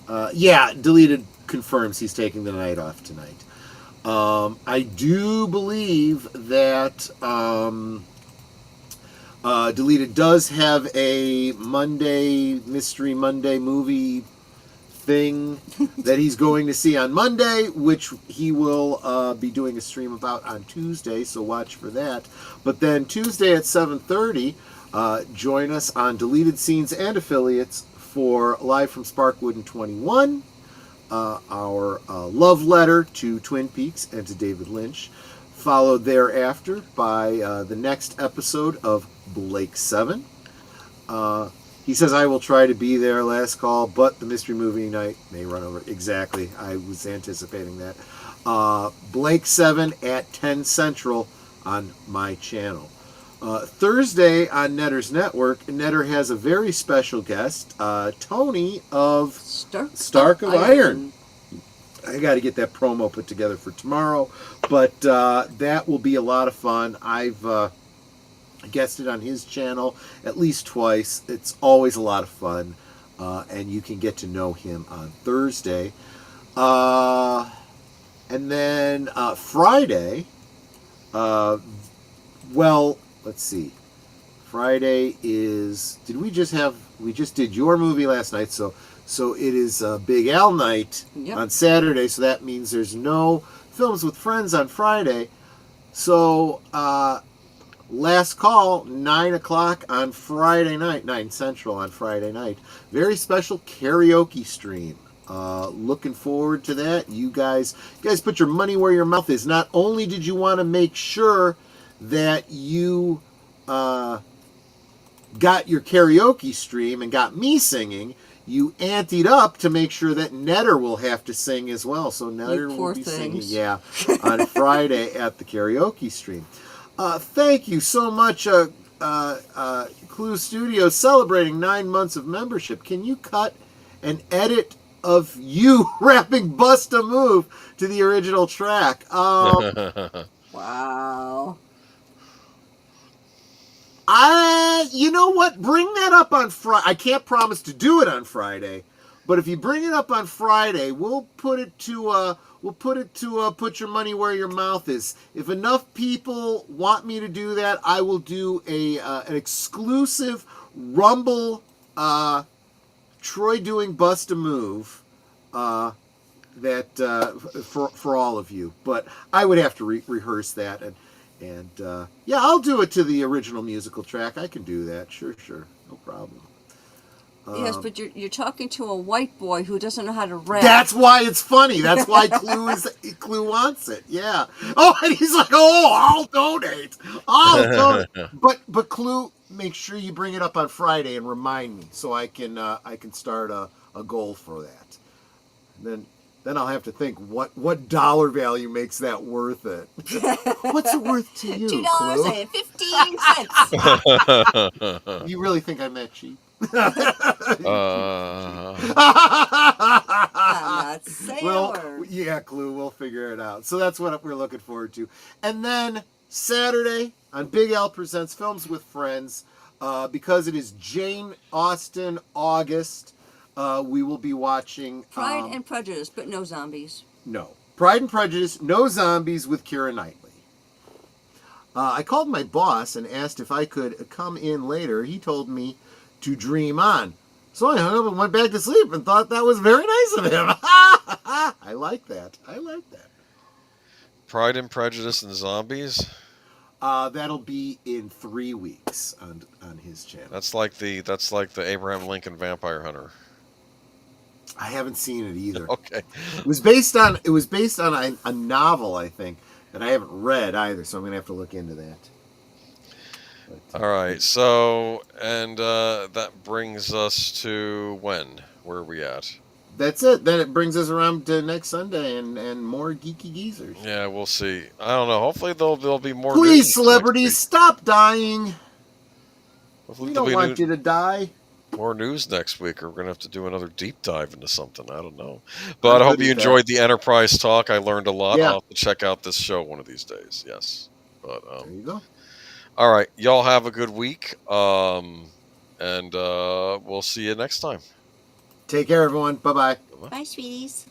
Deleted confirms he's taking the night off tonight. I do believe that Deleted does have a Mystery Monday movie thing that he's going to see on Monday, which he will be doing a stream about on Tuesday, so watch for that. But then Tuesday at 7:30, join us on Deleted Scenes and Affiliates for Live from Sparkwood and 21, our love letter to Twin Peaks and to David Lynch, followed thereafter by the next episode of Blake 7. He says, I will try to be there, last call, but the mystery movie night may run over. Exactly. I was anticipating that. Blake 7 at 10 Central on my channel. Thursday on Netter's Network, Netter has a very special guest, Tony of Stark of Iron. I got to get that promo put together for tomorrow, but that will be a lot of fun. I've guested on his channel at least twice. It's always a lot of fun, and you can get to know him on Thursday. And then Friday, let's see. Friday is, we just did your movie last night, so it is Big Al night on Saturday, so that means there's no Films with Friends on Friday. So last call, 9 o'clock on Friday night, 9 Central on Friday night. Very special karaoke stream. Looking forward to that. You guys put your money where your mouth is. Not only did you want to make sure that you got your karaoke stream and got me singing, you anteed up to make sure that Netter will have to sing as well. So Netter You will poor be singing, things. yeah, on Friday at the karaoke stream. Thank you so much, CluuStudio, celebrating 9 months of membership. Can you cut an edit of you rapping "Bust a Move" to the original track? Wow. You know what? Bring that up on Friday. I can't promise to do it on Friday, but if you bring it up on Friday, we'll put it to put your money where your mouth is. If enough people want me to do that, I will do an exclusive Rumble Troy doing "Bust a Move" that for all of you. But I would have to rehearse that and yeah, I'll do it to the original musical track. I can do that. Sure, no problem. Yes, but you're talking to a white boy who doesn't know how to rap. That's why it's funny. That's why Clue wants it. Yeah. Oh, and he's like, "Oh, I'll donate. But Clue, make sure you bring it up on Friday and remind me so I can start a goal for that. Then I'll have to think what dollar value makes that worth it. What's it worth to you, $2.15. You really think I'm that cheap? I'm not saying a word. Yeah, Clue, we'll figure it out. So that's what we're looking forward to. And then Saturday on Big L Presents Films with Friends, because it is Jane Austen August, we will be watching Pride and Prejudice, but no zombies. No. Pride and Prejudice, no zombies with Keira Knightley. I called my boss and asked if I could come in later. He told me to dream on. So I hung up and went back to sleep and thought that was very nice of him. I like that. Pride and Prejudice and Zombies? That'll be in 3 weeks on his channel. That's like the Abraham Lincoln Vampire Hunter. I haven't seen it either. Okay. It was based on a novel, I think, that I haven't read either, so I'm gonna have to look into that. But, all right. So, and that brings us to when? Where are we at? That's it. Then it brings us around to next Sunday and more Geeky Geezers. Yeah, we'll see. I don't know. Hopefully there'll be more. Please, news celebrities, next stop dying. Hopefully We there'll don't be want you to die. more news next week, or we're gonna have to do another deep dive into something. I don't know. But I hope you enjoyed the Enterprise talk. I learned a lot. Yeah. I'll have to check out this show one of these days. Yes. But There you go. all right, y'all have a good week. And we'll see you next time. Take care, everyone. Bye-bye. Bye, sweeties.